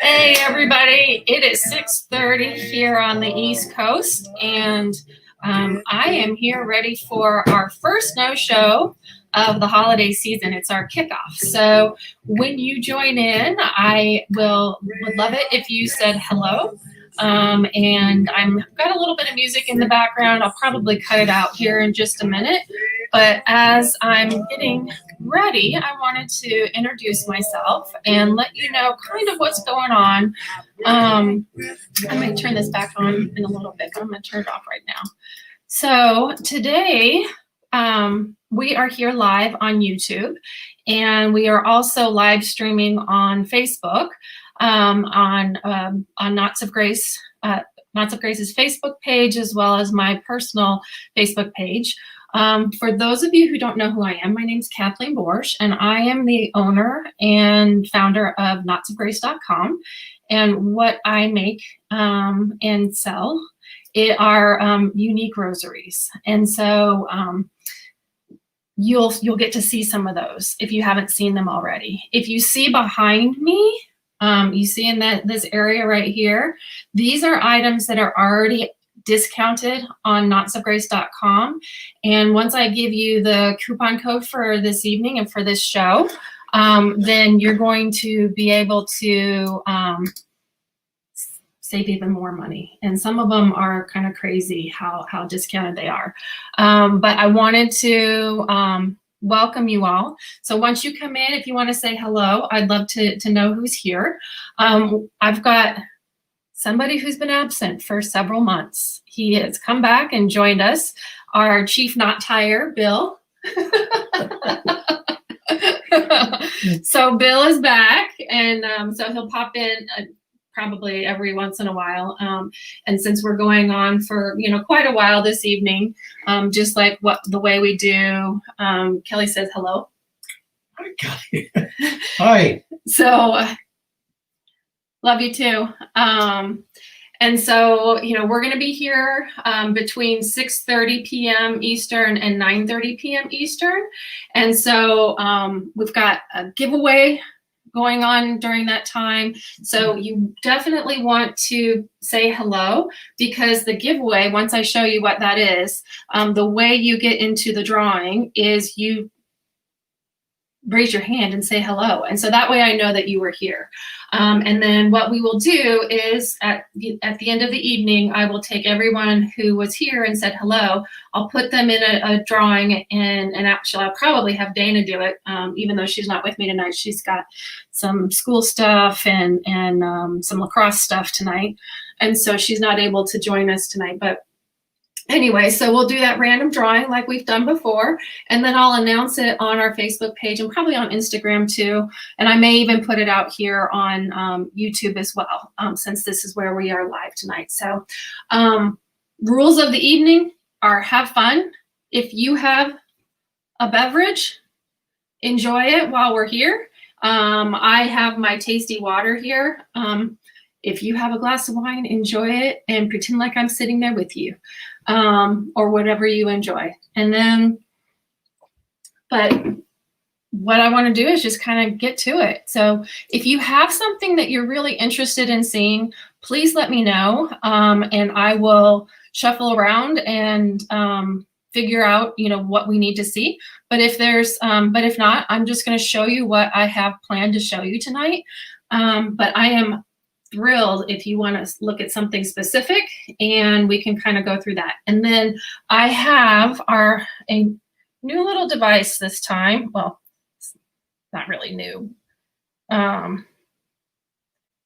Hey everybody, it is 6:30 here on the East Coast, and I am here ready for our first snow show of the holiday season. It's our kickoff. So when you join in, I would love it if you said hello. And I've got a little bit of music in the background. I'll probably cut it out here in just a minute. But as I'm getting ready, I wanted to introduce myself and let you know kind of what's going on. I might turn this back on in a little bit, but I'm going to turn it off right now. So today, we are here live on YouTube, and we are also live streaming on Facebook, on Knots of Grace, Knots of Grace's Facebook page, as well as my personal Facebook page. For those of you who don't know who I am, my name is Kathleen Borsch, and I am the owner and founder of knotsofgrace.com. And what I make and sell are unique rosaries. And so you'll get to see some of those if you haven't seen them already. If you see behind me, you see in this area right here, these are items that are already discounted on knotsofgrace.com. And once I give you the coupon code for this evening and for this show, then you're going to be able to save even more money. And some of them are kind of crazy how discounted they are. But I wanted to welcome you all. So once you come in, if you want to say hello, I'd love to know who's here. I've got somebody who's been absent for several months. He has come back and joined us, our chief knot tire, Bill. So Bill is back, and so he'll pop in probably every once in a while. And since we're going on for quite a while this evening, just like the way we do, Kelly says hello. Hi, Kelly. Hi. So love you too. And so, we're going to be here between 6:30 p.m. Eastern and 9:30 p.m. Eastern. And so we've got a giveaway going on during that time. So you definitely want to say hello, because the giveaway, once I show you what that is, the way you get into the drawing is you raise your hand and say hello. And so that way I know that you were here. And then what we will do is at the end of the evening, I will take everyone who was here and said hello. I'll put them in a drawing, and actually I'll probably have Dana do it, even though she's not with me tonight. She's got some school stuff and some lacrosse stuff tonight. And so she's not able to join us tonight. But anyway, so we'll do that random drawing like we've done before, and then I'll announce it on our Facebook page and probably on Instagram too. And I may even put it out here on YouTube as well, since this is where we are live tonight. So rules of the evening are have fun. If you have a beverage, enjoy it while we're here. I have my tasty water here. If you have a glass of wine, enjoy it and pretend like I'm sitting there with you. Or whatever you enjoy. And then, but what I want to do is just kind of get to it. So if you have something that you're really interested in seeing, please let me know, and I will shuffle around and figure out, what we need to see. But if not, I'm just going to show you what I have planned to show you tonight. But I am thrilled if you want to look at something specific, and we can kind of go through that. And then I have a new little device this time. Well, it's not really new.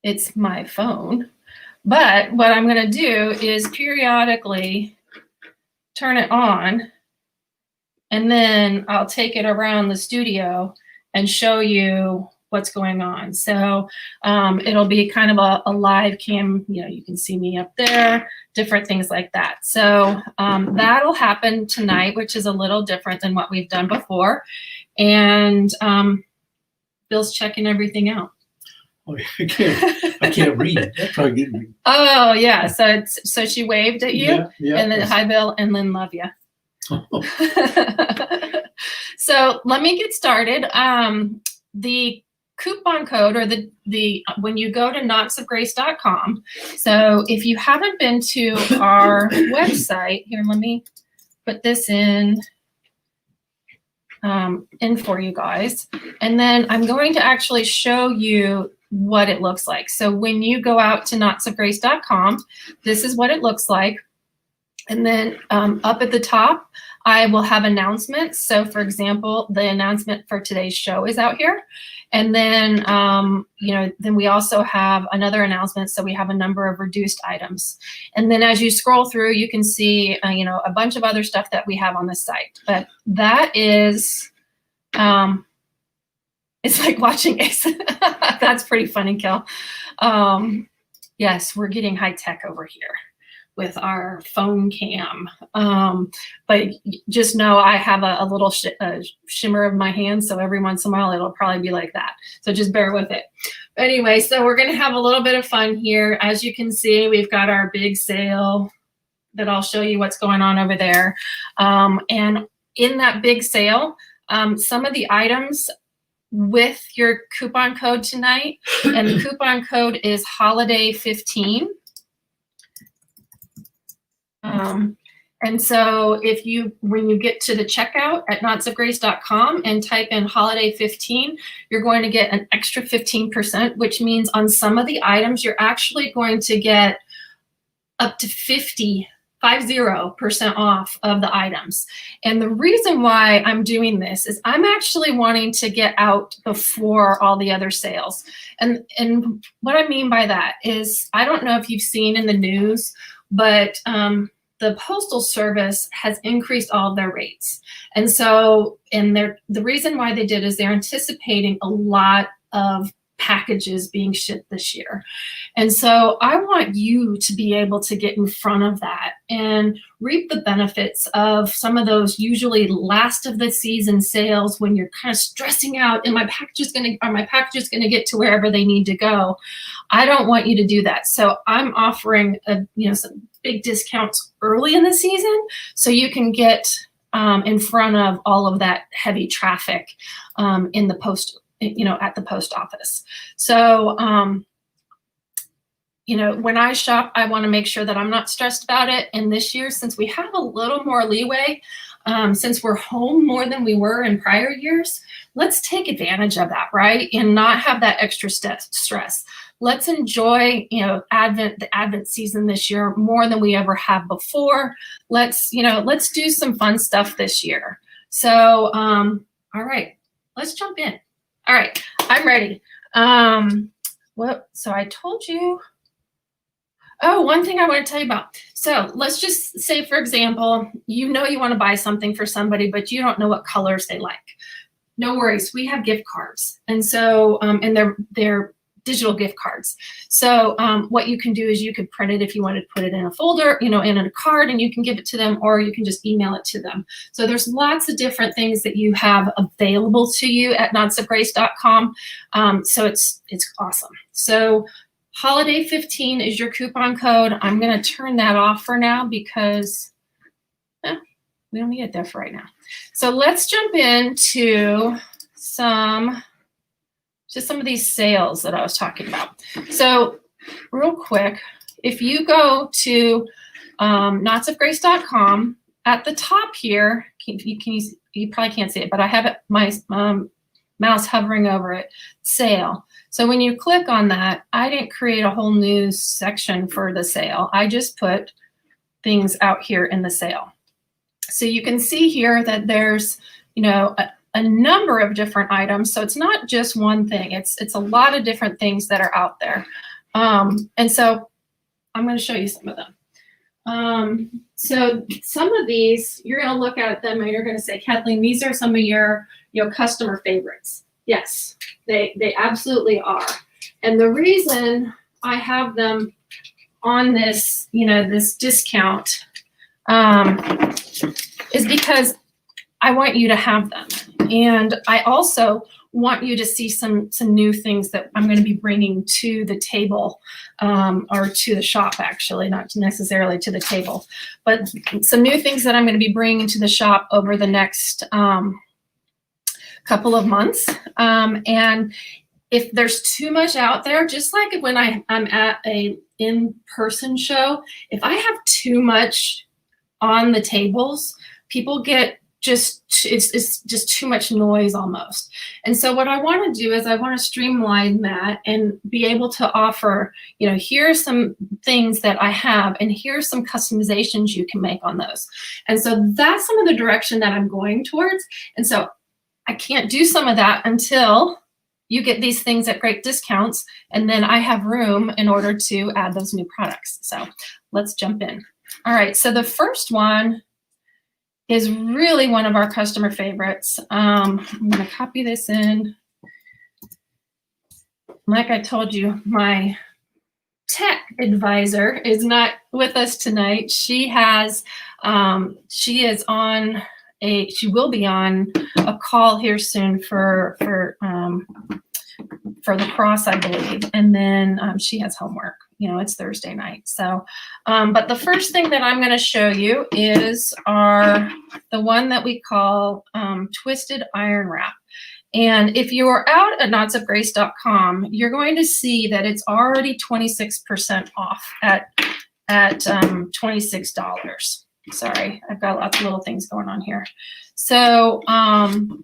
It's my phone. But what I'm going to do is periodically turn it on, and then I'll take it around the studio and show you what's going on. So it'll be kind of a live cam, you can see me up there, different things like that. So that'll happen tonight, which is a little different than what we've done before. And Bill's checking everything out. Oh, I can't read. That's how I get read. Oh yeah, so she waved at you, yeah. And then hi Bill, and then love you. So let me get started. The coupon code, or the when you go to knotsofgrace.com. So if you haven't been to our website, here, let me put this in for you guys. And then I'm going to actually show you what it looks like. So when you go out to knotsofgrace.com, this is what it looks like. And then up at the top, I will have announcements. So for example, the announcement for today's show is out here. And then, then we also have another announcement. So we have a number of reduced items. And then as you scroll through, you can see, a bunch of other stuff that we have on the site. But that is, it's like watching Ace. That's pretty funny, Kel. Yes, we're getting high tech over here with our phone cam. But just know I have a little shimmer of my hand, so every once in a while it'll probably be like that. So just bear with it. Anyway, so we're gonna have a little bit of fun here. As you can see, we've got our big sale that I'll show you what's going on over there. And in that big sale, some of the items with your coupon code tonight, and the coupon code is holiday15. And so when you get to the checkout at knotsofgrace.com and type in holiday15, you're going to get an extra 15%, which means on some of the items, you're actually going to get up to 50% off of the items. And the reason why I'm doing this is I'm actually wanting to get out before all the other sales. And what I mean by that is, I don't know if you've seen in the news, but the Postal Service has increased all of their rates. And so, the reason why they did is they're anticipating a lot of packages being shipped this year. And so I want you to be able to get in front of that and reap the benefits of some of those usually last of the season sales when you're kind of stressing out, and my package is going to get to wherever they need to go. I don't want you to do that. So I'm offering some big discounts early in the season so you can get in front of all of that heavy traffic in the post, at the post office. So, when I shop, I want to make sure that I'm not stressed about it. And this year, since we have a little more leeway, since we're home more than we were in prior years, let's take advantage of that, right? And not have that extra stress. Let's enjoy, the Advent season this year more than we ever have before. Let's do some fun stuff this year. So, all right, let's jump in. All right, I'm ready. So I told you. Oh, one thing I want to tell you about. So let's just say, for example, you want to buy something for somebody, but you don't know what colors they like. No worries, we have gift cards. And so, and they're digital gift cards. So what you can do is you could print it if you wanted to put it in a folder, in a card, and you can give it to them, or you can just email it to them. So there's lots of different things that you have available to you at knotsofgrace.com. So it's awesome. So holiday15 is your coupon code. I'm going to turn that off for now because we don't need it there for right now. So let's jump into some of these sales that I was talking about. So real quick, if you go to knotsofgrace.com, at the top here, you probably can't see it, but I have my mouse hovering over it, sale. So when you click on that, I didn't create a whole new section for the sale. I just put things out here in the sale. So you can see here that there's, a number of different items. So it's not just one thing. It's a lot of different things that are out there. And so I'm going to show you some of them. So some of these, you're going to look at them and you're going to say, Kathleen, these are some of your customer favorites. Yes, they absolutely are. And the reason I have them on this, this discount is because I want you to have them. And I also want you to see some new things that I'm going to be bringing to the table, or to the shop, actually, not necessarily to the table, but some new things that I'm going to be bringing to the shop over the next couple of months. And if there's too much out there, just like when I'm at a in-person show, if I have too much on the tables, people get it's just too much noise almost. And so what I want to do is I want to streamline that and be able to offer, here are some things that I have, and here's some customizations you can make on those. And so that's some of the direction that I'm going towards. And so I can't do some of that until you get these things at great discounts, and then I have room in order to add those new products. So let's jump in. All right, so the first one is really one of our customer favorites. I'm going to copy this in. Like I told you, my tech advisor is not with us tonight. She will be on a call here soon for the cross, I believe, and then she has homework. It's Thursday night. So, but the first thing that I'm going to show you is the one that we call Twisted Iron Wrap. And if you are out at knotsofgrace.com, you're going to see that it's already 26% off at $26. Sorry, I've got lots of little things going on here. So I'm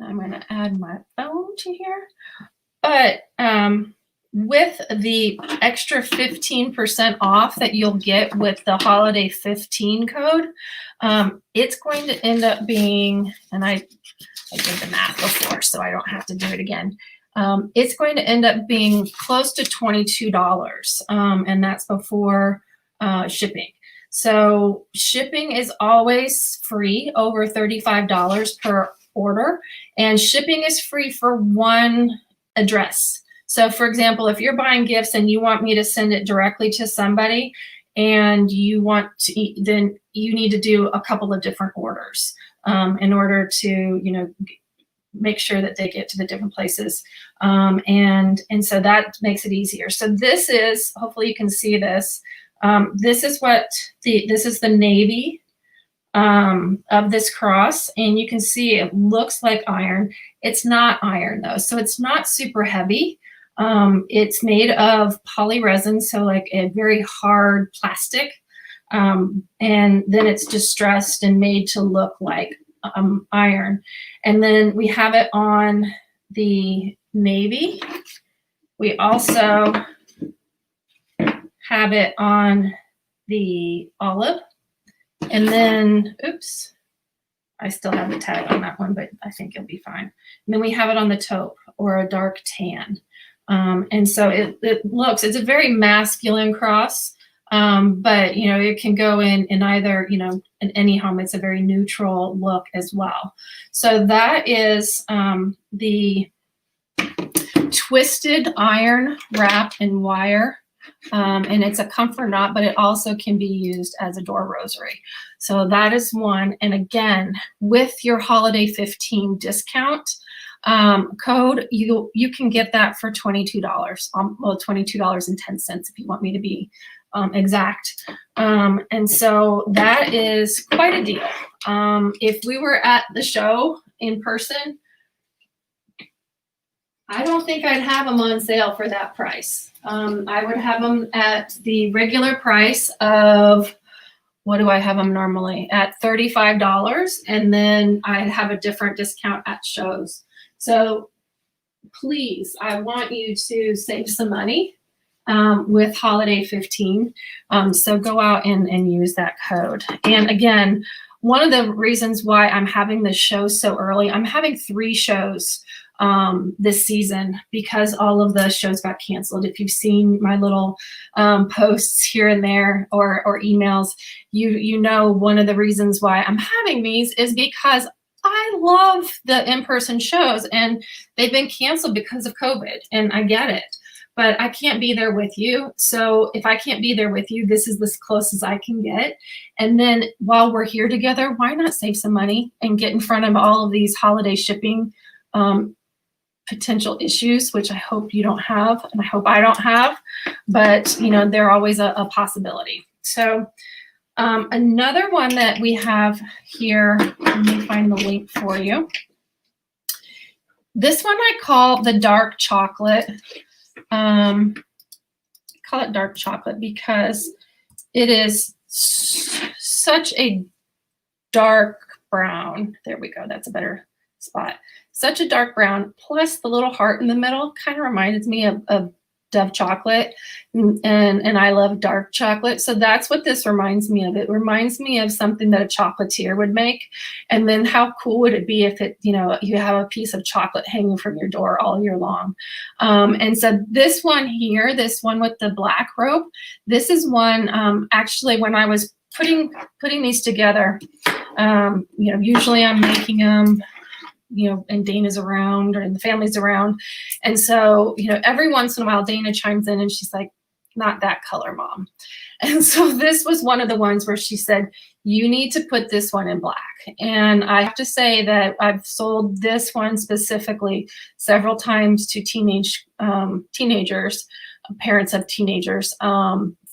going to add my phone to here. But with the extra 15% off that you'll get with the holiday 15 code, it's going to end up being, and I did the math before, so I don't have to do it again. It's going to end up being close to $22, and that's before shipping. So shipping is always free over $35 per order, and shipping is free for one address. So for example, if you're buying gifts and you want me to send it directly to somebody, and you want to, then you need to do a couple of different orders in order to, make sure that they get to the different places. And so that makes it easier. So this is, hopefully you can see this. This is the navy of this cross, and you can see it looks like iron. It's not iron though, so it's not super heavy. It's made of poly resin, so like a very hard plastic, and then it's distressed and made to look like iron. And then we have it on the navy. We also have it on the olive. And then, oops, I still have the tag on that one, but I think it'll be fine. And then we have it on the taupe, or a dark tan. And so it's a very masculine cross, but it can go in either, in any home. It's a very neutral look as well. So that is the Twisted Iron Wrap and Wire. And it's a comfort knot, but it also can be used as a door rosary. So that is one. And again, with your holiday 15 discount code, you can get that for $22. Well, $22.10 if you want me to be exact. And so that is quite a deal. If we were at the show in person, I don't think I'd have them on sale for that price. I would have them at the regular price of, what do I have them normally? At $35, and then I have a different discount at shows. So please, I want you to save some money with Holiday 15. So go out and use that code. And again, one of the reasons why I'm having this show so early, I'm having 3 shows this season because all of the shows got canceled. If you've seen my little posts here and there or emails, you know one of the reasons why I'm having these is because I love the in-person shows, and they've been canceled because of COVID, and I get it, but I can't be there with you. So if I can't be there with you, this is as close as I can get. And then while we're here together, why not save some money and get in front of all of these holiday shipping potential issues, which I hope you don't have, and I hope I don't have, but they're always a possibility. So another one that we have here, let me find the link for you. This one I call the dark chocolate. I call it dark chocolate because it is such a dark brown. There we go. That's a better spot. Such a dark brown. Plus the little heart in the middle kind of reminds me of Dove chocolate, and I love dark chocolate. So that's what this reminds me of. It reminds me of something that a chocolatier would make. And then how cool would it be if it, you know, you have a piece of chocolate hanging from your door all year long. And so this one here, this one with the black rope, this is one, actually when I was putting these together, you know, usually I'm making them, you know, and Dana's around or the family's around. And so, you know, every once in a while Dana chimes in and she's like, not that color, Mom. And so this was one of the ones where she said, you need to put this one in black. And I have to say that I've sold this one specifically several times to teenagers, parents of teenagers,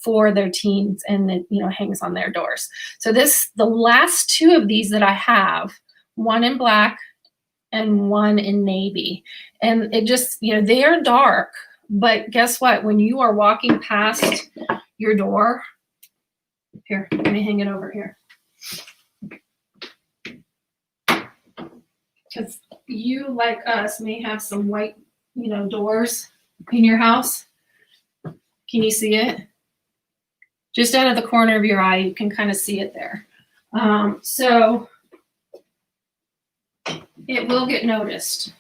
for their teens, and it, you know, hangs on their doors. So the last two of these that I have, one in black and one in navy. And it just, you know, they are dark, but guess what? When you are walking past your door, here, let me hang it over here. Because you, like us, may have some white, you know, doors in your house. Can you see it? Just out of the corner of your eye, you can kind of see it there. So it will get noticed.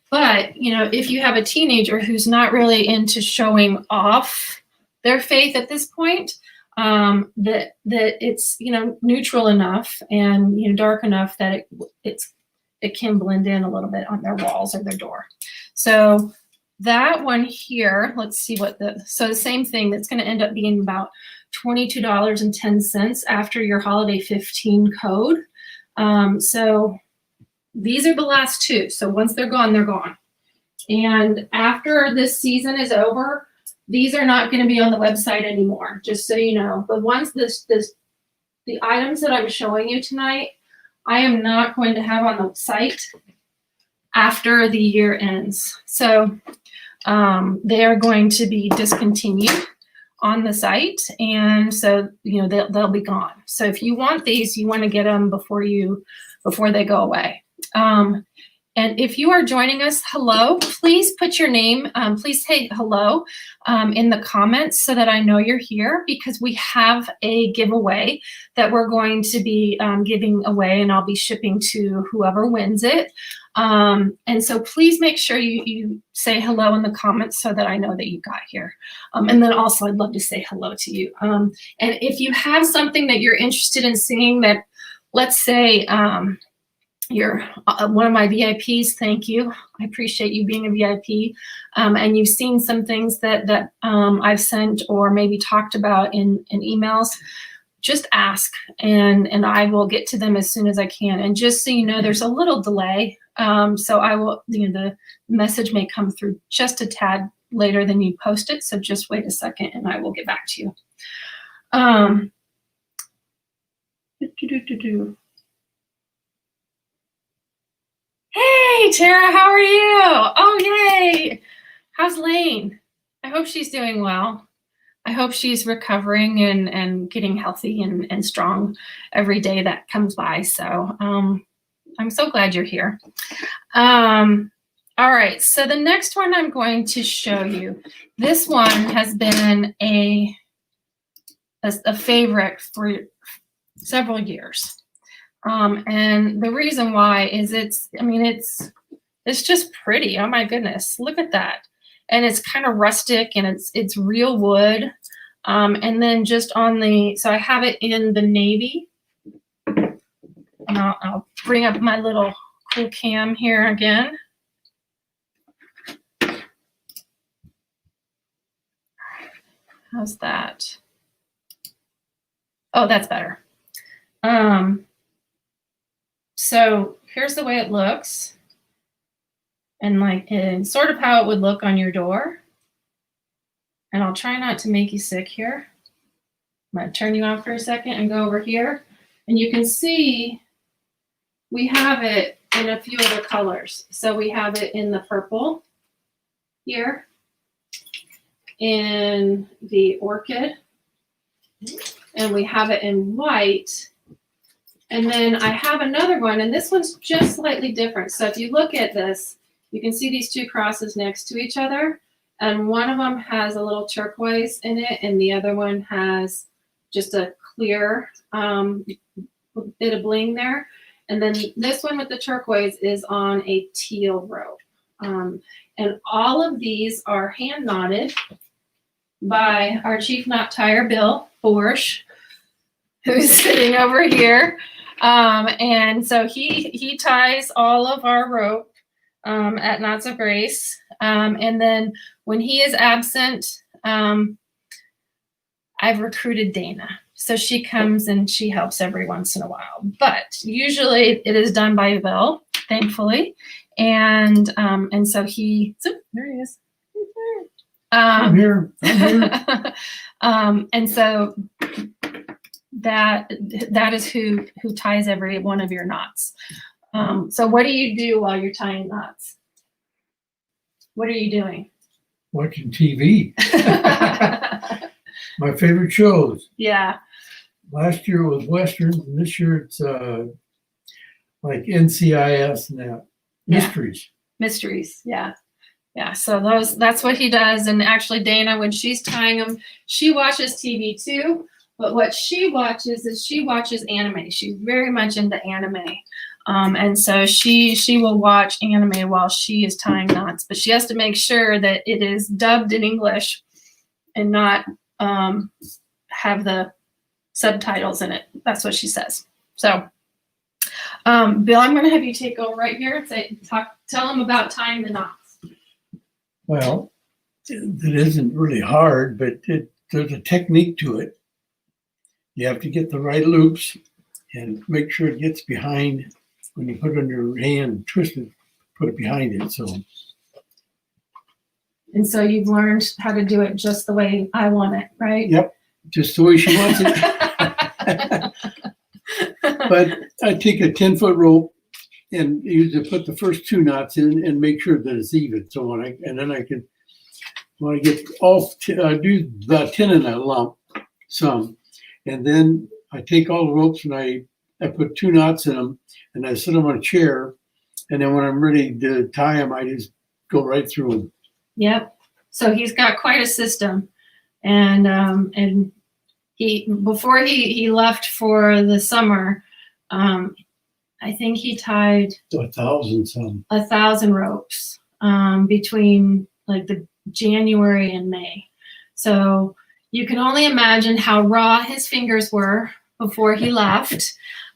But, you know, if you have a teenager who's not really into showing off their faith at this point, that it's, you know, neutral enough and, you know, dark enough that it can blend in a little bit on their walls or their door. So that one here, let's see so the same thing, that's going to end up being about $22.10 after your holiday 15 code. So these are the last two. So once they're gone, they're gone. And after this season is over, these are not going to be on the website anymore, just so you know. But once the items that I'm showing you tonight, I am not going to have on the site after the year ends. So they are going to be discontinued on the site, and so, you know, they'll be gone. So if you want these, you want to get them before they go away. And if you are joining us, hello, please put your name, please say hello in the comments so that I know you're here, because we have a giveaway that we're going to be giving away, and I'll be shipping to whoever wins it. And so please make sure you say hello in the comments so that I know that you got here. And then also I'd love to say hello to you. And if you have something that you're interested in seeing that, let's say, you're one of my VIPs, thank you. I appreciate you being a VIP. And you've seen some things that I've sent or maybe talked about in emails, just ask, and I will get to them as soon as I can. And just so you know, there's a little delay. So I will, you know, the message may come through just a tad later than you post it. So just wait a second and I will get back to you. Hey, Tara, how are you? Oh, yay. How's Lane? I hope she's doing well. I hope she's recovering and getting healthy and strong every day that comes by. So I'm so glad you're here. All right, so the next one I'm going to show you, this one has been a favorite for several years. And the reason why is it's just pretty. Oh my goodness, look at that. And it's kind of rustic, and it's real wood. And then just on so I have it in the navy. And I'll bring up my little cool cam here again. How's that? Oh, that's better. So here's the way it looks, and sort of how it would look on your door. And I'll try not to make you sick here. I'm going to turn you off for a second and go over here. And you can see we have it in a few other colors. So we have it in the purple here, in the orchid, and we have it in white. And then I have another one, and this one's just slightly different. So if you look at this, you can see these two crosses next to each other, and one of them has a little turquoise in it, and the other one has just a clear bit of bling there. And then this one with the turquoise is on a teal rope. And all of these are hand knotted by our chief knot tyer, Bill Borsch, who's sitting over here. And so he ties all of our rope at Knots of Grace. And then when he is absent, I've recruited Dana. So she comes and she helps every once in a while. But usually it is done by Bill, thankfully. And so there he is. I'm here. And so that is who ties every one of your knots. So what do you do while you're tying knots? What are you doing? Watching TV. My favorite shows. Yeah. Last year was Westerns, and this year it's like NCIS and that. Mysteries. Mysteries. Yeah. Yeah. So that's what he does. And actually Dana, when she's tying them, she watches TV too. But what she watches is anime. She's very much into anime. And so she will watch anime while she is tying knots, but she has to make sure that it is dubbed in English and not have the subtitles in it. That's what she says. So, Bill, I'm going to have you take over right here and tell them about tying the knots. Well, it isn't really hard, but there's a technique to it. You have to get the right loops and make sure it gets behind. When you put it on your hand, twist it, put it behind it. And so you've learned how to do it just the way I want it, right? Yep, just the way she wants it. But I take a 10-foot rope and usually put the first two knots in and make sure that it's even. So when I get all, I do about 10 in a lump, and then I take all the ropes and I put 2 knots in them and I sit them on a chair. And then when I'm ready to tie them, I just go right through them. Yep. So he's got quite a system, and before he left for the summer, I think he tied 1,000 ropes between like the January and May. So you can only imagine how raw his fingers were before he left.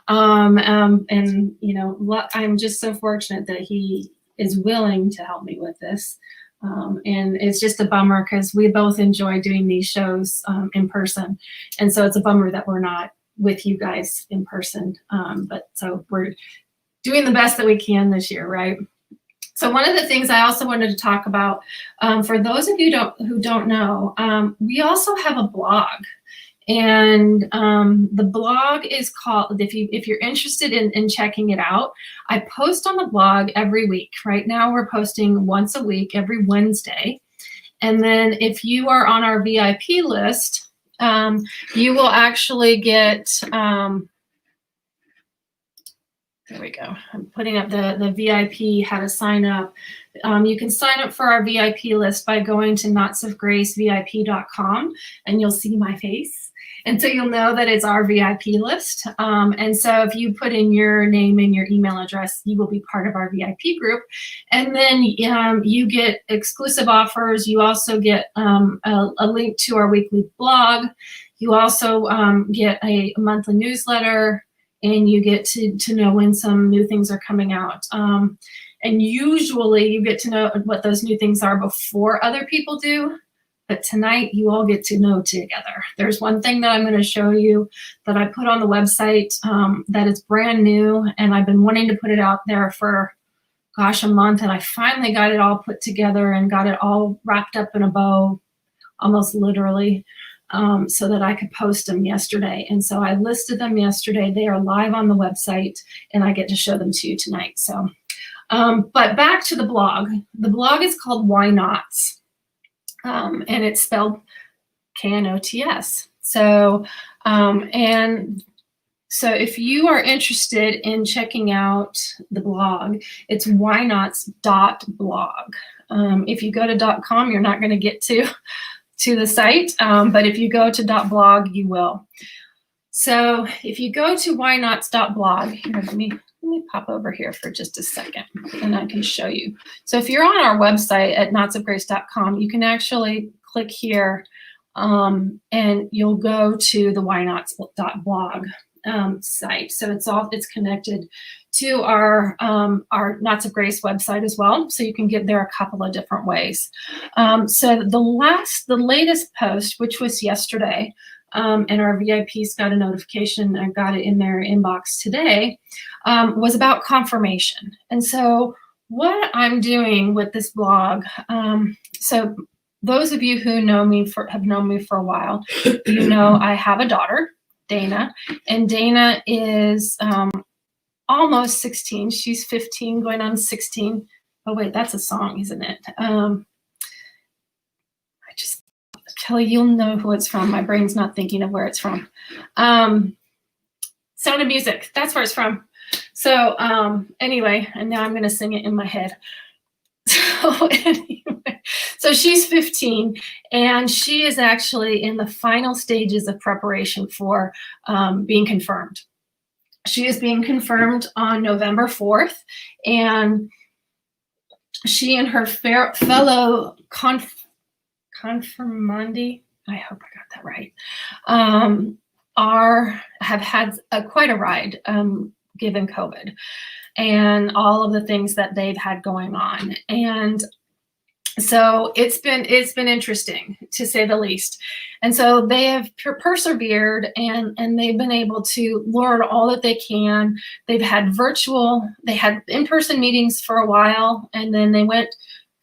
And you know, I'm just so fortunate that he is willing to help me with this. And it's just a bummer because we both enjoy doing these shows in person. And so it's a bummer that we're not with you guys in person. But so we're doing the best that we can this year, right? So one of the things I also wanted to talk about, for those of you who don't know, we also have a blog. And the blog is called, if you're interested in checking it out, I post on the blog every week. Right now we're posting once a week, every Wednesday. And then if you are on our VIP list, you will actually get, there we go. I'm putting up the VIP, how to sign up. You can sign up for our VIP list by going to knotsofgracevip.com, and you'll see my face. And so you'll know that it's our VIP list. And so if you put in your name and your email address, you will be part of our VIP group. And then you get exclusive offers. You also get a link to our weekly blog. You also get a monthly newsletter, and you get to know when some new things are coming out. And usually you get to know what those new things are before other people do. But tonight you all get to know together. There's one thing that I'm going to show you that I put on the website that is brand new, and I've been wanting to put it out there for, gosh, a month, and I finally got it all put together and got it all wrapped up in a bow, almost literally. so that I could post them yesterday. And so I listed them yesterday. They are live on the website, and I get to show them to you tonight. So, but back to the blog. The blog is called Why Nots, and it's spelled KNOTS. So, and so if you are interested in checking out the blog, it's whynots.blog. If you go to .com, you're not going to get to the site, but if you go to .blog, you will. So if you go to whynots.blog, here, let me pop over here for just a second, and I can show you. So if you're on our website at knotsofgrace.com, you can actually click here, and you'll go to the whynots.blog site. So it's connected to our Knots of Grace website as well. So you can get there a couple of different ways. So the latest post, which was yesterday, and our VIPs got a notification and got it in their inbox today, was about confirmation. And so what I'm doing with this blog, so those of you who have known me for a while, you know I have a daughter, Dana, and Dana is almost 16. She's 15, going on 16. Oh wait, that's a song, isn't it? Kelly, you'll know who it's from. My brain's not thinking of where it's from. Sound of Music, that's where it's from. So anyway, and now I'm going to sing it in my head. So anyway, so she's 15, and she is actually in the final stages of preparation for being confirmed. She is being confirmed on November 4th, and she and her fellow confirmandi, I hope I got that right, have had quite a ride given COVID and all of the things that they've had going on. And so it's been interesting, to say the least. And so they have persevered, and they've been able to learn all that they can. They had in-person meetings for a while, and then they went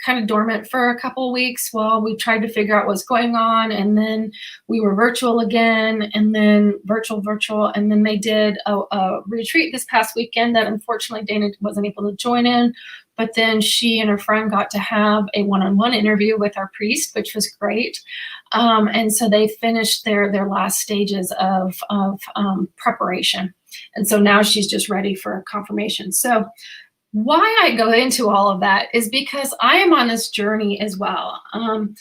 kind of dormant for a couple of weeks while we tried to figure out what's going on. And then we were virtual again, and then virtual. And then they did a retreat this past weekend that unfortunately Dana wasn't able to join in. But then she and her friend got to have a one-on-one interview with our priest, which was great. And so they finished their last stages of preparation. And so now she's just ready for confirmation. So why I go into all of that is because I am on this journey as well. I'm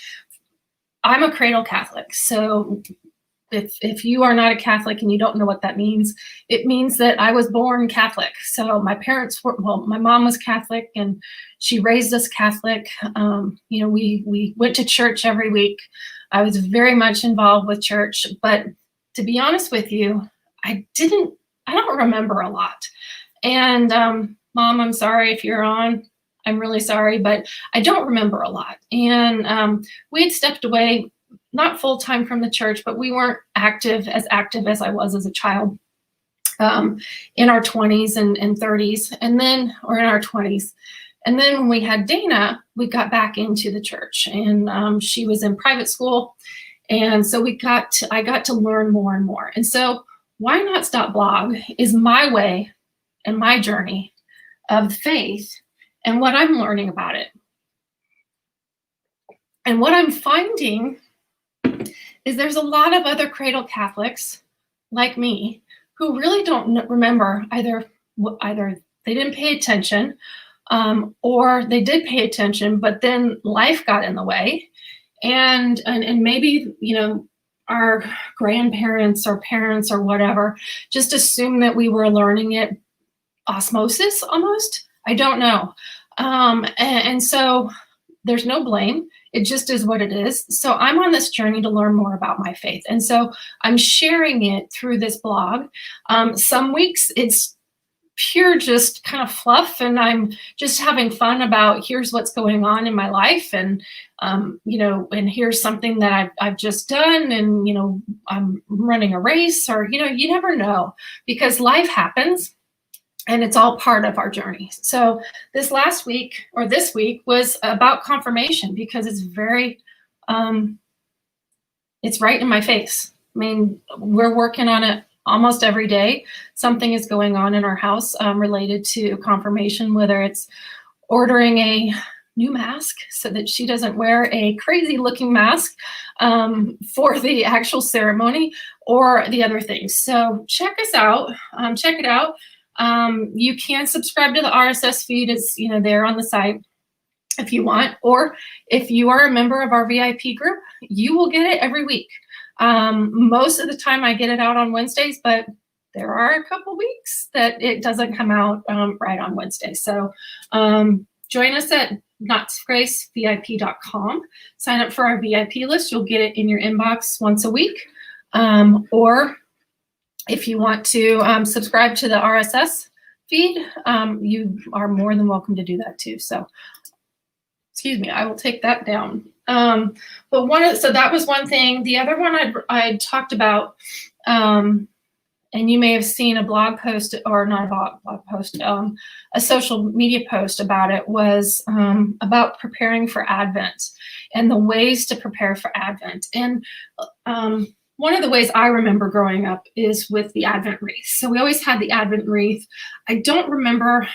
a cradle Catholic. So if you are not a Catholic and you don't know what that means, it means that I was born Catholic. So my parents my mom was Catholic, and she raised us Catholic. We went to church every week. I was very much involved with church, but to be honest with you, I don't remember a lot. And Mom, I'm sorry if you're on. I'm really sorry, but I don't remember a lot. And we had stepped away, not full-time from the church, but we weren't active as I was as a child in our 20s and 30s, or in our 20s. And then when we had Dana, we got back into the church, and she was in private school. And so I got to learn more and more. And so Why Nots.blog is my way and my journey of faith and what I'm learning about it. And what I'm finding is there's a lot of other cradle Catholics like me who really don't remember either they didn't pay attention, or they did pay attention, but then life got in the way. And maybe, our grandparents or parents or whatever just assumed that we were learning it osmosis almost. I don't know. And so there's no blame. It just is what it is. So I'm on this journey to learn more about my faith. And so I'm sharing it through this blog. Some weeks it's pure just kind of fluff, and I'm just having fun about here's what's going on in my life, and and here's something that I've just done, and I'm running a race, or you never know, because life happens. And it's all part of our journey. So this week was about confirmation, because it's very it's right in my face. I mean, we're working on it almost every day. Something is going on in our house related to confirmation, whether it's ordering a new mask so that she doesn't wear a crazy looking mask for the actual ceremony, or the other things. So check us out, check it out. You can subscribe to the RSS feed. It's, you know, there on the site if you want, or if you are a member of our VIP group, you will get it every week. Most of the time I get it out on Wednesdays, but there are a couple weeks that it doesn't come out right on Wednesday. So join us at notsgracevip.com. Sign up for our VIP list. You'll get it in your inbox once a week. Or if you want to subscribe to the RSS feed, you are more than welcome to do that too. So, excuse me, I will take that down. But so that was one thing. The other one I talked about, and you may have seen a blog post, or not a blog post, a social media post about it, was about preparing for Advent and the ways to prepare for Advent. And one of the ways I remember growing up is with the Advent wreath. So we always had the Advent wreath. I don't remember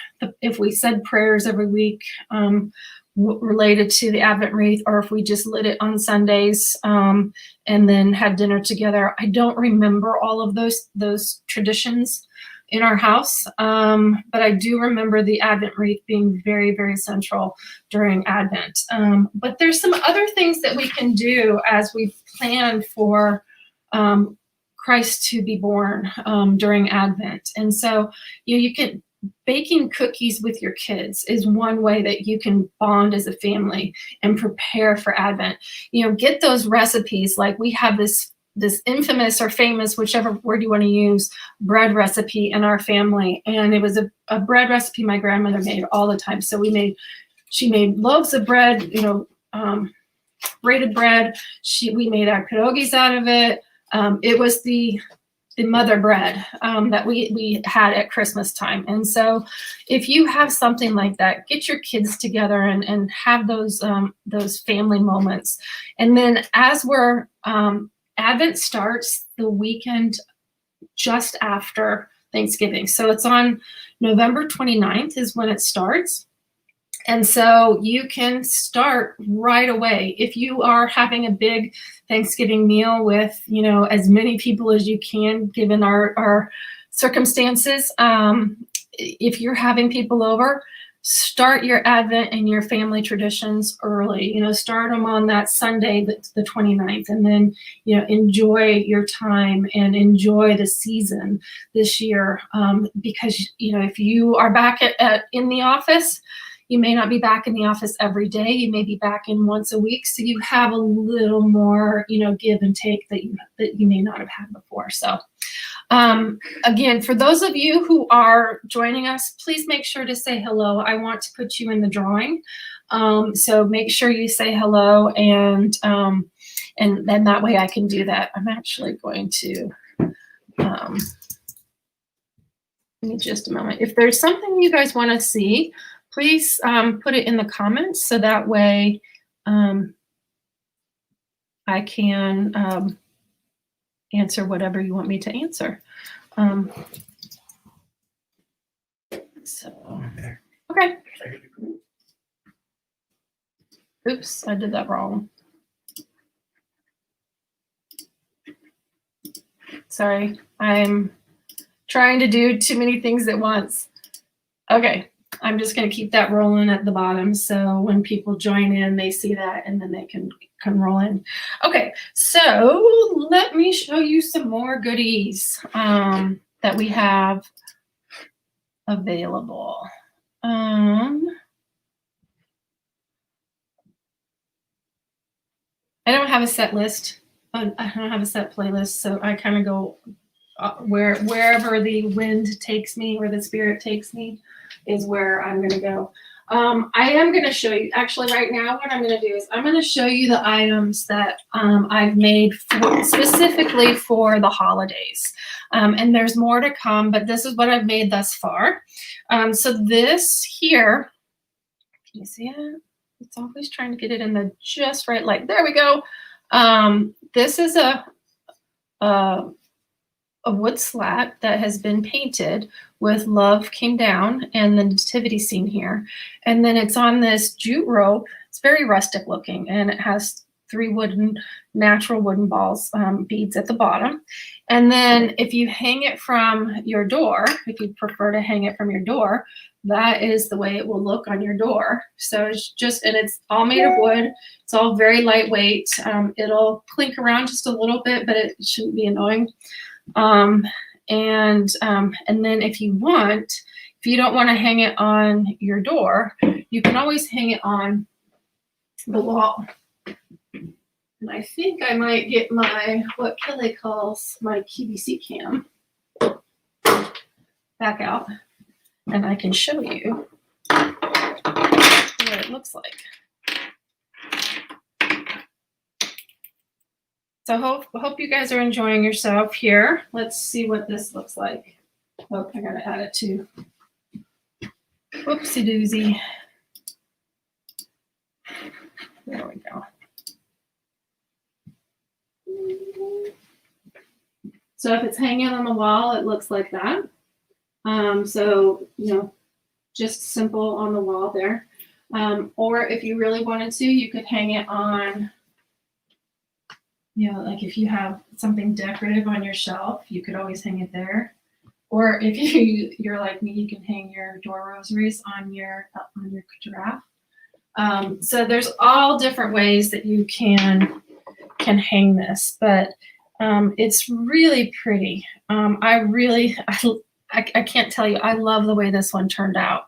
if we said prayers every week related to the Advent wreath, or if we just lit it on Sundays and then had dinner together. I don't remember all of those traditions in our house, but I do remember the Advent wreath being very, very central during Advent. But there's some other things that we can do as we plan for Christ to be born during Advent. And so you can, baking cookies with your kids is one way that you can bond as a family and prepare for Advent. Get those recipes. Like we have this infamous or famous, whichever word you want to use, bread recipe in our family. And it was a bread recipe my grandmother made all the time. So she made loaves of bread, braided bread. We made our pierogies out of it. It was the mother bread that we had at Christmas time. And so if you have something like that, get your kids together and have those family moments. And then as Advent starts the weekend just after Thanksgiving. So it's on November 29th is when it starts. And so you can start right away. If you are having a big Thanksgiving meal with, as many people as you can, given our circumstances, if you're having people over, start your Advent and your family traditions early. Start them on that Sunday, the 29th, and then, enjoy your time and enjoy the season this year. Because, if you are back in the office, you may not be back in the office every day. You may be back in once a week. So you have a little more, give and take that you may not have had before. So again, for those of you who are joining us, please make sure to say hello. I want to put you in the drawing. So make sure you say hello, and then that way I can do that. I'm actually going to, give me just a moment. If there's something you guys want to see, please put it in the comments so that way I can answer whatever you want me to answer. Okay. Oops, I did that wrong. Sorry, I'm trying to do too many things at once. Okay. I'm just going to keep that rolling at the bottom. So when people join in, they see that and then they can roll in. Okay, so let me show you some more goodies that we have available. I don't have a set list. I don't have a set playlist. So I kind of go wherever the wind takes me or the spirit takes me is where I'm going to go. I am going to show you, actually right now, what I'm going to do is I'm going to show you the items that I've made specifically for the holidays. And there's more to come, but this is what I've made thus far. So this here, can you see it? It's always trying to get it in the just right light. There we go. this is a wood slat that has been painted with Love Came Down and the nativity scene here. And then it's on this jute rope. It's very rustic looking, and it has 3 natural wooden balls, beads at the bottom. And then if you hang it from your door, if you prefer to hang it from your door, that is the way it will look on your door. So it's just, and it's all made of wood. It's all very lightweight. It'll clink around just a little bit, but it shouldn't be annoying. And then if you don't want to hang it on your door, you can always hang it on the wall. And I think I might get what Kelly calls my QVC cam back out, and I can show you what it looks like. So hope you guys are enjoying yourself here. Let's see what this looks like. Oh, I gotta add it too. Whoopsie doozy. There we go. So if it's hanging on the wall, it looks like that. So, just simple on the wall there. Or if you really wanted to, you could hang it on, like if you have something decorative on your shelf, you could always hang it there. Or if you're like me, you can hang your door rosaries on your giraffe. So there's all different ways that you can hang this, but it's really pretty. I can't tell you, I love the way this one turned out.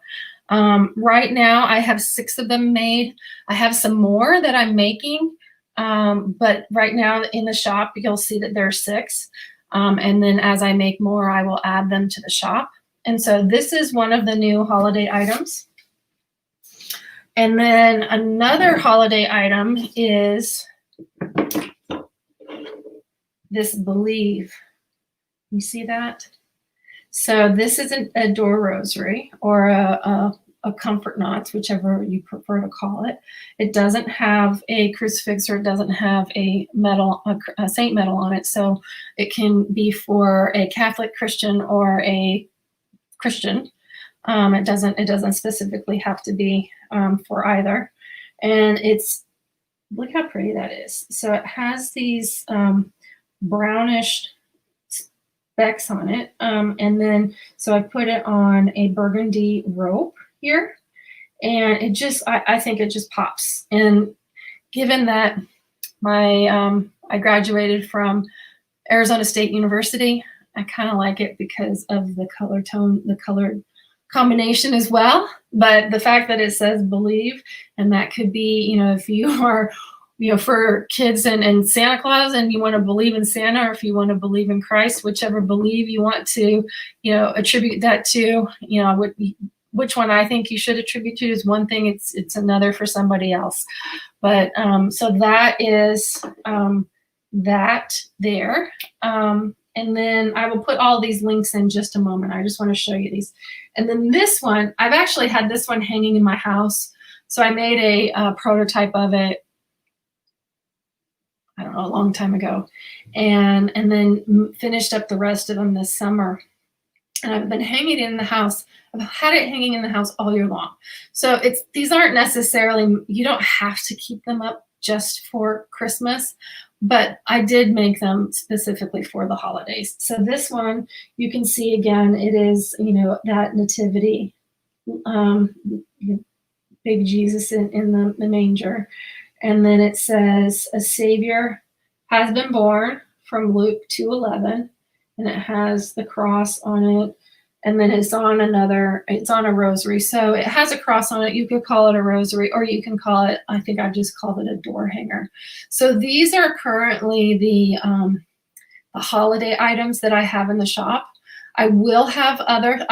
Right now I have 6 of them made. I have some more that I'm making, but right now in the shop you'll see that there are 6. And then as I make more, I will add them to the shop. And so this is one of the new holiday items. And then another holiday item is this Believe. You see that? So this is a door rosary or a comfort knots, whichever you prefer to call it. It doesn't have a crucifix or it doesn't have a saint medal on it. So it can be for a Catholic Christian or a Christian. It doesn't specifically have to be for either. And look how pretty that is. So it has these brownish specks on it. And then, so I put it on a burgundy rope here, and it just, I think it just pops. And given that I graduated from Arizona State University, I kind of like it because of the color tone, the color combination as well. But the fact that it says Believe, and that could be, if you are, for kids and Santa Claus, and you want to believe in Santa, or if you want to believe in Christ, whichever believe you want to, attribute that to, which one I think you should attribute to is one thing, it's another for somebody else. But so that is that there. And then I will put all these links in just a moment. I just want to show you these. And then this one, I've actually had this one hanging in my house. So I made a prototype of it, I don't know, a long time ago, and then finished up the rest of them this summer. And I've been hanging it in the house. I've had it hanging in the house all year long. So these aren't necessarily, you don't have to keep them up just for Christmas, but I did make them specifically for the holidays. So this one, you can see again, it is, that nativity, baby Jesus in the manger. And then it says, a Savior has been born, from Luke 2:11. And it has the cross on it. And then it's on a rosary. So it has a cross on it. You could call it a rosary, or you can call it, I think I just called it a door hanger. So these are currently the holiday items that I have in the shop. I will have other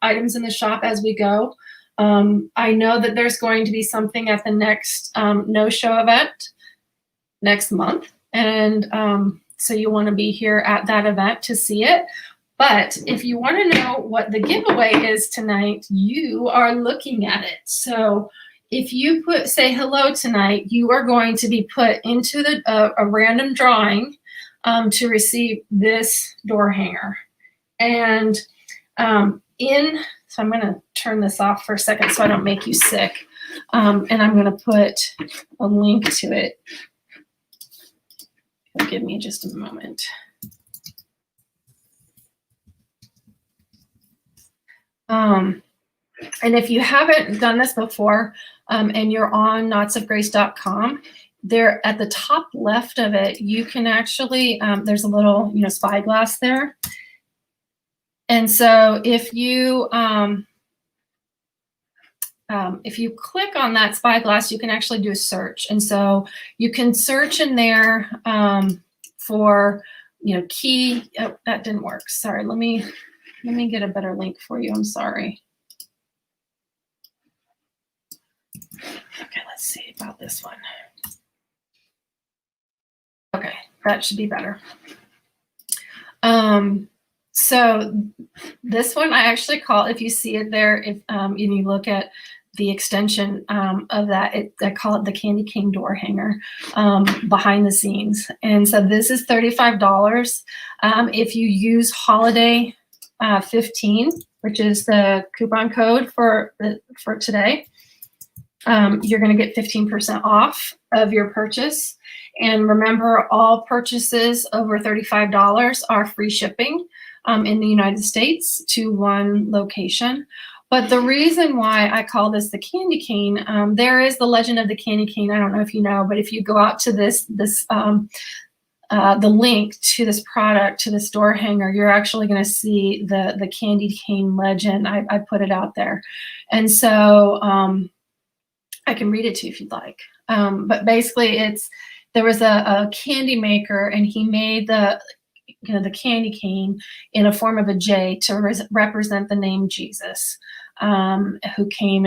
items in the shop as we go. I know that there's going to be something at the next no-show event next month. And so you want to be here at that event to see it. But if you want to know what the giveaway is tonight, you are looking at it. So if you say hello tonight, you are going to be put into a random drawing to receive this door hanger. And so I'm going to turn this off for a second so I don't make you sick. And I'm going to put a link to it. Give me just a moment. And if you haven't done this before, and you're on knotsofgrace.com, there at the top left of it, you can actually, there's a little, spyglass there. And so if you click on that spyglass, you can actually do a search. And so you can search in there for, key, oh, that didn't work. Sorry, let me get a better link for you. I'm sorry. Okay, let's see about this one. Okay, that should be better. So this one I actually call, if you see it there, if you look at the extension of that, I call it the candy cane door hanger behind the scenes. And so this is $35. If you use holiday 15, which is the coupon code for today, you're going to get 15% off of your purchase. And remember, all purchases over $35 are free shipping in the United States to one location. But the reason why I call this the candy cane, there is the legend of the candy cane. I don't know if you know, but if you go out to the link to this product, to this door hanger, you're actually going to see the candy cane legend. I put it out there. And so I can read it to you if you'd like. But basically there was a candy maker, and he made the candy cane in a form of a J to represent the name Jesus, who came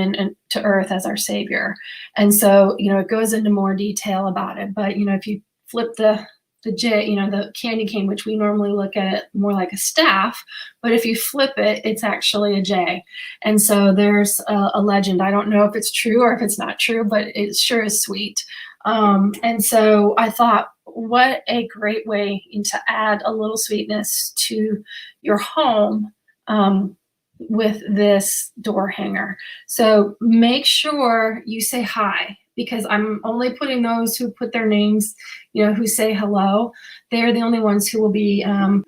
to earth as our savior. And so, it goes into more detail about it. But, if you flip the J, the candy cane, which we normally look at it more like a staff, but if you flip it, it's actually a J. And so there's a legend. I don't know if it's true or if it's not true, but it sure is sweet. And so I thought, what a great way to add a little sweetness to your home with this door hanger. So make sure you say hi, because I'm only putting those who put their names, who say hello. They're the only ones who will be in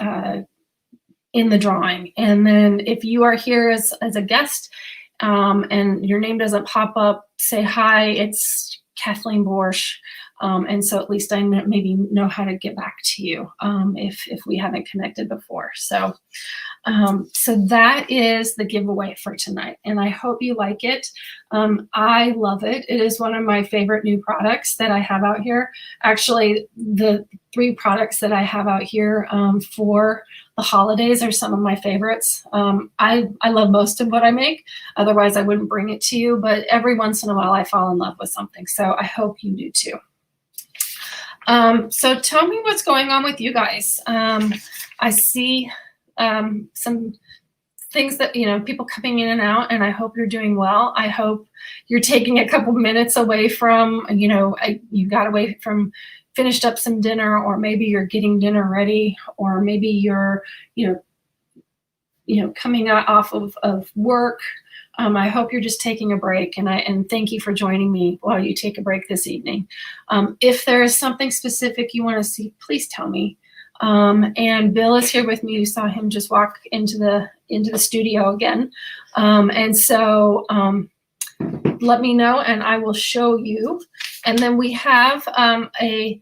the drawing. And then if you are here as a guest and your name doesn't pop up, say hi, it's Kathleen Borsch. And so at least I maybe know how to get back to you if we haven't connected before. So that is the giveaway for tonight, and I hope you like it. I love it. It is one of my favorite new products that I have out here. Actually, the 3 products that I have out here for the holidays are some of my favorites. I love most of what I make. Otherwise, I wouldn't bring it to you. But every once in a while, I fall in love with something. So I hope you do too. So tell me what's going on with you guys. I see some things that, people coming in and out, and I hope you're doing well. I hope you're taking a couple minutes away from, you got away from, finished up some dinner, or maybe you're getting dinner ready, or maybe you're, coming out off of work. I hope you're just taking a break, and thank you for joining me while you take a break this evening. If there is something specific you want to see, please tell me. And Bill is here with me. You saw him just walk into the studio again. And so let me know, and I will show you. And then we have a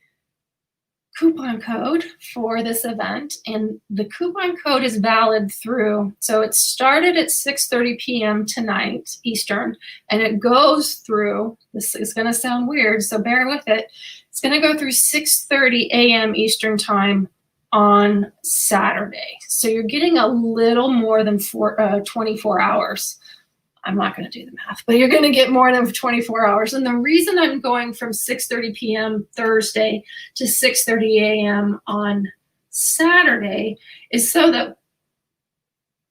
coupon code for this event, and the coupon code is valid through, so it started at 6:30 p.m. tonight Eastern, and it goes through, this is going to sound weird, so bear with it, it's going to go through 6:30 a.m. Eastern time on Saturday. So you're getting a little more than 24 hours. I'm not going to do the math, but you're going to get more than 24 hours. And the reason I'm going from 6:30 p.m. Thursday to 6:30 a.m. on Saturday is so that,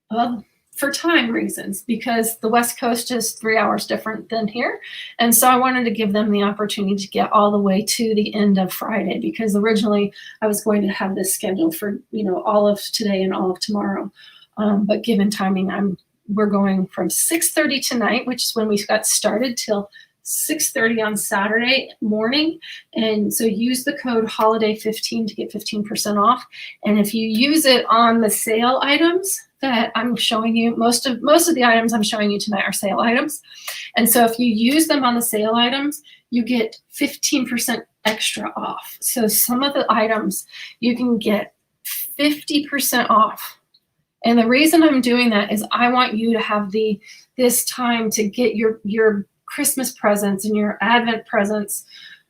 well, for time reasons, because the West Coast is 3 hours different than here. And so I wanted to give them the opportunity to get all the way to the end of Friday, because originally I was going to have this scheduled for, all of today and all of tomorrow. But given timing, we're going from 6:30 tonight, which is when we got started, till 6:30 on Saturday morning. And so use the code HOLIDAY15 to get 15% off. And if you use it on the sale items that I'm showing you, most of the items I'm showing you tonight are sale items. And so if you use them on the sale items, you get 15% extra off. So some of the items you can get 50% off. And the reason I'm doing that is I want you to have this time to get your Christmas presents and your Advent presents,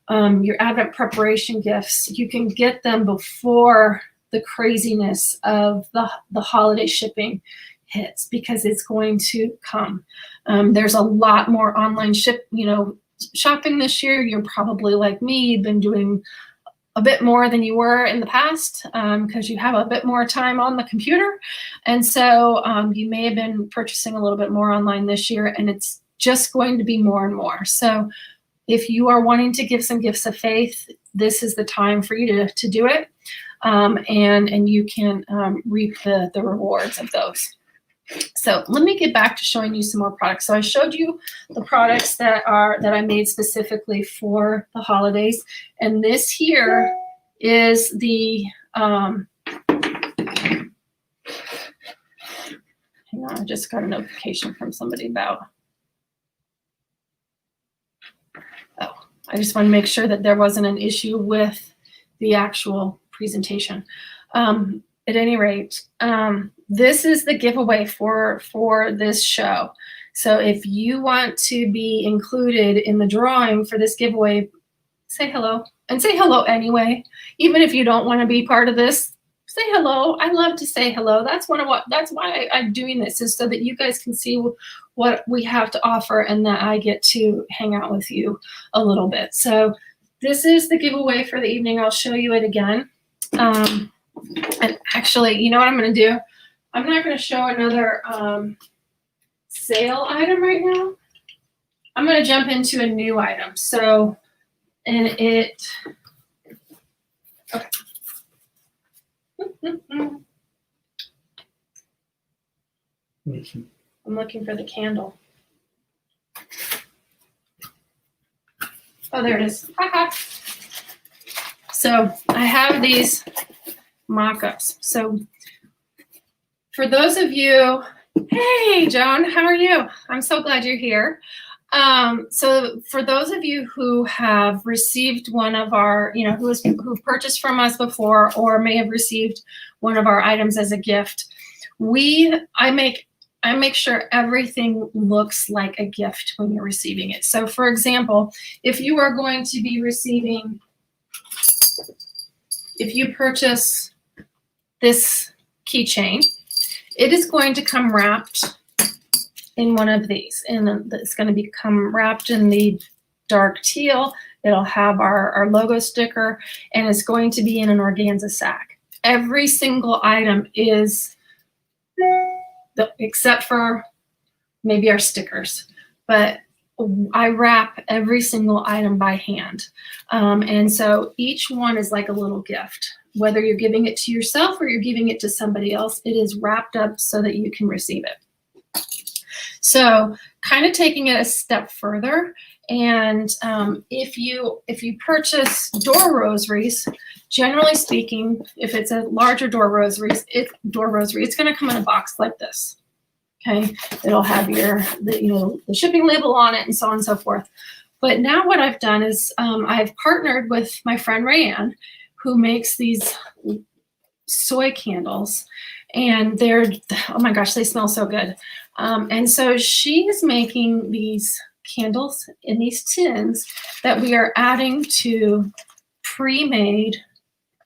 your Advent preparation gifts. You can get them before the craziness of the holiday shipping hits, because it's going to come. There's a lot more online shopping this year. You're probably like me, you've been doing a bit more than you were in the past, because you have a bit more time on the computer. And so you may have been purchasing a little bit more online this year, and it's just going to be more and more. So if you are wanting to give some gifts of faith, this is the time for you to do it. And you can reap the rewards of those. So let me get back to showing you some more products. So I showed you the products that I made specifically for the holidays. And this here is the, hang on, I just got a notification from somebody about, I just want to make sure that there wasn't an issue with the actual presentation. At any rate, this is the giveaway for this show. So if you want to be included in the drawing for this giveaway, say hello, and say hello anyway. Even if you don't want to be part of this, say hello. I love to say hello. That's why I'm doing this, is so that you guys can see what we have to offer, and that I get to hang out with you a little bit. So this is the giveaway for the evening. I'll show you it again. And actually, you know what I'm going to do? I'm not going to show another sale item right now. I'm going to jump into a new item. So, and it, okay. I'm looking for the candle. Oh, there it is. So I have these mock-ups. So for those of you, hey, Joan, how are you? I'm so glad you're here. So for those of you who have received one of our, who've purchased from us before, or may have received one of our items as a gift, I make sure everything looks like a gift when you're receiving it. So for example, if you are going to be receiving, if you purchase this keychain, it is going to come wrapped in one of these, and it's going to become wrapped in the dark teal. It'll have our logo sticker, and it's going to be in an organza sack. Every single item is, except for maybe our stickers, but I wrap every single item by hand. And so each one is like a little gift. Whether you're giving it to yourself or you're giving it to somebody else, it is wrapped up so that you can receive it. So kind of taking it a step further, and if you purchase door rosaries, generally speaking, if it's a larger door rosary, it's going to come in a box like this. Okay, it'll have the shipping label on it and so on and so forth. But now what I've done is I've partnered with my friend Rayanne, who makes these soy candles, and oh my gosh, they smell so good. And so she is making these candles in these tins that we are adding to pre-made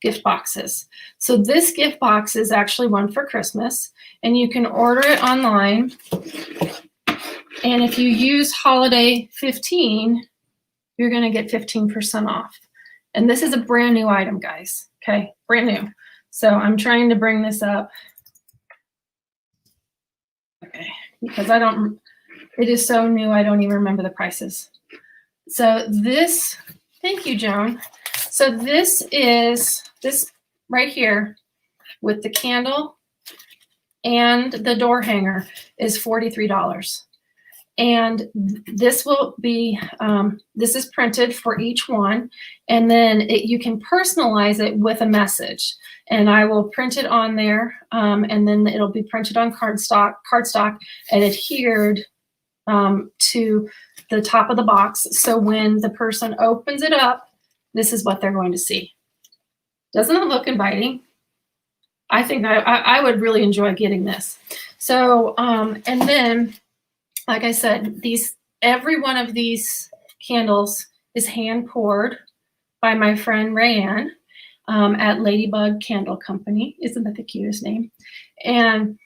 gift boxes. So this gift box is actually one for Christmas, and you can order it online. And if you use Holiday 15, you're going to get 15% off. And this is a brand new item, guys. Okay, brand new. So I'm trying to bring this up. Okay, because it is so new, I don't even remember the prices. So this, thank you, Joan. So this is this right here with the candle and the door hanger is $43. And this will be, this is printed for each one. And then you can personalize it with a message. And I will print it on there. And then it'll be printed on cardstock and adhered to the top of the box. So when the person opens it up, this is what they're going to see. Doesn't it look inviting? I think I would really enjoy getting this. So, and then, like I said, every one of these candles is hand poured by my friend Rayanne at Ladybug Candle Company. Isn't that the cutest name? And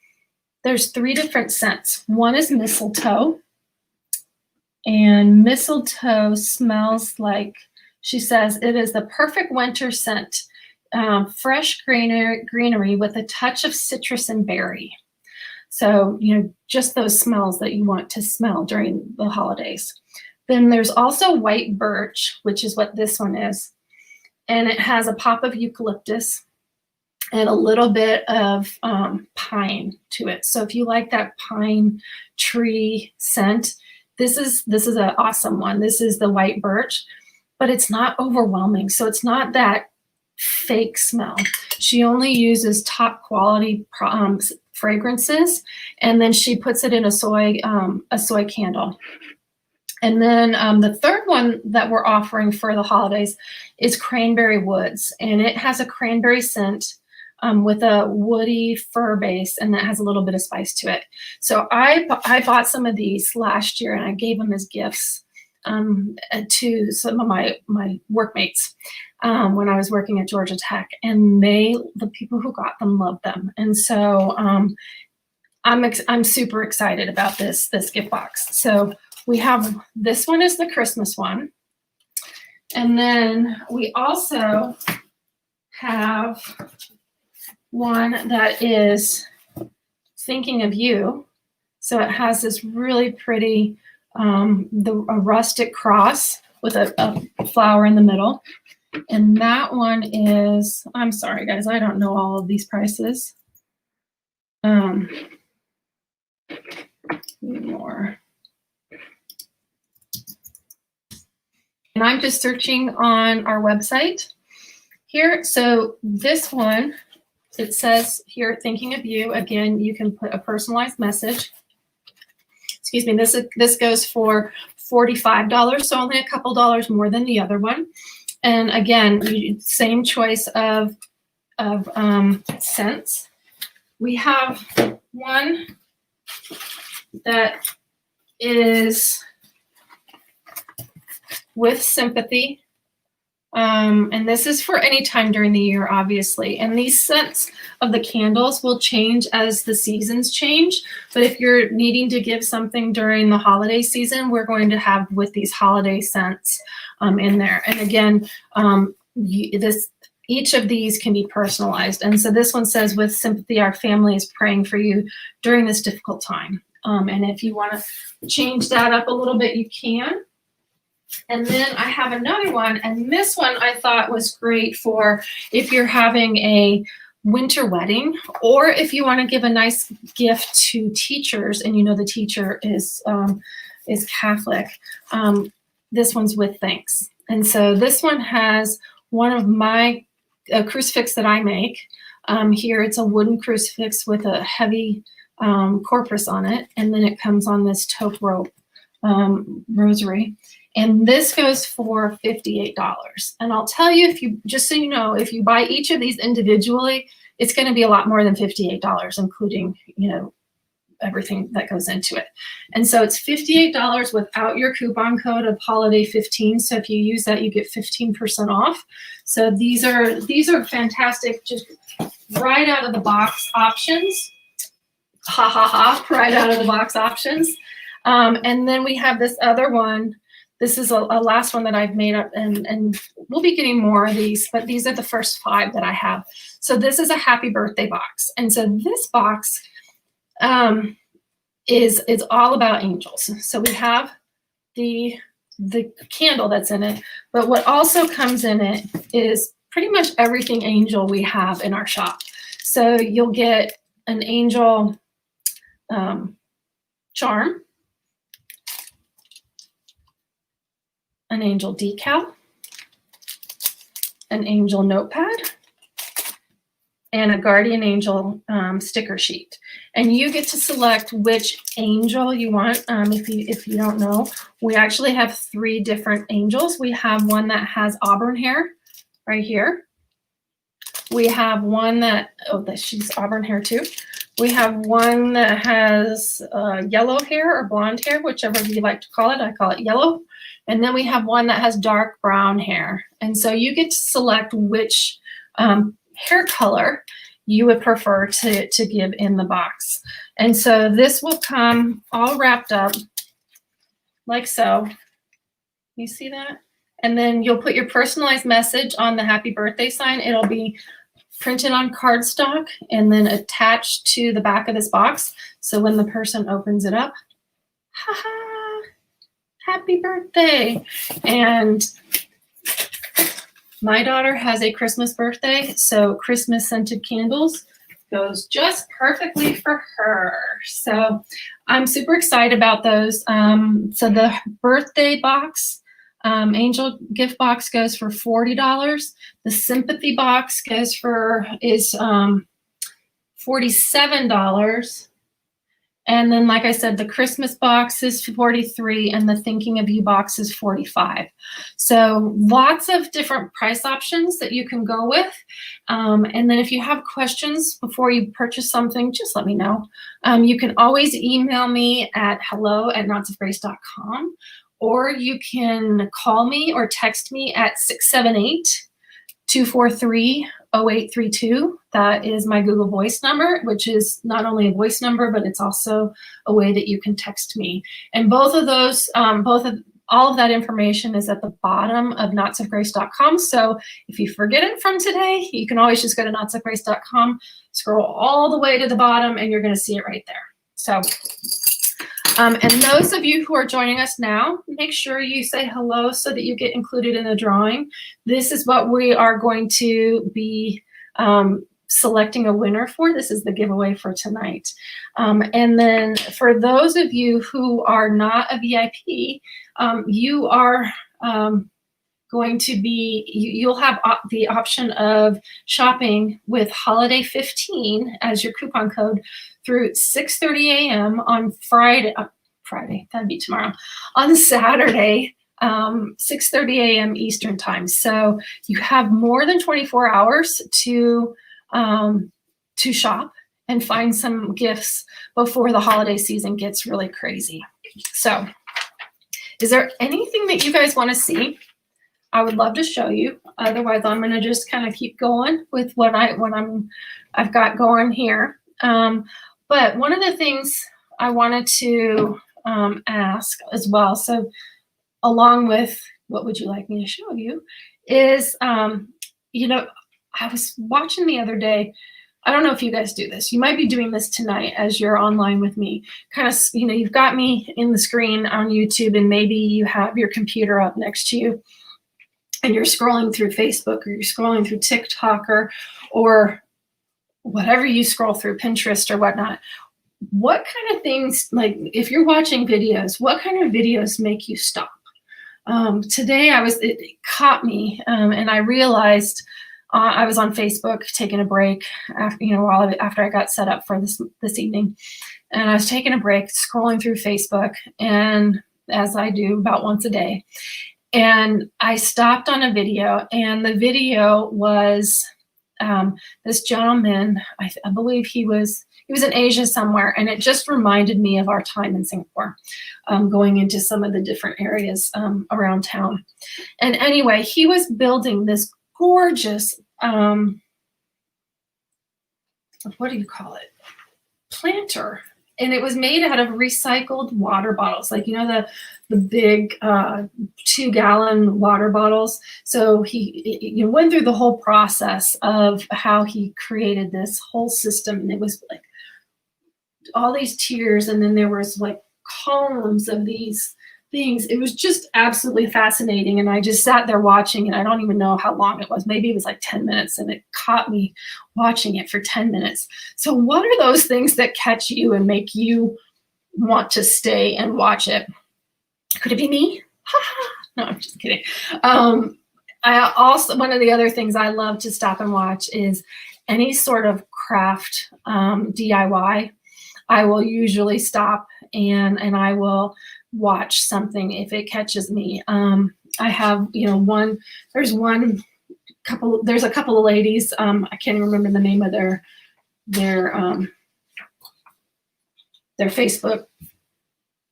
there's 3 different scents. One is mistletoe. And mistletoe smells like, she says, it is the perfect winter scent. Fresh greenery with a touch of citrus and berry. So, just those smells that you want to smell during the holidays. Then there's also white birch, which is what this one is. And it has a pop of eucalyptus and a little bit of pine to it. So if you like that pine tree scent, this is an awesome one. This is the white birch, but it's not overwhelming. So it's not that fake smell. She only uses top quality fragrances, and then she puts it in a soy candle. And then the third one that we're offering for the holidays is Cranberry Woods, and it has a cranberry scent with a woody fir base, and that has a little bit of spice to it. So I bought some of these last year, and I gave them as gifts to some of my workmates when I was working at Georgia Tech, and the people who got them loved them. And so I'm super excited about this gift box. So we have, this one is the Christmas one. And then we also have one that is Thinking of You. So it has this really pretty, a rustic cross with a flower in the middle. And that one is, I'm sorry guys, I don't know all of these prices. More. And I'm just searching on our website here. So this one, it says here, Thinking of You. Again, you can put a personalized message. Excuse me, this goes for $45, so only a couple dollars more than the other one. And again, same choice of scents. We have one that is with sympathy. And this is for any time during the year, obviously. And these scents of the candles will change as the seasons change. But if you're needing to give something during the holiday season, we're going to have with these holiday scents in there. And again, each of these can be personalized. And so this one says, with sympathy, our family is praying for you during this difficult time. And if you want to change that up a little bit, you can. And then I have another one, and this one I thought was great for if you're having a winter wedding, or if you want to give a nice gift to teachers and the teacher is Catholic. This one's With Thanks. And so this one has one of my crucifix that I make. Here it's a wooden crucifix with a heavy corpus on it, and then it comes on this taupe rope rosary. And this goes for $58. And I'll tell you, just so you know, if you buy each of these individually, it's going to be a lot more than $58, including, everything that goes into it. And so it's $58 without your coupon code of holiday 15. So if you use that, you get 15% off. So these are fantastic, just right out of the box options. Ha ha ha, right out of the box options. And then we have this other one. This is a last one that I've made up, and we'll be getting more of these, but these are the first 5 that I have. So this is a happy birthday box. And so this box is all about angels. So we have the candle that's in it, but what also comes in it is pretty much everything angel we have in our shop. So you'll get an angel charm, an angel decal, an angel notepad, and a guardian angel sticker sheet. And you get to select which angel you want. If you don't know, we actually have 3 different angels. We have one that has auburn hair right here. We have one that, she's auburn hair too. We have one that has yellow hair or blonde hair, whichever you like to call it. I call it yellow. And then we have one that has dark brown hair. And so you get to select which hair color you would prefer to give in the box. And so this will come all wrapped up like so. You see that? And then you'll put your personalized message on the happy birthday sign. It'll be printed on cardstock and then attached to the back of this box. So when the person opens it up, haha, happy birthday. And my daughter has a Christmas birthday, so Christmas scented candles goes just perfectly for her. So I'm super excited about those. So the birthday box, angel gift box goes for $40. The sympathy box is $47. And then, like I said, the Christmas box is $43 and the Thinking of You box is $45. So lots of different price options that you can go with. And then if you have questions before you purchase something, just let me know. You can always email me at hello@knotsofgrace.com, or you can call me or text me at 678-243-0832. That is my Google Voice number, which is not only a voice number, but it's also a way that you can text me. And both of those, all of that information is at the bottom of knotsofgrace.com. So if you forget it from today, you can always just go to knotsofgrace.com, scroll all the way to the bottom, and you're going to see it right there. So, and those of you who are joining us now, make sure you say hello so that you get included in the drawing. This is what we are going to be selecting a winner for. This is the giveaway for tonight. And then for those of you who are not a VIP, you are going to be, you'll have the option of shopping with Holiday 15 as your coupon code through 6:30 a.m. on Friday, that'd be tomorrow, on Saturday, 6:30 a.m. Eastern time. So you have more than 24 hours to shop and find some gifts before the holiday season gets really crazy. So is there anything that you guys want to see? I would love to show you. Otherwise, I'm going to just kind of keep going with what I've got going here. But one of the things I wanted to ask as well, so along with what would you like me to show you, is, I was watching the other day. I don't know if you guys do this. You might be doing this tonight as you're online with me. Kind of, you've got me in the screen on YouTube, and maybe you have your computer up next to you, and you're scrolling through Facebook, or you're scrolling through TikTok, or whatever you scroll through, Pinterest or whatnot. What kind of things, like if you're watching videos, what kind of videos make you stop? Today it caught me, and I realized I was on Facebook taking a break after I got set up for this evening, and I was taking a break, scrolling through Facebook, and as I do about once a day, and I stopped on a video, and the video was this gentleman. I believe he was in Asia somewhere, and it just reminded me of our time in Singapore, going into some of the different areas around town. And anyway, he was building this gorgeous, what do you call it? Planter. And it was made out of recycled water bottles, like, the big 2-gallon water bottles. So he went through the whole process of how he created this whole system. And it was like all these tiers, and then there was like columns of these things. It was just absolutely fascinating. And I just sat there watching, and I don't even know how long it was. Maybe it was like 10 minutes, and it caught me watching it for 10 minutes. So what are those things that catch you and make you want to stay and watch it? Could it be me? No, I'm just kidding. I also, one of the other things I love to stop and watch is any sort of craft DIY. I will usually stop and I will watch something if it catches me. I have, there's a couple of ladies. I can't remember the name of their Facebook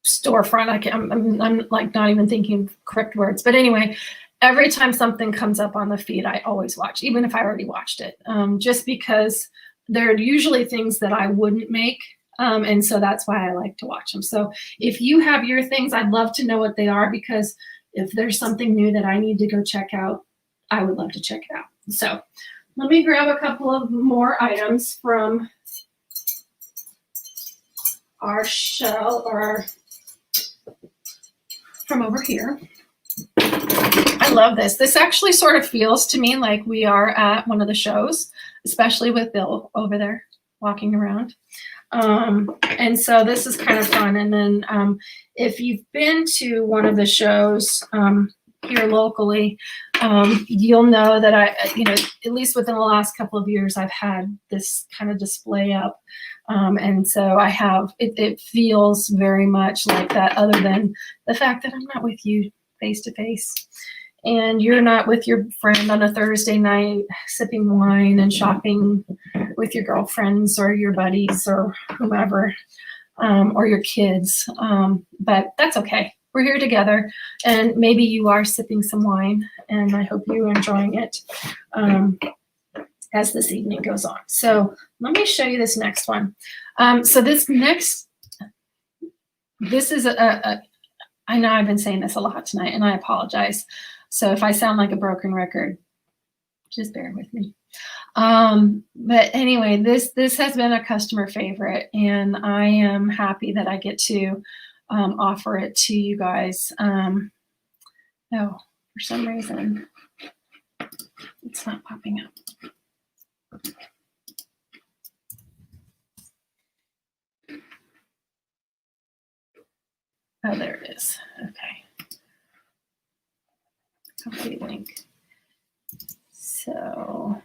storefront. I'm like not even thinking correct words, but anyway, every time something comes up on the feed, I always watch, even if I already watched it, just because they're usually things that I wouldn't make. And so that's why I like to watch them. So if you have your things, I'd love to know what they are, because if there's something new that I need to go check out, I would love to check it out. So let me grab a couple of more items from our shell, or from over here. I love this. This actually sort of feels to me like we are at one of the shows, especially with Bill over there walking around. And so this is kind of fun. And then if you've been to one of the shows here locally, you'll know that at least within the last couple of years, I've had this kind of display up. And so I have, it feels very much like that, other than the fact that I'm not with you face to face. And you're not with your friend on a Thursday night sipping wine and shopping with your girlfriends or your buddies or whomever, or your kids. But that's okay. We're here together, and maybe you are sipping some wine, and I hope you're enjoying it as this evening goes on. So let me show you this next one. So this is I know I've been saying this a lot tonight, and I apologize. So if I sound like a broken record, just bear with me. But anyway, this has been a customer favorite, and I am happy that I get to offer it to you guys. Oh, for some reason, it's not popping up. Oh, there it is. Okay. Copy link. So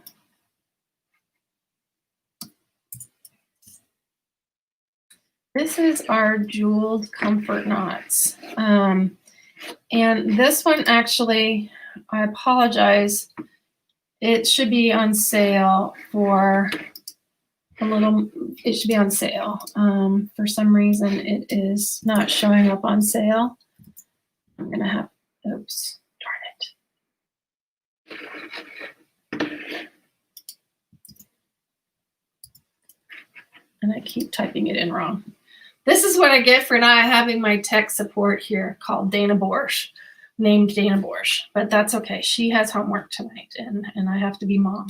this is our jeweled comfort knots. And this one actually, I apologize, it should be on sale for it should be on sale. For some reason, it is not showing up on sale. I'm gonna have, oops, darn it. And I keep typing it in wrong. This is what I get for not having my tech support here, called Dana Borsch, named Dana Borsch, but that's okay. She has homework tonight, and I have to be mom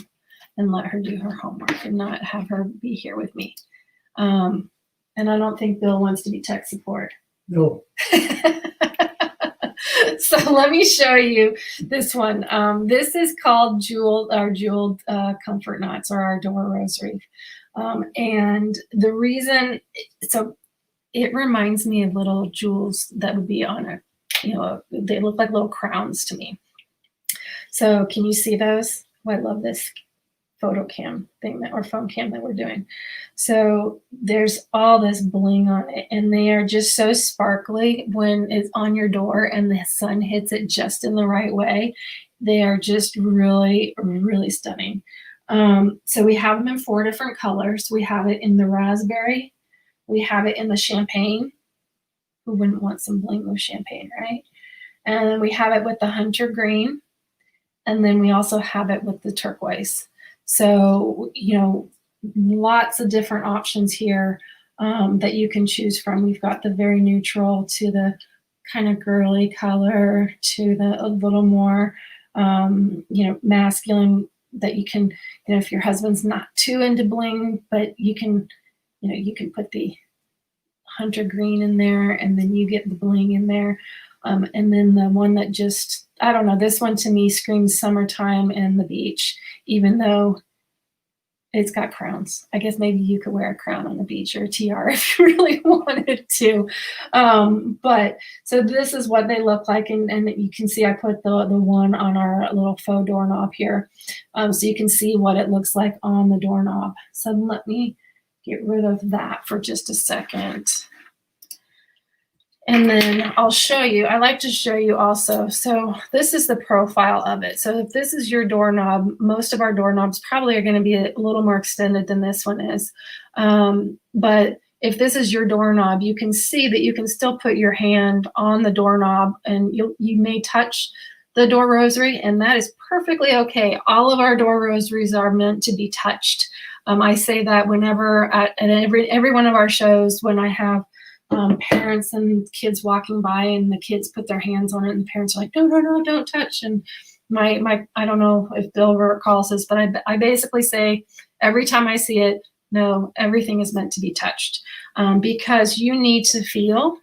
and let her do her homework and not have her be here with me. And I don't think Bill wants to be tech support. No. So let me show you this one. This is called jeweled comfort knots, or our door rosary. And the reason, so it reminds me of little jewels that would be on they look like little crowns to me. So can you see those? Oh, I love this photo cam thing or phone cam that we're doing. So there's all this bling on it, and they are just so sparkly when it's on your door and the sun hits it just in the right way. They are just really, really stunning. So we have them in 4 different colors. We have it in the raspberry. We have it in the champagne. Who wouldn't want some bling with champagne, right? And then we have it with the hunter green. And then we also have it with the turquoise. So, lots of different options here that you can choose from. We've got the very neutral to the kind of girly color to the a little more, masculine, that you can, if your husband's not too into bling, but you can put the hunter green in there, and then you get the bling in there. And then the one that just, I don't know, this one to me screams summertime and the beach, even though it's got crowns. I guess maybe you could wear a crown on the beach or a tiara if you really wanted to. But so this is what they look like. And you can see I put the one on our little faux doorknob here. So you can see what it looks like on the doorknob. So let me get rid of that for just a second. And then I'll show you, I like to show you also. So this is the profile of it. So if this is your doorknob, most of our doorknobs probably are going to be a little more extended than this one is. But if this is your doorknob, you can see that you can still put your hand on the doorknob, and you may touch the door rosary, and that is perfectly okay. All of our door rosaries are meant to be touched. I say that whenever at every one of our shows, when I have parents and kids walking by, and the kids put their hands on it, and the parents are like, no, don't touch. And my I don't know if Bill recalls this, but I basically say every time I see it, no, everything is meant to be touched, because you need to feel.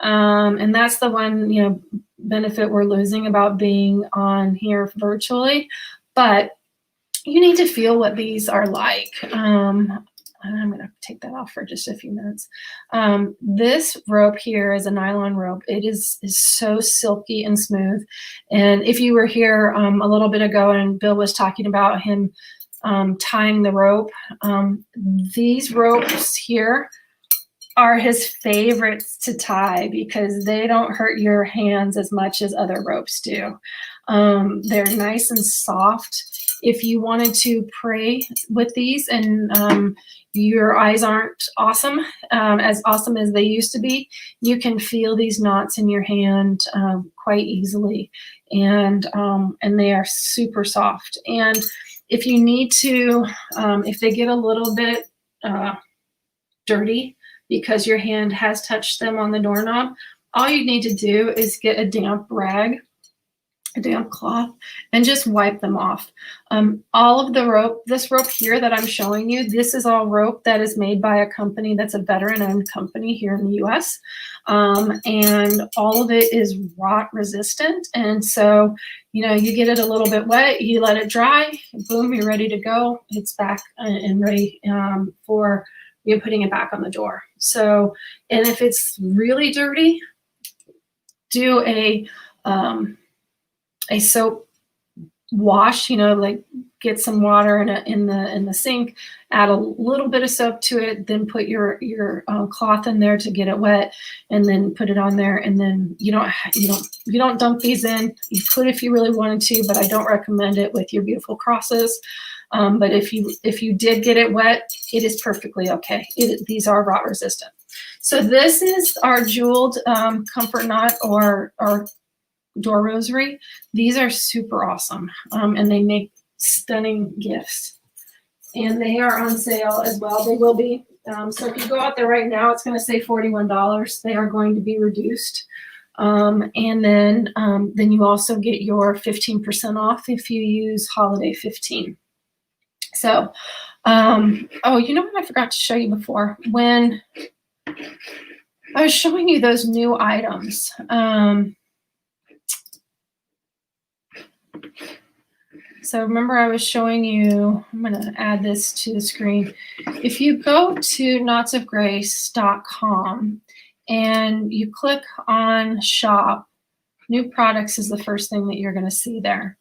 And that's the one, benefit we're losing about being on here virtually, but you need to feel what these are like. I'm going to take that off for just a few minutes. This rope here is a nylon rope. It is so silky and smooth. And if you were here a little bit ago and Bill was talking about him tying the rope, these ropes here are his favorites to tie because they don't hurt your hands as much as other ropes do. They're nice and soft. If you wanted to pray with these and your eyes aren't as awesome as they used to be, you can feel these knots in your hand quite easily, and they are super soft. And if you need to, if they get a little bit dirty because your hand has touched them on the doorknob, all you need to do is get a damp rag, a damp cloth, and just wipe them off. All of the rope, this rope here that I'm showing you, this is all rope that is made by a company that's a veteran-owned company here in the US. And all of it is rot resistant. And so, you get it a little bit wet, you let it dry, boom, you're ready to go. It's back and ready for putting it back on the door. So, and if it's really dirty, do a soap wash, like get some water in the sink, add a little bit of soap to it, then put your cloth in there to get it wet, and then put it on there. And then you don't dump these in. You could if you really wanted to, but I don't recommend it with your beautiful crosses. But if you did get it wet, it is perfectly okay. These are rot resistant. So this is our jeweled comfort knot or door rosary. These are super awesome, and they make stunning gifts, and they are on sale as well. They will be. So if you go out there right now, it's going to say $41. They are going to be reduced, and then you also get your 15% off if you use Holiday 15. So, oh, you know what I forgot to show you before when I was showing you those new items. So remember I was showing you, I'm going to add this to the screen. If you go to knotsofgrace.com and you click on shop, new products is the first thing that you're going to see there.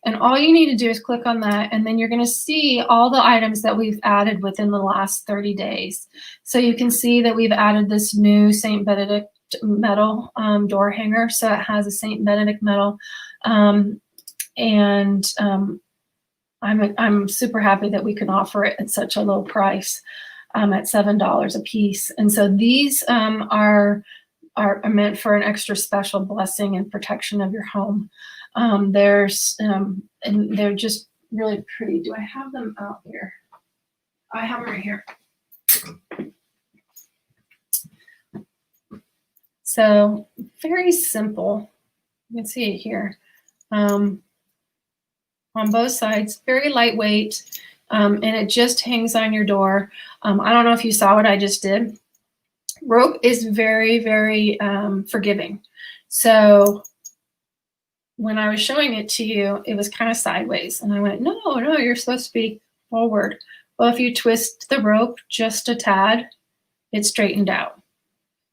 And all you need to do is click on that, and then you're going to see all the items that we've added within the last 30 days. So you can see that we've added this new St. Benedict metal door hanger. So it has a St. Benedict metal. And I'm super happy that we can offer it at such a low price, at $7 a piece. And so these are meant for an extra special blessing and protection of your home. And they're just really pretty. Do I have them out here? I have them right here. So very simple. You can see it here. On both sides, very lightweight, and it just hangs on your door. I don't know if you saw what I just did, Rope is very, very forgiving. So when I was showing it to you, it was kind of sideways. And I went, no, you're supposed to be forward. Well, if you twist the rope just a tad, it straightened out.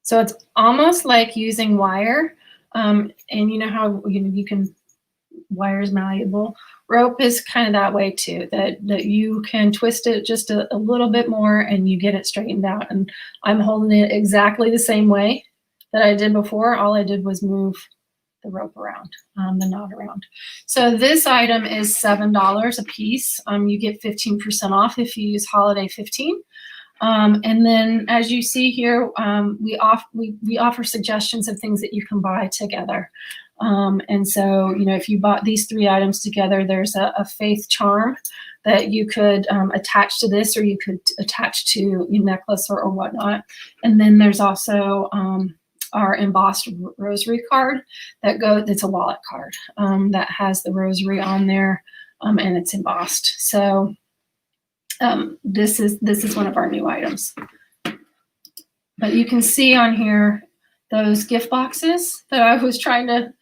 So it's almost like using wire. And you know how you can, wire is malleable. Rope is kind of that way too, that you can twist it just a little bit more and you get it straightened out. And I'm holding it exactly the same way that I did before. All I did was move the rope around, the knot around. So this item is $7 a piece. You get 15% off if you use Holiday 15. And then as you see here, we offer suggestions of things that you can buy together. And so, if you bought these 3 items together, there's a faith charm that you could attach to this, or you could attach to your necklace or whatnot. And then there's also our embossed rosary card that's a wallet card that has the rosary on there, and it's embossed. So this is one of our new items. But you can see on here those gift boxes that I was trying to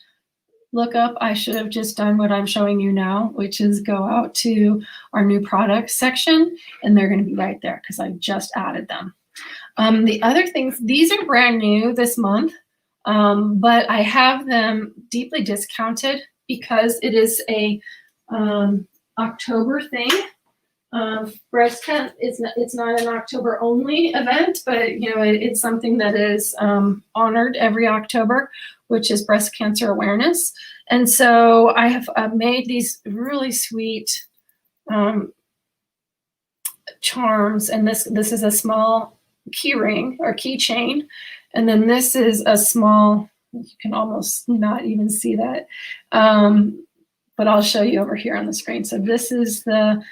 look up. I should have just done what I'm showing you now, which is go out to our new products section, and they're going to be right there because I just added them. The other things, these are brand new this month, but I have them deeply discounted because it is a October thing. Breast cancer, it's not an October only event, but it's something that is honored every October, which is breast cancer awareness. And so I have made these really sweet charms, and this is a small key ring or keychain, and then this is a small, you can almost not even see that, but I'll show you over here on the screen. So this is the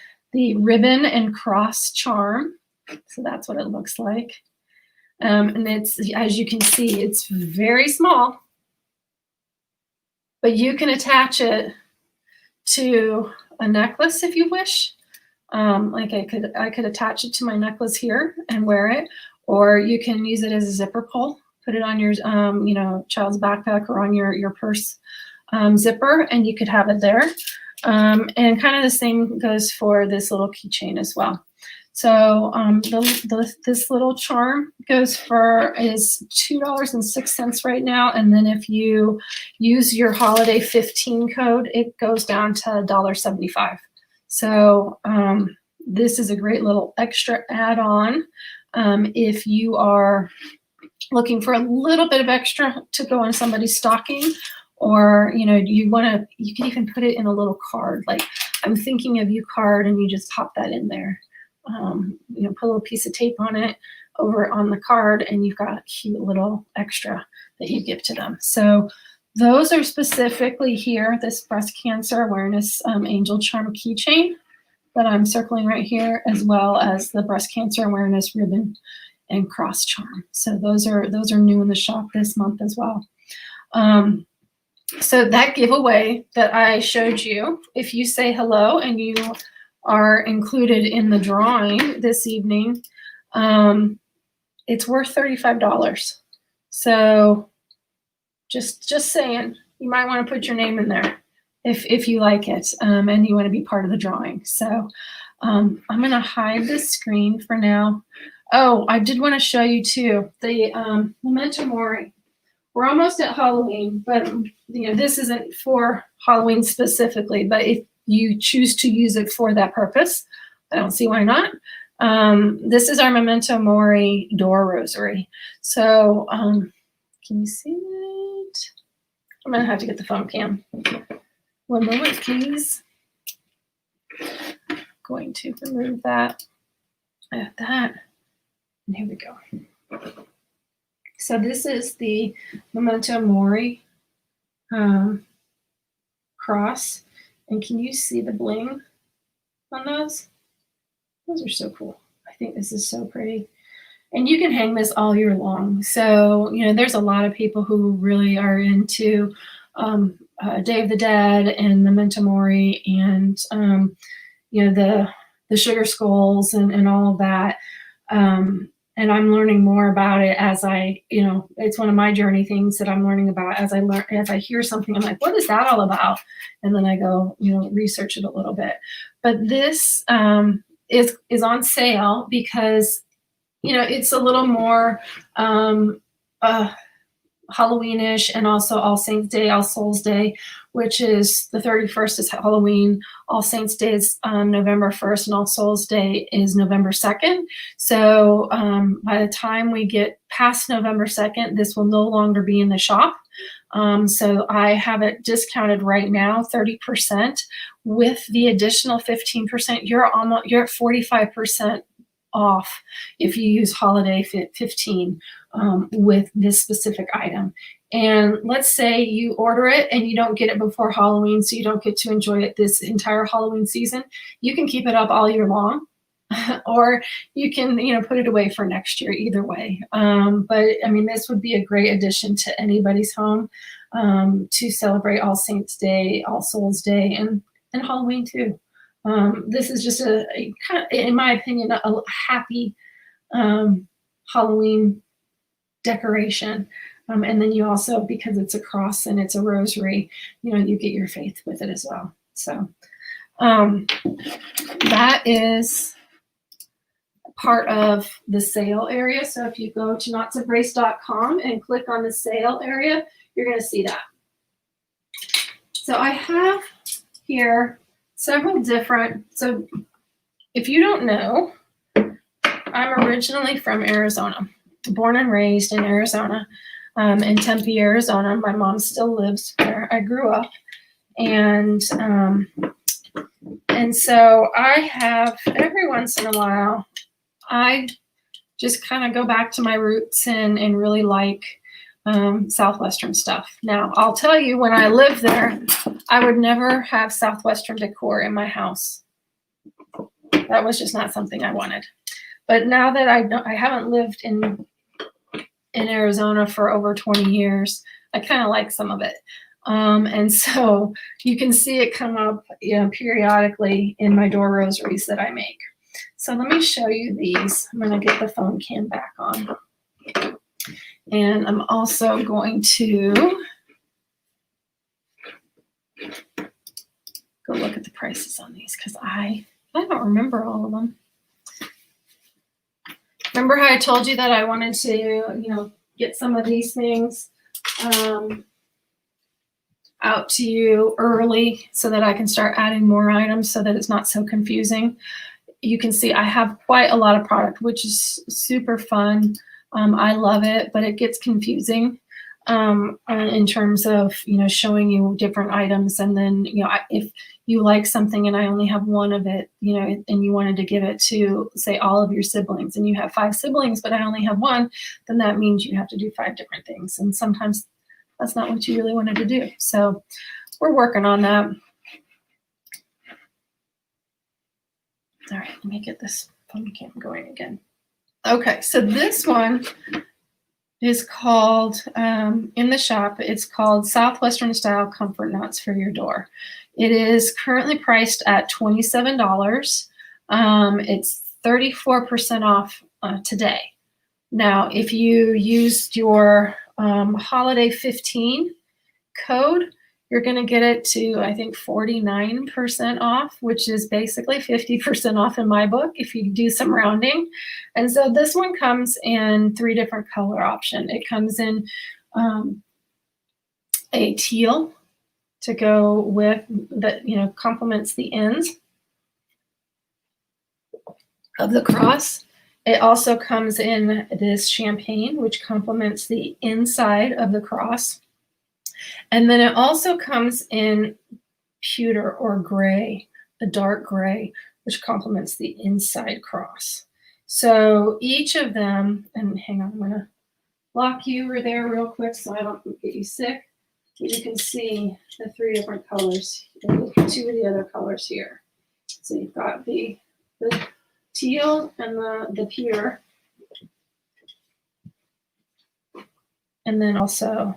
ribbon and cross charm. So that's what it looks like. And it's, as you can see, it's very small, but you can attach it to a necklace if you wish. Like I could attach it to my necklace here and wear it, or you can use it as a zipper pull, put it on your child's backpack or on your purse zipper, and you could have it there. And kind of the same goes for this little keychain as well. So this little charm is $2.06 right now, and then if you use your Holiday 15 code, it goes down to $1.75. So this is a great little extra add-on if you are looking for a little bit of extra to go on somebody's stocking, or you can even put it in a little card, like I'm thinking of you card, and you just pop that in there. Put a little piece of tape on it over on the card, and you've got a cute little extra that you give to them. So those are specifically here, this breast cancer awareness angel charm keychain that I'm circling right here, as well as the breast cancer awareness ribbon and cross charm. So those are new in the shop this month as well. So that giveaway that I showed you, if you say hello and you are included in the drawing this evening, it's worth $35. So just saying, you might want to put your name in there if you like it, and you want to be part of the drawing. So I'm going to hide this screen for now. Oh, I did want to show you too the Memento Mori. We're almost at Halloween, but this isn't for Halloween specifically, but if you choose to use it for that purpose, I don't see why not. This is our Memento Mori door rosary. So can you see it? I'm gonna have to get the phone cam. One moment, please. Going to remove that. I have that. And here we go. So this is the Memento Mori cross. And can you see the bling on those? Those are so cool. I think this is so pretty. And you can hang this all year long. So, there's a lot of people who really are into Day of the Dead and Memento Mori and, the sugar skulls and all of that. And I'm learning more about it as I, it's one of my journey things that I'm learning about as I hear something, I'm like, what is that all about? And then I go, research it a little bit. But this is on sale because, it's a little more Halloweenish, and also All Saints Day, All Souls Day, which is the 31st is Halloween. All Saints Day is November 1st, and All Souls Day is November 2nd. So by the time we get past November 2nd, this will no longer be in the shop. So I have it discounted right now, 30%. With the additional 15%, you're at 45% off if you use Holiday 15 with this specific item. And let's say you order it and you don't get it before Halloween, so you don't get to enjoy it this entire Halloween season. You can keep it up all year long, or you can, put it away for next year. Either way, but I mean, this would be a great addition to anybody's home to celebrate All Saints Day, All Souls Day, and Halloween too. This is just a kind of, in my opinion, a happy Halloween decoration. And then you also, because it's a cross and it's a rosary, you get your faith with it as well. So that is part of the sale area. So if you go to knotsembrace.com and click on the sale area, you're going to see that. So I have here several different, so if you don't know, I'm originally from Arizona, born and raised in Arizona, in Tempe, Arizona. My mom still lives where I grew up. And so I have, every once in a while, I just kind of go back to my roots and really like Southwestern stuff. Now, I'll tell you, when I lived there, I would never have Southwestern decor in my house. That was just not something I wanted. But now that I haven't lived in Arizona for over 20 years, I kind of like some of it. And so you can see it come up periodically in my door rosaries that I make. So let me show you these. I'm going to get the phone cam back on. And I'm also going to go look at the prices on these because I don't remember all of them. Remember how I told you that I wanted to, get some of these things out to you early so that I can start adding more items so that it's not so confusing. You can see I have quite a lot of product, which is super fun. I love it, but it gets confusing in terms of, showing you different items. And then, if you like something and I only have one of it, and you wanted to give it to, say, all of your siblings, and you have 5 siblings, but I only have one, then that means you have to do 5 different things. And sometimes that's not what you really wanted to do. So we're working on that. All right, let me get this phone cam going again. Okay, so this one is called, in the shop, it's called Southwestern Style Comfort Knots for Your Door. It is currently priced at $27. It's 34% off today. Now, if you used your Holiday 15 code, you're going to get it to, I think, 49% off, which is basically 50% off in my book if you do some rounding. And so this one comes in 3 different color options. It comes in a teal to go with that, complements the ends of the cross. It also comes in this champagne, which complements the inside of the cross. And then it also comes in pewter or gray, a dark gray, which complements the inside cross. So each of them, and hang on, I'm going to lock you over there real quick so I don't get you sick. You can see the 3 different colors, 2 of the other colors here. So you've got the teal and the pewter. And then also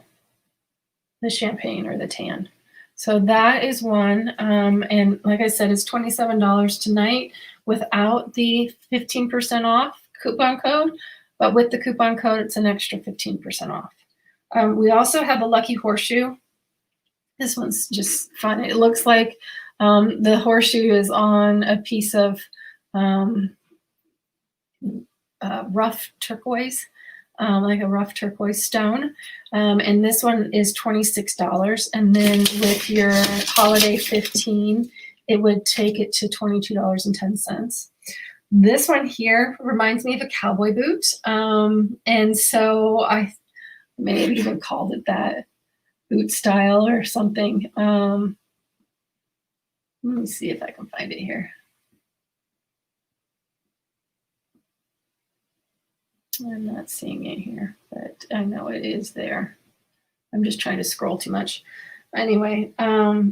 the champagne or the tan. So that is one. And like I said, it's $27 tonight without the 15% off coupon code. but with the coupon code, it's an extra 15% off. We also have a lucky horseshoe. This one's just fun. It looks like the horseshoe is on a piece of rough turquoise, like a rough turquoise stone. And this one is $26. And then with your holiday 15, it would take it to $22.10. This one here reminds me of a cowboy boot. And so I may have even called it that, boot style or something. Let me see if I can find it here. I'm not seeing it here, but I know it is there. I'm just trying to scroll too much. Anyway,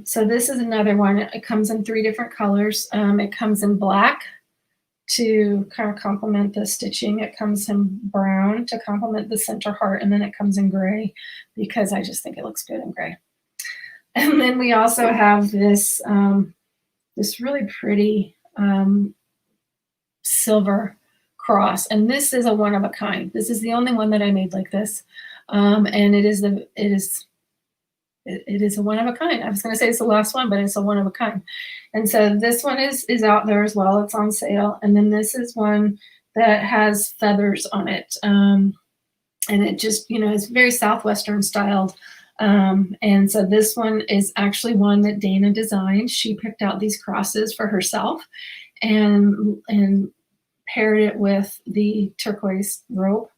so this is another one. It comes in 3 different colors. It comes in black to kind of complement the stitching. It comes in brown to complement the center heart, and then it comes in gray because I just think it looks good in gray. And then we also have this this really pretty silver cross, and this is a one of a kind. This is the only one that I made like this, and it is a one of a kind. I was going to say it's the last one, but it's a one of a kind. And so this one is out there as well. It's on sale. And then this is one that has feathers on it, and it just is very Southwestern styled. And so this one is actually one that Dana designed. She picked out these crosses for herself and paired it with the turquoise rope.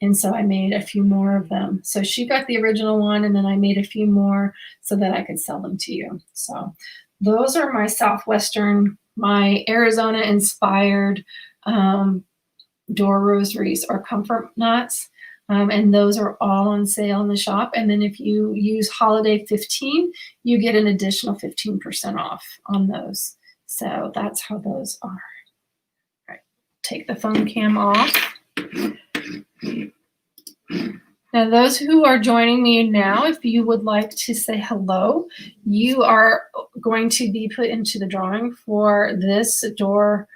And so I made a few more of them. So she got the original one, and then I made a few more so that I could sell them to you. So those are my Southwestern, my Arizona inspired door rosaries or comfort knots. And those are all on sale in the shop. And then if you use holiday 15, you get an additional 15% off on those. So that's how those are. All right, take the phone cam off. Now, those who are joining me now, if you would like to say hello, you are going to be put into the drawing for this door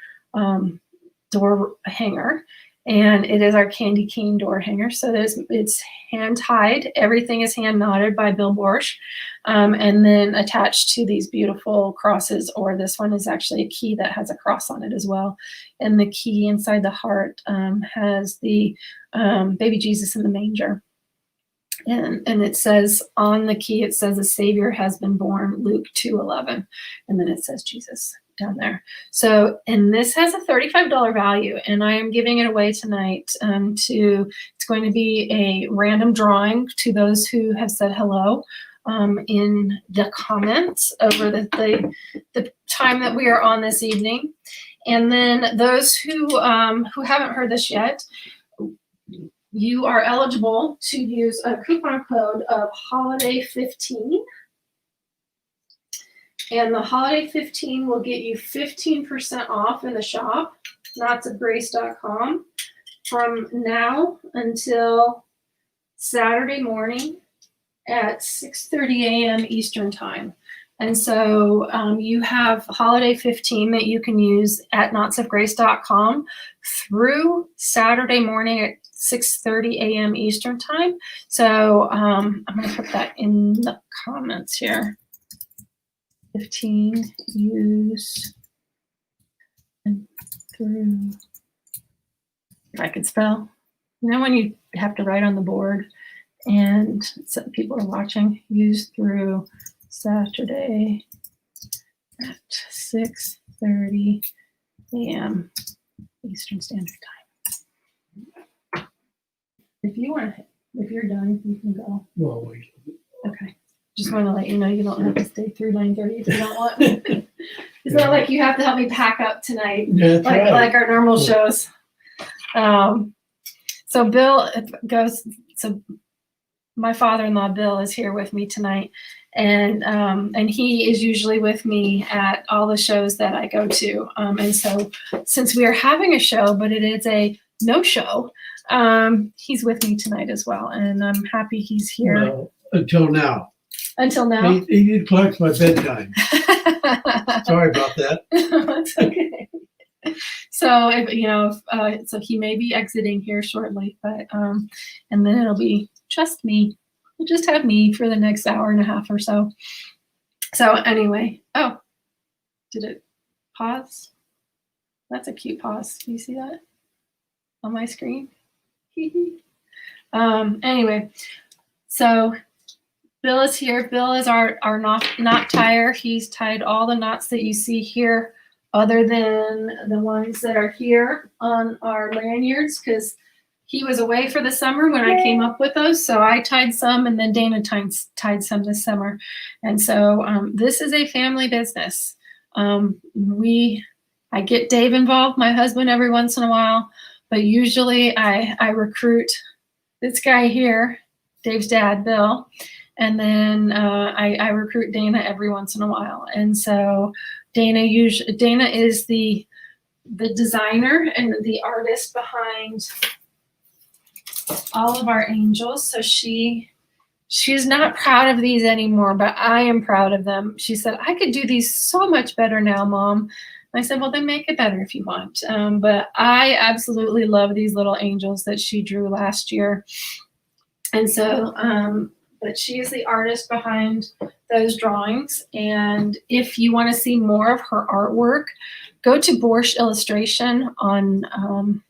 hanger. And it is our candy cane door hanger. So it's hand tied. Everything is hand knotted by Bill Borsch, and then attached to these beautiful crosses, or this one is actually a key that has a cross on it as well. And the key inside the heart has the baby Jesus in the manger. And it says on the key, it says a Savior has been born, Luke 2:11. And then it says Jesus down there. So, and this has a $35 value, and I am giving it away tonight it's going to be a random drawing to those who have said hello in the comments over the time that we are on this evening. And then those who haven't heard this yet, you are eligible to use a coupon code of holiday15. And the holiday 15 will get you 15% off in the shop, knotsofgrace.com, from now until Saturday morning at 6:30 a.m. Eastern time. And so you have holiday 15 that you can use at knotsofgrace.com through Saturday morning at 6:30 a.m. Eastern time. So I'm going to put that in the comments here. 15 use and through. If I could spell. When you have to write on the board and people are watching, use through Saturday at 6:30 a.m. Eastern Standard Time. If you're done, you can go. Well, wait. Okay. Just want to let you know you don't have to stay through 9:30 if you don't want. It's not like you have to help me pack up tonight, like our normal shows. So Bill goes. So my father-in-law Bill is here with me tonight, and he is usually with me at all the shows that I go to. And so since we are having a show, but it is a no show, he's with me tonight as well, and I'm happy he's here. Well, until now. Until now. 8 o'clock's my bedtime. Sorry about that. That's okay. So if so he may be exiting here shortly, but and then it'll be just me. We'll just have me for the next hour and a half or so. So anyway, oh, did it pause? That's a cute pause. Do you see that on my screen? Anyway, so Bill is here. Bill is our knot tire. He's tied all the knots that you see here, other than the ones that are here on our lanyards, because he was away for the summer when I came up with those. So I tied some, and then Dana tied some this summer. And so this is a family business. I get Dave involved, my husband, every once in a while, but usually I recruit this guy here, Dave's dad, Bill, and then I recruit Dana every once in a while. And so Dana is the designer and the artist behind all of our angels. So she's not proud of these anymore, but I am proud of them. She said, I could do these so much better now, Mom. And I said, well, then make it better if you want. But I absolutely love these little angels that she drew last year. And so, but she is the artist behind those drawings. And if you want to see more of her artwork, go to Borscht Illustration on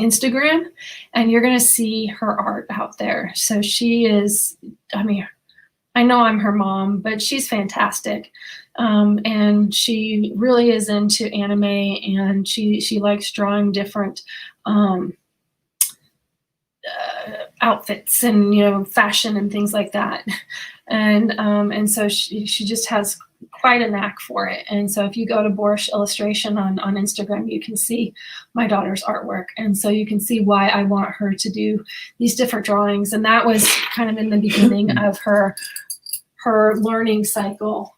Instagram, and you're going to see her art out there. So she is, I mean, I know I'm her mom, but she's fantastic. And she really is into anime, and she likes drawing different outfits and fashion and things like that. And so she just has quite a knack for it. And so if you go to Borscht Illustration on Instagram, you can see my daughter's artwork. And so you can see why I want her to do these different drawings. And that was kind of in the beginning of her learning cycle.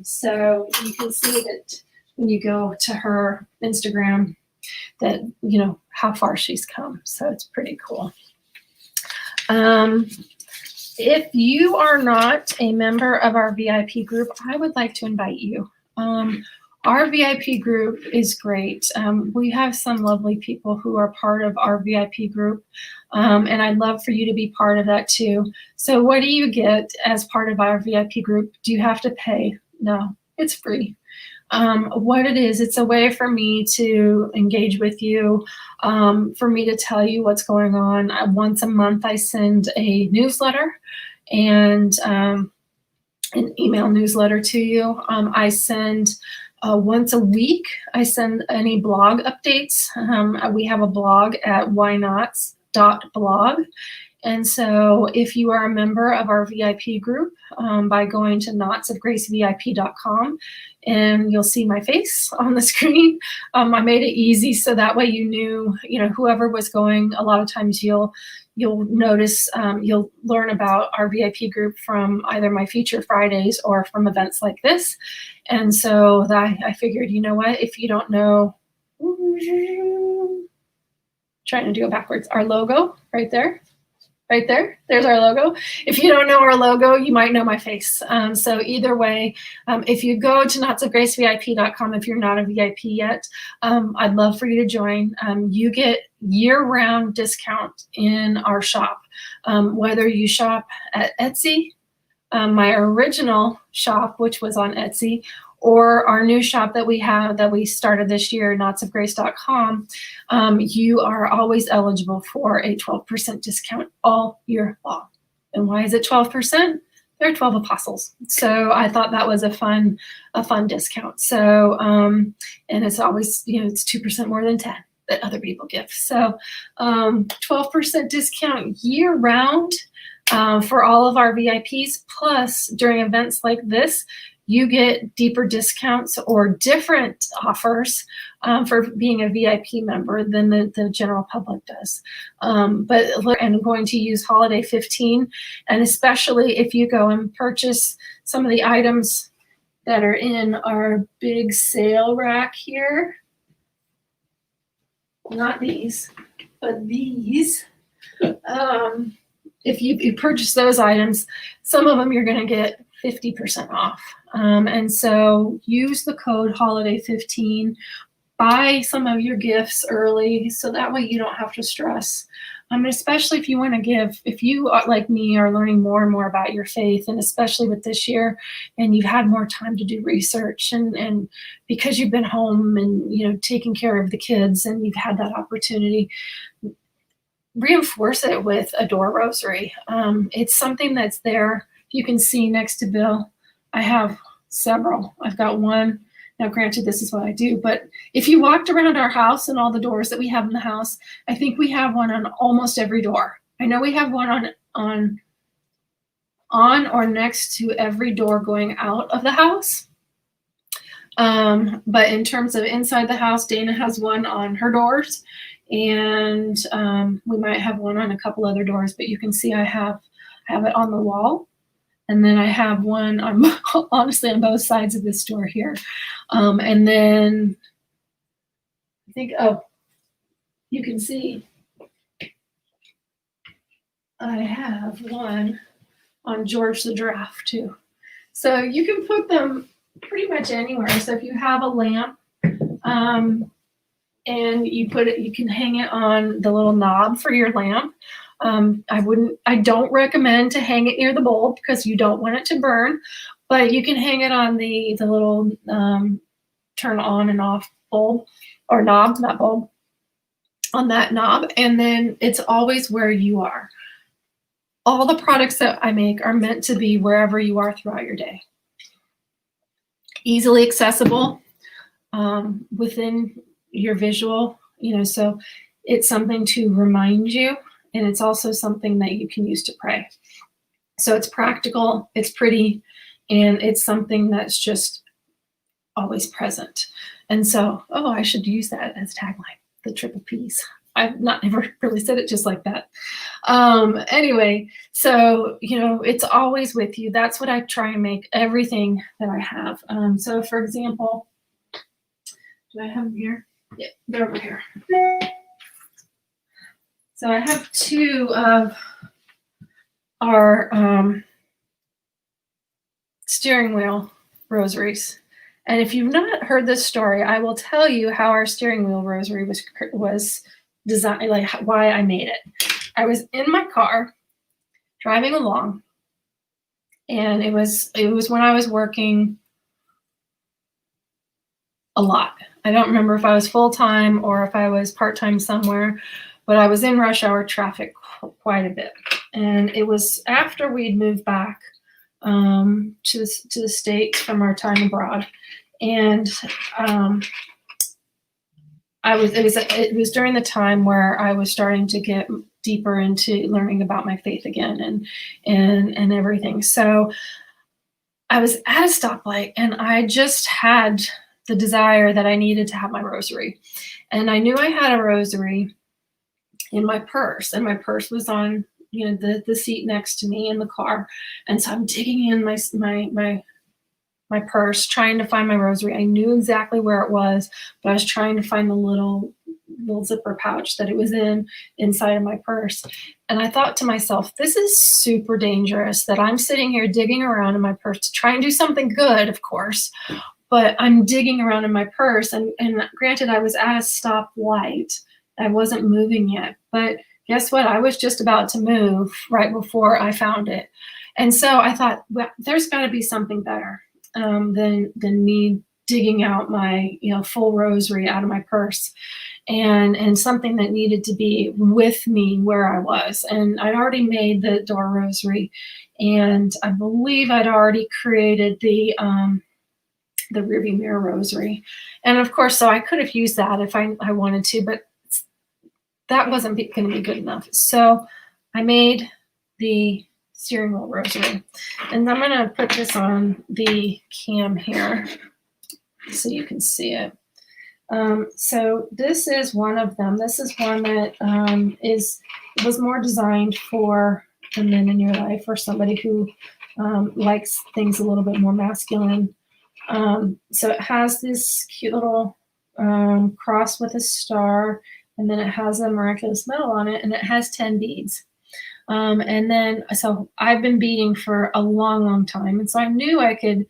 So you can see that when you go to her Instagram that, how far she's come. So it's pretty cool. If you are not a member of our VIP group, I would like to invite you. Our VIP group is great. We have some lovely people who are part of our VIP group, and I'd love for you to be part of that too. So what do you get as part of our VIP group? Do you have to pay? No, it's free. What it is, it's a way for me to engage with you, for me to tell you what's going on. Once a month, I send a newsletter and an email newsletter to you. I send once a week, I send any blog updates. We have a blog at whynots.blog. And so if you are a member of our VIP group, by going to knotsofgracevip.com, and you'll see my face on the screen. I made it easy so that way you knew, whoever was going. A lot of times you'll notice, you'll learn about our VIP group from either my Feature Fridays or from events like this. And so I figured, you know what, if you don't know, trying to do it backwards, our logo right there. Right there, there's our logo. If you don't know our logo, you might know my face. So either way, if you go to knotsofgracevip.com, if you're not a VIP yet, I'd love for you to join. You get year-round discount in our shop. Whether you shop at Etsy, my original shop, which was on Etsy, or our new shop that we have that we started this year, knotsofgrace.com, you are always eligible for a 12% discount all year long. And why is it 12%? There are 12 apostles. So I thought that was a fun discount. So, and it's always, it's 2% more than 10 that other people give. So 12% discount year round for all of our VIPs. Plus during events like this, you get deeper discounts or different offers for being a VIP member than the general public does. But I'm going to use Holiday 15, and especially if you go and purchase some of the items that are in our big sale rack here, not these, but these. If you purchase those items, some of them you're going to get 50% off. And so use the code HOLIDAY15 buy some of your gifts early so that way you don't have to stress. Especially if you want to give, if you are, like me, are learning more and more about your faith, and especially with this year, and you've had more time to do research, and because you've been home and taking care of the kids, and you've had that opportunity, reinforce it with a door rosary. It's something that's there. You can see next to Bill, I have several. I've got one. Now, granted, this is what I do, but if you walked around our house and all the doors that we have in the house, I think we have one on almost every door. I know we have one on or next to every door going out of the house. But in terms of inside the house, Dana has one on her doors, and we might have one on a couple other doors, but you can see I have it on the wall. And then I have one on, honestly, on both sides of this door here. And then I think, oh, you can see I have one on George the Giraffe too. So you can put them pretty much anywhere. So if you have a lamp, and you can hang it on the little knob for your lamp. I don't recommend to hang it near the bulb because you don't want it to burn, but you can hang it on the little turn on and off bulb, or knob, not bulb, on that knob, and then it's always where you are. All the products that I make are meant to be wherever you are throughout your day. Easily accessible within your visual, so it's something to remind you. And it's also something that you can use to pray. So it's practical, it's pretty, and it's something that's just always present. And so, I should use that as tagline, the triple P's. I've never really said it just like that. Anyway, so, it's always with you. That's what I try and make everything that I have. So for example, do I have them here? Yeah, they're over here. So I have two of our steering wheel rosaries. And if you've not heard this story, I will tell you how our steering wheel rosary was designed, like why I made it. I was in my car driving along, and it was when I was working a lot. I don't remember if I was full-time or if I was part-time somewhere, but I was in rush hour traffic quite a bit. And it was after we'd moved back to the States from our time abroad. And it was during the time where I was starting to get deeper into learning about my faith again and everything. So I was at a stoplight, and I just had the desire that I needed to have my rosary. And I knew I had a rosary in my purse, and my purse was on the seat next to me in the car. And so I'm digging in my purse, trying to find my rosary. I knew exactly where it was, but I was trying to find the little zipper pouch that it was inside of my purse. And I thought to myself, this is super dangerous that I'm sitting here digging around in my purse to try and do something good, of course, but I'm digging around in my purse. And granted, I was at a stoplight. I wasn't moving yet, but guess what? I was just about to move right before I found it. And so I thought, well, there's got to be something better than me digging out my full rosary out of my purse, and something that needed to be with me where I was. And I'd already made the door rosary, and I believe I'd already created the rearview mirror rosary. And of course, so I could have used that if I wanted to, but that wasn't going to be good enough. So I made the steering wheel rosary, and I'm going to put this on the cam here so you can see it. So this is one of them. This is one that was more designed for the men in your life, or somebody who likes things a little bit more masculine. So it has this cute little cross with a star, and then it has a miraculous medal on it, and it has 10 beads. And then, so I've been beading for a long, long time. And so I knew I could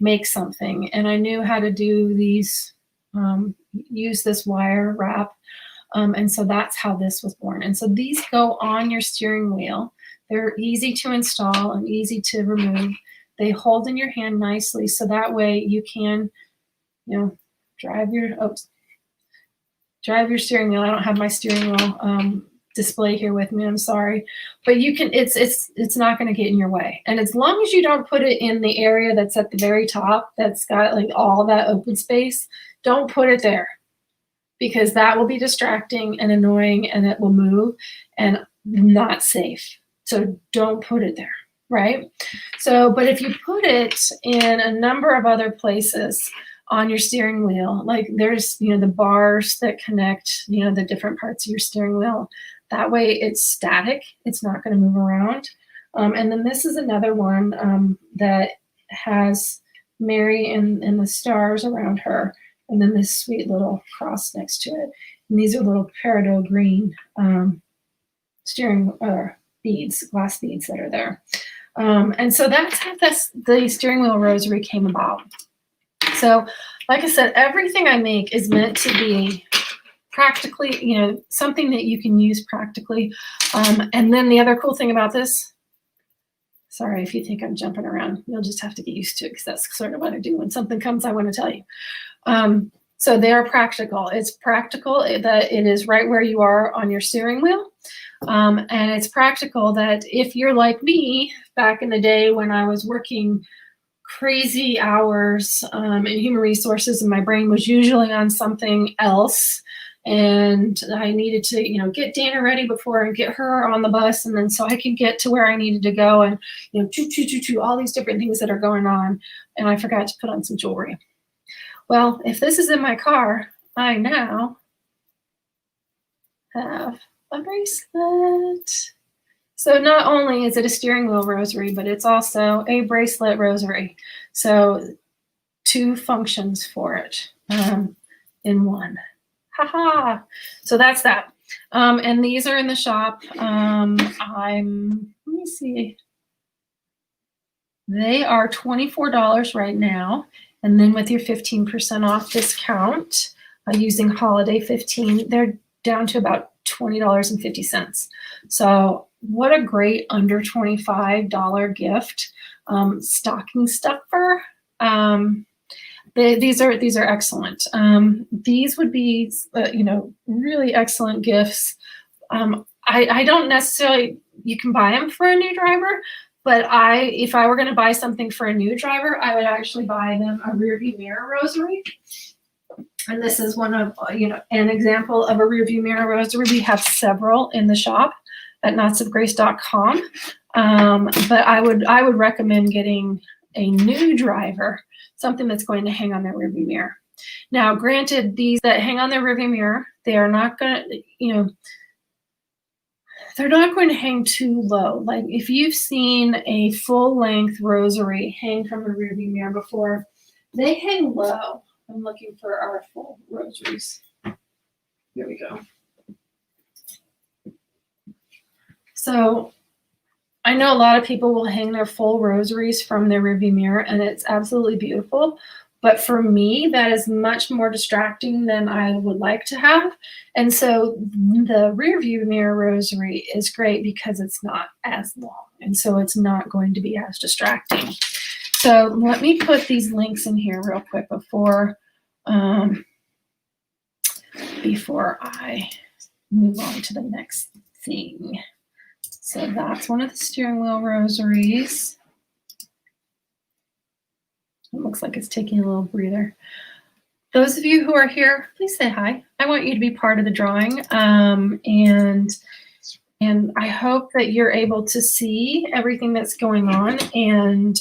make something, and I knew how to do these use this wire wrap. And so that's how this was born. And so these go on your steering wheel. They're easy to install and easy to remove. They hold in your hand nicely, so that way you can, drive your steering wheel. I don't have my steering wheel display here with me. I'm sorry, but you can. It's not going to get in your way. And as long as you don't put it in the area that's at the very top, that's got like all that open space, don't put it there, because that will be distracting and annoying, and it will move and not safe. So don't put it there, right? So, but if you put it in a number of other places on your steering wheel, like there's, the bars that connect, the different parts of your steering wheel, that way it's static. It's not going to move around. And then this is another one that has Mary and the stars around her, and then this sweet little cross next to it. And these are little peridot green steering beads, glass beads that are there. And so that's how the steering wheel rosary came about. So like I said, everything I make is meant to be practically, something that you can use practically. And then the other cool thing about this, sorry if you think I'm jumping around, you'll just have to get used to it, because that's sort of what I do. When something comes, I want to tell you. So they are practical. It's practical that it is right where you are on your steering wheel. And it's practical that if you're like me back in the day when I was working crazy hours in human resources and my brain was usually on something else, and I needed to, get Dana ready before and get her on the bus, and then so I could get to where I needed to go, and, all these different things that are going on, and I forgot to put on some jewelry. Well, if this is in my car, I now have a bracelet. So not only is it a steering wheel rosary, but it's also a bracelet rosary. So 2 functions for it in one. Haha. So that's that. And these are in the shop. Let me see. They are $24 right now. And then with your 15% off discount, using Holiday 15, they're down to about $20.50. So what a great under $25 gift. Stocking stuffer. These are excellent. These would be, really excellent gifts. I don't necessarily, you can buy them for a new driver, but if I were going to buy something for a new driver, I would actually buy them a rear view mirror rosary. And this is one of, an example of a rear view mirror rosary. We have several in the shop at knotsofgrace.com. But I would recommend getting a new driver something that's going to hang on their rearview mirror. Now, granted, these that hang on their rearview mirror, they are not going to, they're not going to hang too low. Like if you've seen a full-length rosary hang from a rearview mirror before, they hang low. I'm looking for our full rosaries. Here we go. So I know a lot of people will hang their full rosaries from their rearview mirror, and it's absolutely beautiful. But for me, that is much more distracting than I would like to have. And so the rear view mirror rosary is great because it's not as long. And so it's not going to be as distracting. So let me put these links in here real quick before I move on to the next thing. So that's one of the steering wheel rosaries. It looks like it's taking a little breather. Those of you who are here, please say hi. I want you to be part of the drawing. And I hope that you're able to see everything that's going on. And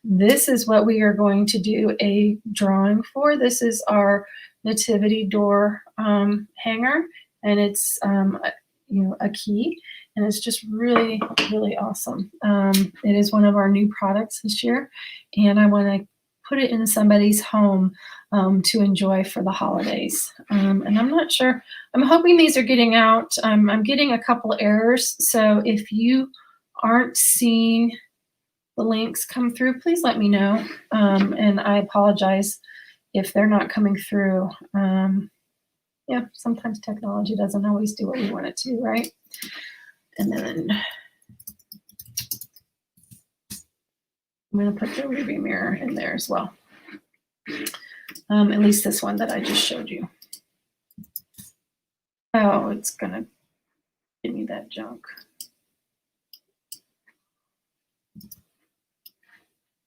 this is what we are going to do a drawing for. This is our nativity door hanger, and it's a key. And it's just really, really awesome. It is one of our new products this year, and I want to put it in somebody's home to enjoy for the holidays. And I'm not sure. I'm hoping these are getting out. I'm getting a couple errors. So if you aren't seeing the links come through, please let me know. And I apologize if they're not coming through. Yeah, sometimes technology doesn't always do what we want it to, right? And then I'm going to put the rearview mirror in there as well. At least this one that I just showed you. Oh, it's going to give me that junk.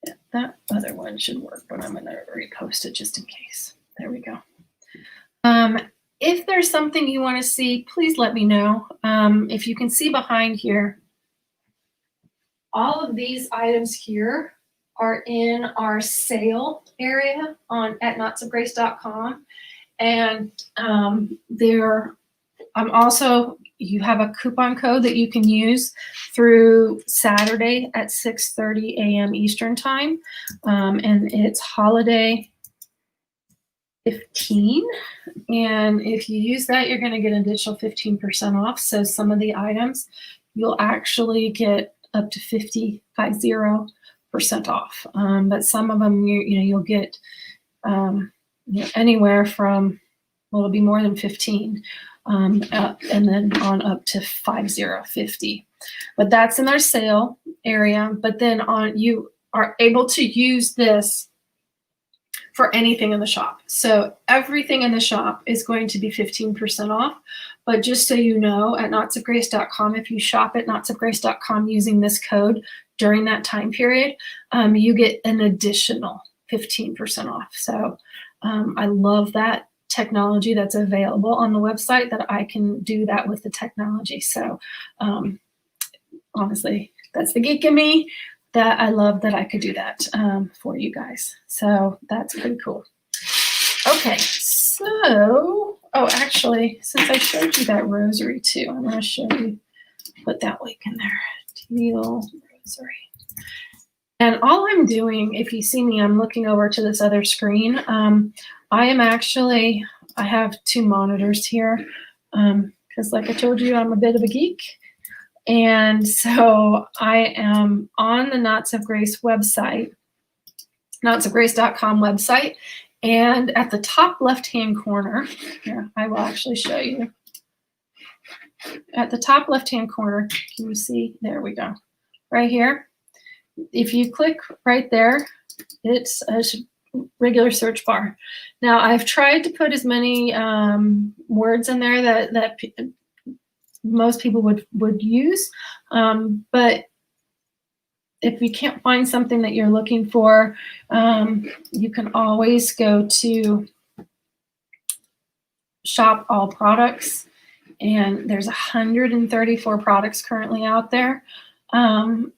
Yeah, that other one should work, but I'm going to repost it just in case. There we go. If there's something you want to see, please let me know. If you can see behind here, all of these items here are in our sale area at knotsofgrace.com. And you have a coupon code that you can use through Saturday at 6:30 a.m. Eastern time. And it's holiday 15. And if you use that, you're going to get an additional 15% off. So some of the items you'll actually get up to 50% off. But some of them, you'll get anywhere from, well, it'll be more than 15, and then on up to 50. But that's in our sale area. But then you are able to use this for anything in the shop. So everything in the shop is going to be 15% off. But just so you know, at knotsofgrace.com, if you shop at knotsofgrace.com using this code during that time period, you get an additional 15% off. So I love that technology that's available on the website, that I can do that with the technology. So honestly, that's the geek in me, that I love that I could do that for you guys. So that's pretty cool. Okay, so, actually, since I showed you that rosary too, I'm going to show you, put that link in there, teal rosary. And all I'm doing, if you see me, I'm looking over to this other screen. I have 2 monitors here because like I told you, I'm a bit of a geek. And so I am on the Knots of Grace website, knotsofgrace.com website. And at the top left-hand corner, here, I will actually show you. At the top left-hand corner, can you see? There we go. Right here. If you click right there, it's a regular search bar. Now, I've tried to put as many words in there that most people would use, but if you can't find something that you're looking for, you can always go to shop all products, and there's 134 products currently out there, and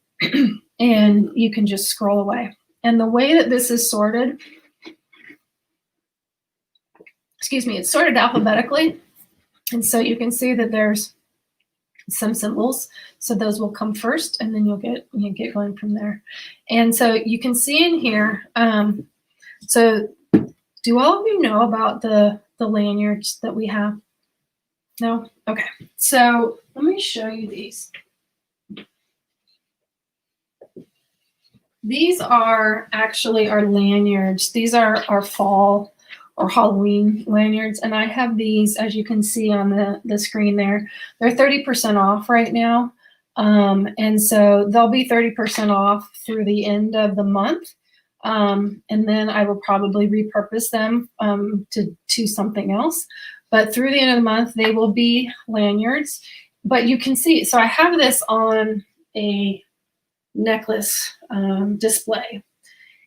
you can just scroll away. And the way that this is sorted, it's sorted alphabetically, and so you can see that there's some symbols, so those will come first, and then you'll get going from there. And so you can see in here. So, do all of you know about the lanyards that we have? No? Okay. So let me show you these. These are actually our lanyards. These are our fall or Halloween lanyards, and I have these, as you can see on the screen there. They're 30% off right now, and so they'll be 30% off through the end of the month, and then I will probably repurpose them to something else. But through the end of the month, they will be lanyards. But you can see, so I have this on a necklace display.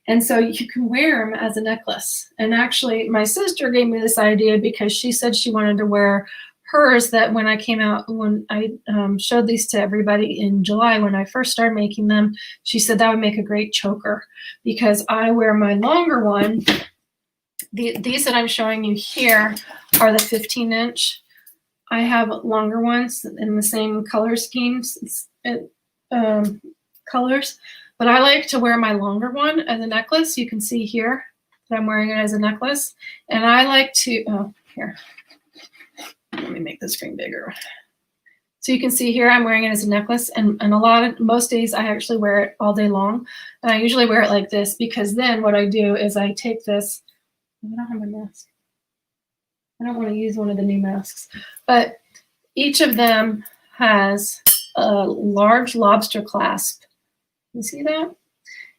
And so you can wear them as a necklace. And actually, my sister gave me this idea because she said she wanted to wear hers, that when I came out, when I showed these to everybody in July, when I first started making them, she said that would make a great choker, because I wear my longer one. These that I'm showing you here are the 15-inch. I have longer ones in the same color schemes, colors. But I like to wear my longer one as a necklace. You can see here that I'm wearing it as a necklace. And I like to, here, let me make the screen bigger. So you can see here I'm wearing it as a necklace. And most days I actually wear it all day long. And I usually wear it like this, because then what I do is I take this I don't have my mask. I don't want to use one of the new masks, but each of them has a large lobster clasp. You see that?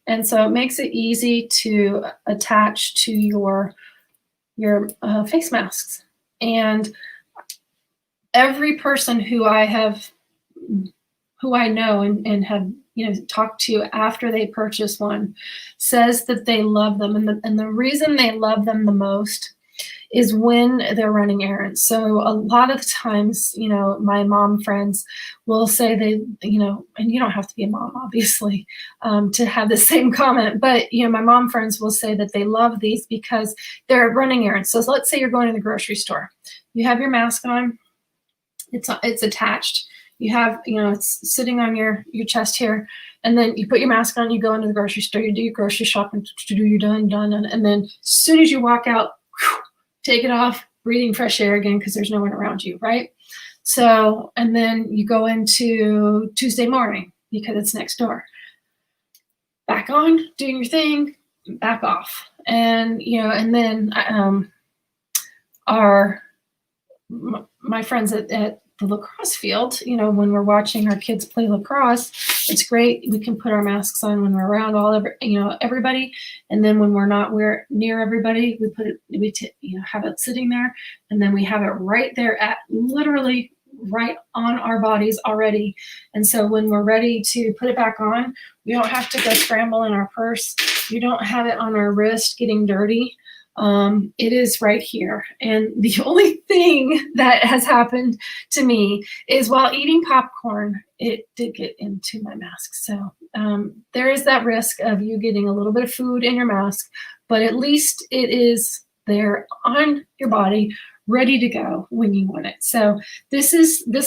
And so it makes it easy to attach to your face masks. And every person who I know and have talked to after they purchase one says that they love them, and the reason they love them the most is when they're running errands. So a lot of times, my mom friends will say they, and you don't have to be a mom, obviously, to have the same comment, but, my mom friends will say that they love these because they're running errands. So let's say you're going to the grocery store. You have your mask on. It's attached. You have, it's sitting on your chest here. And then you put your mask on, you go into the grocery store, you do your grocery shopping, you're done. And then as soon as you walk out, take it off, breathing fresh air again because there's no one around you, right? So, and then you go into Tuesday morning because it's next door. Back on, doing your thing, back off. And, and then my friends at the lacrosse field, when we're watching our kids play lacrosse, it's great. We can put our masks on when we're around everybody. And then when we're near everybody, we have it sitting there, and then we have it right there at literally right on our bodies already. And so when we're ready to put it back on, we don't have to go scramble in our purse. You don't have it on our wrist getting dirty. It is right here. And the only thing that has happened to me is while eating popcorn, it did get into my mask. So there is that risk of you getting a little bit of food in your mask, but at least it is there on your body, ready to go when you want it. So this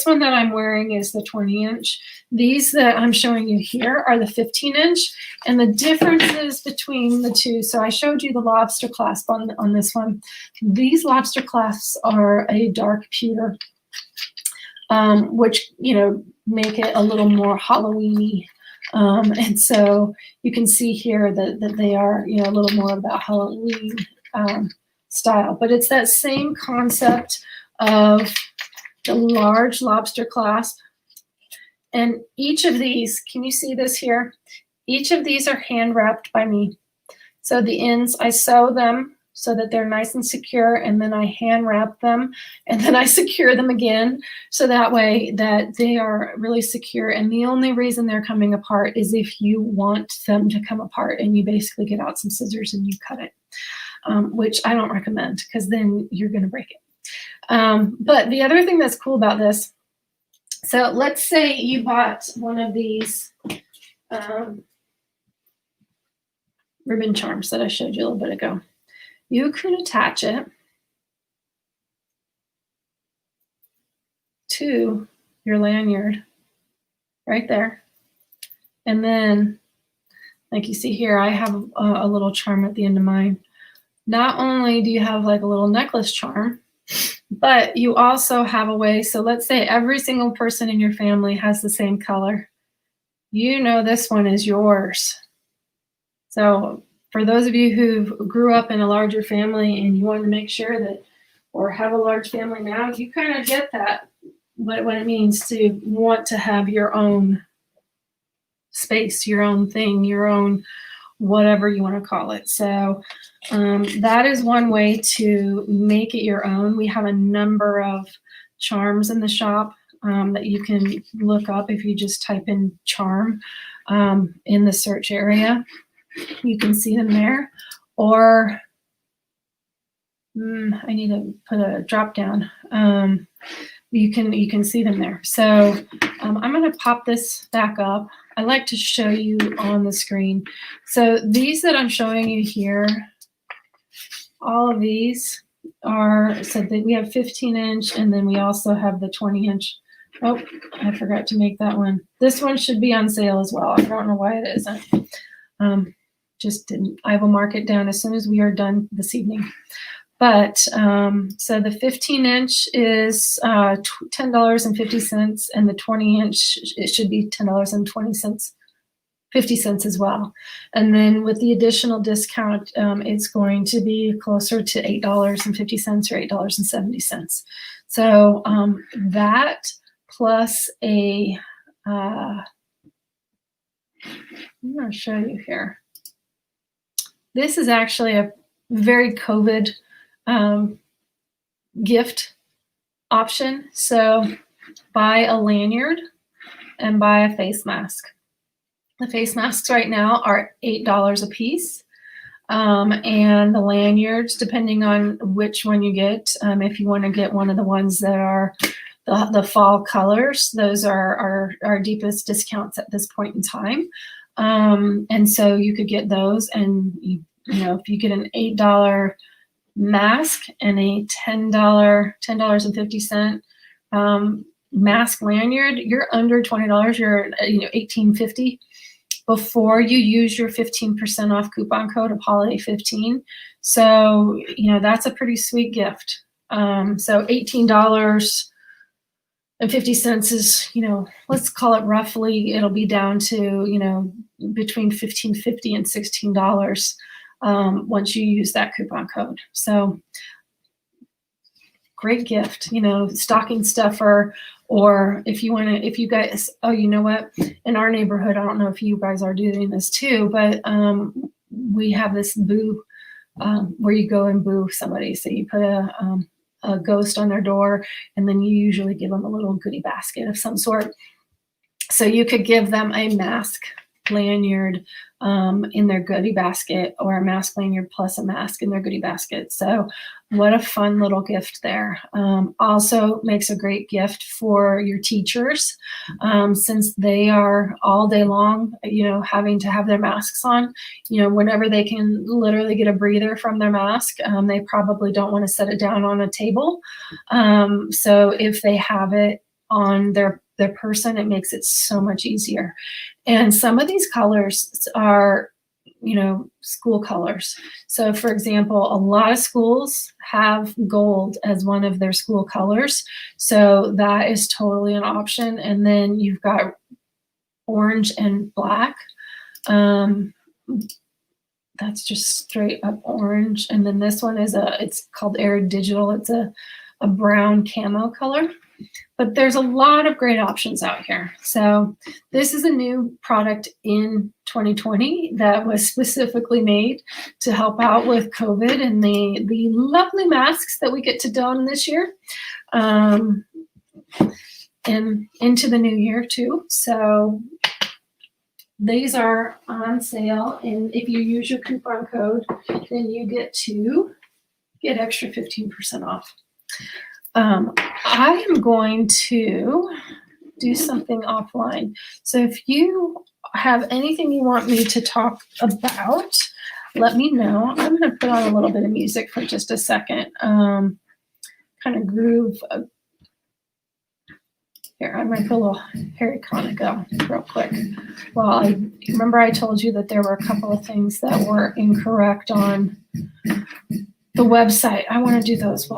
one that I'm wearing is the 20-inch. These that I'm showing you here are the 15-inch, and the differences between the two. So I showed you the lobster clasp on this one. These lobster clasps are a dark pewter, which make it a little more Halloween-y. And so you can see here that they are a little more of that Halloween style, but it's that same concept of the large lobster clasp. And each of these, can you see this here? Each of these are hand wrapped by me. So the ends, I sew them so that they're nice and secure, and then I hand wrap them, and then I secure them again, so that way that they are really secure. And the only reason they're coming apart is if you want them to come apart, and you basically get out some scissors and you cut it. Which I don't recommend because then you're going to break it. But the other thing that's cool about this, so let's say you bought one of these ribbon charms that I showed you a little bit ago. You can attach it to your lanyard right there. And then, like you see here, I have a little charm at the end of mine. Not only do you have like a little necklace charm, but you also have a way. So let's say every single person in your family has the same color. This one is yours. So for those of you who grew up in a larger family and you want to make sure that, or have a large family now, you kind of get that, what it means to want to have your own space, your own thing, your own whatever you want to call it. So that is one way to make it your own. We have a number of charms in the shop that you can look up if you just type in charm in the search area. You can see them there. Or I need to put a drop down. You can see them there. So I'm going to pop this back up. I like to show you on the screen. So these that I'm showing you here, all of these are, so that we have 15-inch, and then we also have the 20-inch. Oh, I forgot to make that one. This one should be on sale as well. I don't know why it isn't. Just didn't. I will mark it down as soon as we are done this evening. But so the 15-inch is $10.50, and the 20-inch, it should be $10.20. 50 cents as well. And then with the additional discount, it's going to be closer to $8.50 or $8.70. So that plus a, I'm going to show you here. This is actually a very COVID gift option. So buy a lanyard and buy a face mask. The face masks right now are $8 a piece. And the lanyards, depending on which one you get, if you want to get one of the ones that are the fall colors, those are our deepest discounts at this point in time. And so you could get those, and you know, if you get an $8 mask and a $10.50 mask lanyard, you're under $20. You're $18.50 before you use your 15% off coupon code of Holiday 15. So that's a pretty sweet gift. So $18.50 is, let's call it roughly, it'll be down to between $15.50 and $16 once you use that coupon code. So great gift, stocking stuffer. Or if you guys, you know what, in our neighborhood, I don't know if you guys are doing this too, but we have this boo where you go and boo somebody. So you put a ghost on their door, and then you usually give them a little goodie basket of some sort. So you could give them a mask lanyard in their goodie basket, or a mask lanyard plus a mask in their goodie basket. So what a fun little gift there. Also makes a great gift for your teachers, since they are all day long, having to have their masks on, whenever they can literally get a breather from their mask, they probably don't want to set it down on a table. So if they have it on their person, it makes it so much easier. And some of these colors are, school colors. So for example, a lot of schools have gold as one of their school colors. So that is totally an option. And then you've got orange and black. That's just straight up orange. And then this one is it's called Arid Digital. It's a brown camo color. But there's a lot of great options out here. So this is a new product in 2020 that was specifically made to help out with COVID and the lovely masks that we get to don this year, and into the new year too. So these are on sale, and if you use your coupon code, then you get extra 15% off. I am going to do something offline. So if you have anything you want me to talk about, let me know. I'm going to put on a little bit of music for just a second. Kind of groove. Here, I'm going to put a little Harry Connick real quick. Well, I remember I told you that there were a couple of things that were incorrect on the website. I want to do those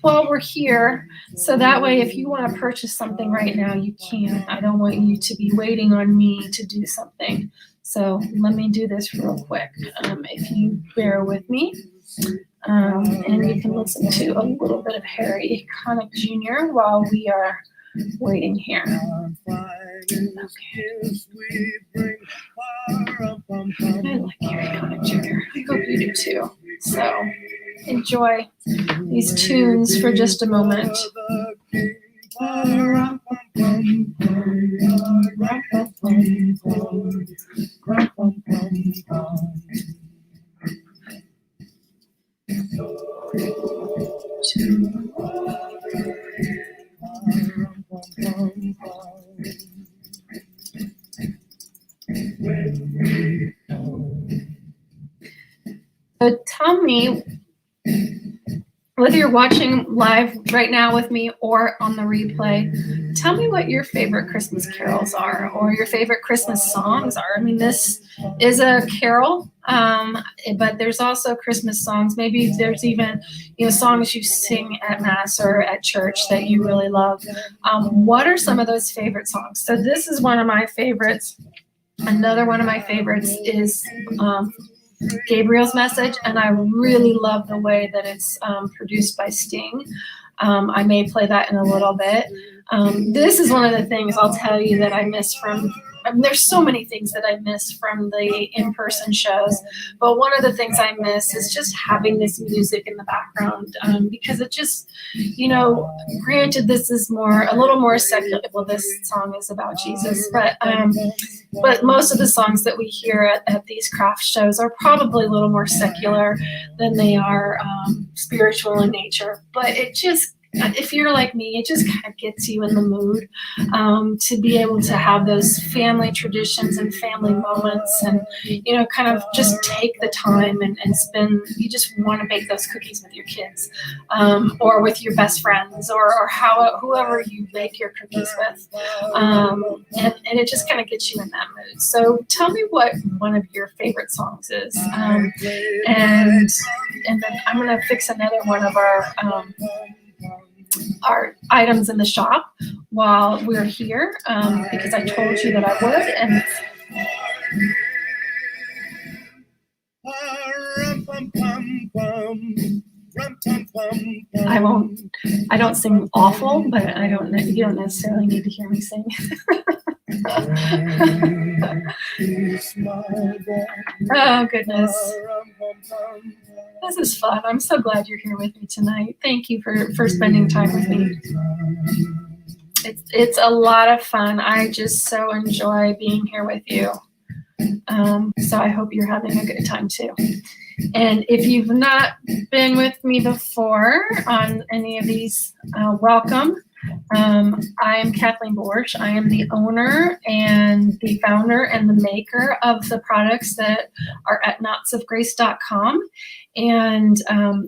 while we're here, so that way if you want to purchase something right now, you can. I don't want you to be waiting on me to do something. So let me do this real quick, if you bear with me. And you can listen to a little bit of Harry Connick Jr. while we are waiting here. Okay. I like Harry Connick Jr. I hope you do too. So enjoy these tunes for just a moment. So tell me, whether you're watching live right now with me or on the replay, tell me what your favorite Christmas carols are, or your favorite Christmas songs are. I mean, this is a carol, but there's also Christmas songs. Maybe there's even, songs you sing at Mass or at church that you really love. What are some of those favorite songs? So this is one of my favorites. Another one of my favorites is Gabriel's Message, and I really love the way that it's produced by Sting. I may play that in a little bit. This is one of the things I'll tell you that I miss from. I mean, there's so many things that I miss from the in-person shows, but one of the things I miss is just having this music in the background, because it just, granted, this is a little more secular. Well, this song is about Jesus, but most of the songs that we hear at these craft shows are probably a little more secular than they are spiritual in nature. But it just, if you're like me, it just kind of gets you in the mood to be able to have those family traditions and family moments, and kind of just take the time and spend. You just want to bake those cookies with your kids, or with your best friends, or whoever you bake your cookies with, and it just kind of gets you in that mood. So tell me what one of your favorite songs is, and then I'm gonna fix another one of our items in the shop while we're here, because I told you that I would. And I don't sing awful, but you don't necessarily need to hear me sing. Oh, goodness. This is fun. I'm so glad you're here with me tonight. Thank you for spending time with me. It's a lot of fun. I just so enjoy being here with you. So I hope you're having a good time too. And if you've not been with me before on any of these, welcome. I am Kathleen Borsch. I am the owner and the founder and the maker of the products that are at knotsofgrace.com. And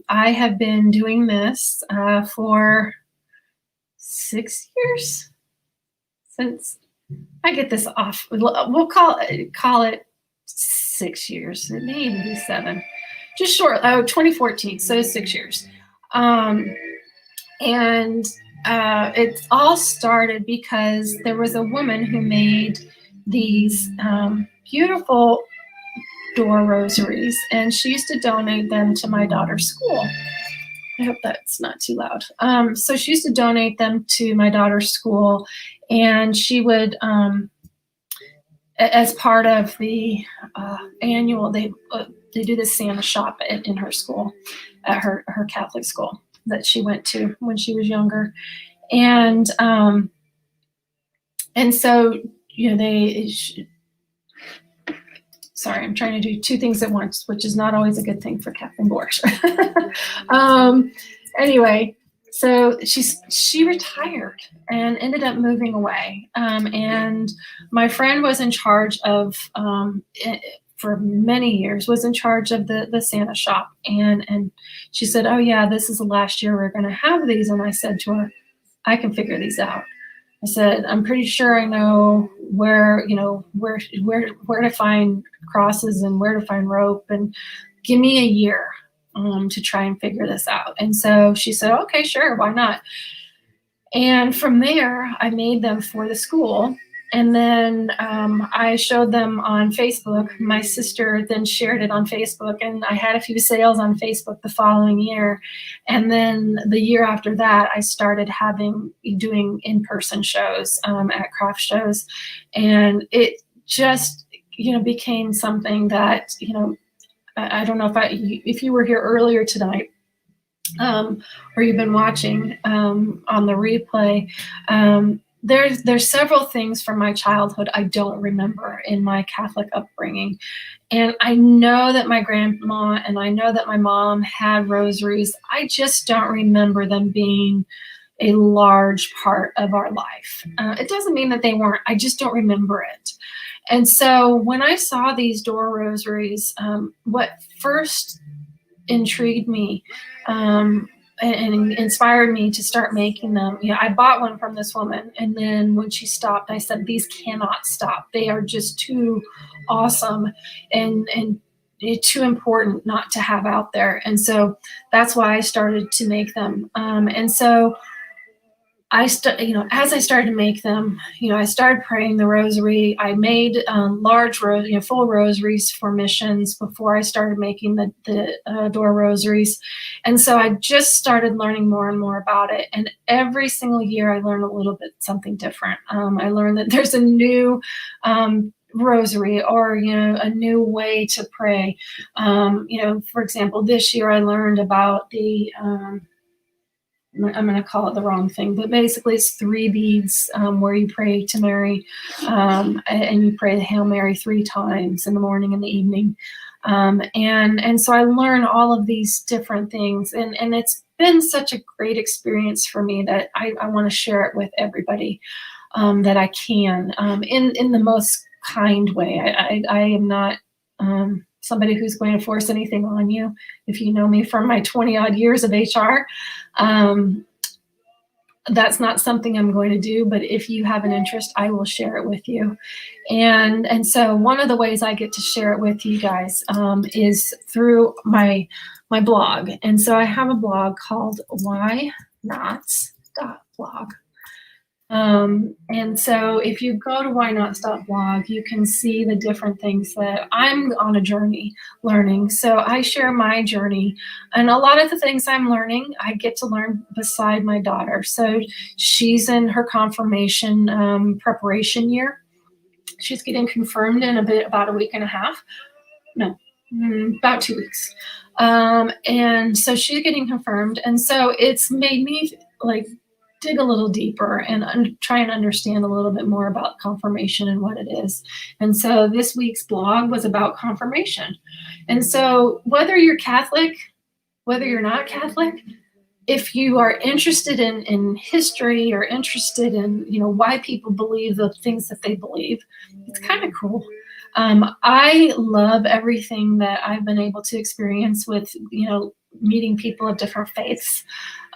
I have been doing this for 6 years, since I get this off. We'll call it 6 years. It may even be 7. Just short. 2014. So 6 years. And it all started because there was a woman who made these beautiful door rosaries, and she used to donate them to my daughter's school. I hope that's not too loud. So she used to donate them to my daughter's school, and she would, as part of the annual, they do this Santa shop in her school, at her Catholic school that she went to when she was younger. And so, sorry, I'm trying to do 2 things at once, which is not always a good thing for Kathleen Borsch. Anyway, so she retired and ended up moving away. And my friend was in charge of, for many years, was in charge of the Santa shop. And she said, "Oh yeah, this is the last year we're going to have these." And I said to her, "I can figure these out." I said, "I'm pretty sure I know where to find crosses and where to find rope, and give me a year to try and figure this out." And so she said, "Okay, sure, why not?" And from there, I made them for the school. And then I showed them on Facebook. My sister then shared it on Facebook, and I had a few sales on Facebook the following year. And then the year after that, I started doing in-person shows at craft shows. And it just, became something that, I don't know if you were here earlier tonight, or you've been watching on the replay. There's several things from my childhood I don't remember in my Catholic upbringing. And I know that my grandma and I know that my mom had rosaries. I just don't remember them being a large part of our life. It doesn't mean that they weren't. I just don't remember it. And so when I saw these door rosaries, what first intrigued me and inspired me to start making them. I bought one from this woman, and then when she stopped, I said, "These cannot stop. They are just too awesome and too important not to have out there." And so that's why I started to make them. And so as I started to make them, I started praying the rosary. I made large, full rosaries for missions before I started making the door rosaries. And so I just started learning more and more about it. And every single year I learn a little bit something different. I learned that there's a new rosary or, a new way to pray. For example, this year I learned about I'm going to call it the wrong thing, but basically it's 3 beads where you pray to Mary, and you pray the Hail Mary 3 times in the morning and the evening. And so I learn all of these different things, and it's been such a great experience for me that I want to share it with everybody that I can in the most kind way. I am not somebody who's going to force anything on you. If you know me from my 20 odd years of HR, that's not something I'm going to do, but if you have an interest, I will share it with you. And so one of the ways I get to share it with you guys is through my blog. And so I have a blog called Why Not.blog. And so if you go to Why Not Stop blog, you can see the different things that I'm on a journey learning. So I share my journey, and a lot of the things I'm learning, I get to learn beside my daughter. So she's in her confirmation preparation year. She's getting confirmed in about a week and a half. No, about 2 weeks. And so she's getting confirmed. And so it's made me dig a little deeper and try and understand a little bit more about confirmation and what it is. And so this week's blog was about confirmation. And so whether you're Catholic, whether you're not Catholic, if you are interested in history or interested in, why people believe the things that they believe, it's kind of cool. I love everything that I've been able to experience with, meeting people of different faiths,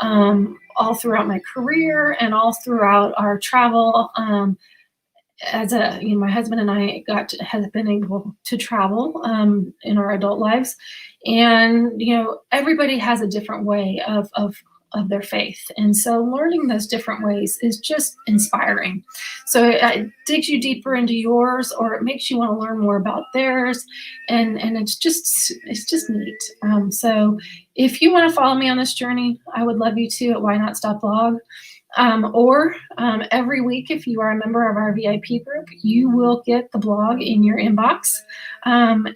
all throughout my career and all throughout our travel. My husband and I have been able to travel in our adult lives, and everybody has a different way of their faith, and so learning those different ways is just inspiring. So it digs you deeper into yours, or it makes you want to learn more about theirs, and it's just neat. So if you want to follow me on this journey, I would love you to at Why Not Stop blog. Or every week, if you are a member of our VIP group, you will get the blog in your inbox. And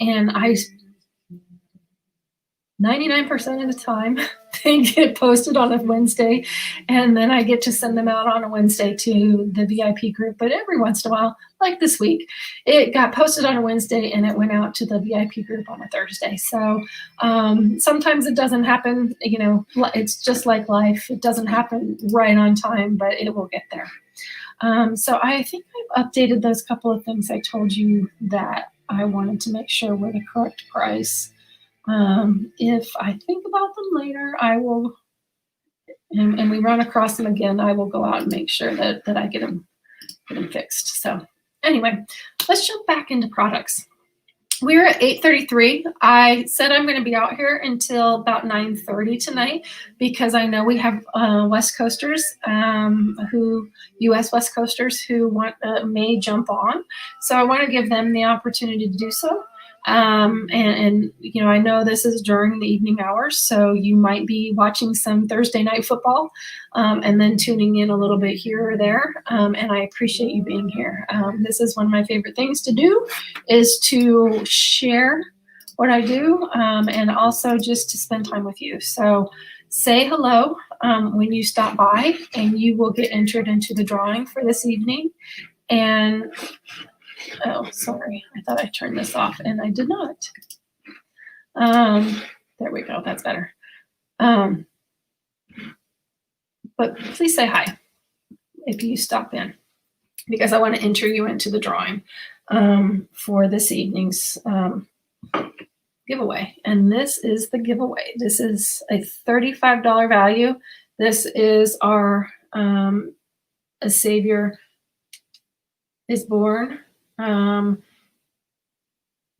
99% of the time, they get posted on a Wednesday, and then I get to send them out on a Wednesday to the VIP group. But every once in a while, like this week, it got posted on a Wednesday and it went out to the VIP group on a Thursday. So sometimes it doesn't happen, it's just like life. It doesn't happen right on time, but it will get there. So I think I've updated those couple of things I told you that I wanted to make sure were the correct price. If I think about them later, I will, and we run across them again, I will go out and make sure that I get them fixed. So anyway, let's jump back into products. We're at 8:33. I said I'm going to be out here until about 9:30 tonight because I know we have West Coasters U.S. West Coasters who may jump on. So I want to give them the opportunity to do so. And I know this is during the evening hours, so you might be watching some Thursday night football and then tuning in a little bit here or there. And I appreciate you being here. This is one of my favorite things to do, is to share what I do and also just to spend time with you. So say hello when you stop by, and you will get entered into the drawing for this evening. And oh, sorry, I thought I turned this off and I did not. There we go, that's better. But please say hi if you stop in, because I want to enter you into the drawing for this evening's giveaway. And this is the giveaway. This is a $35 value. This is our A Savior is Born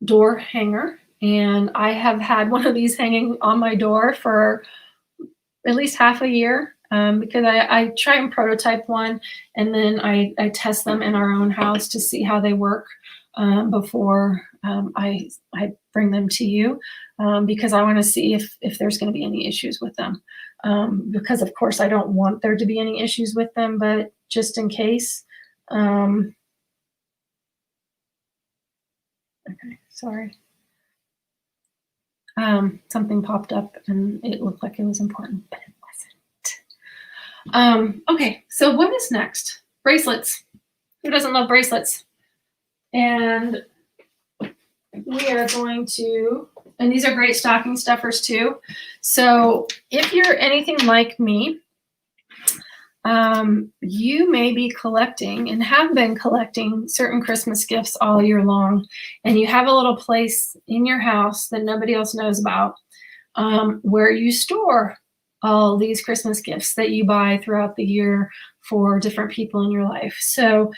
door hanger, and I have had one of these hanging on my door for at least half a year, because I try and prototype one, and then I test them in our own house to see how they work before I bring them to you, because I want to see if there's going to be any issues with them. Because of course I don't want there to be any issues with them, but just in case. Okay, sorry. Something popped up and it looked like it was important, but it wasn't. Okay, so what is next? Bracelets. Who doesn't love bracelets? And we are going to, and these are great stocking stuffers too. So if you're anything like me, you may be collecting and have been collecting certain Christmas gifts all year long, and you have a little place in your house that nobody else knows about, where you store all these Christmas gifts that you buy throughout the year for different people in your life. So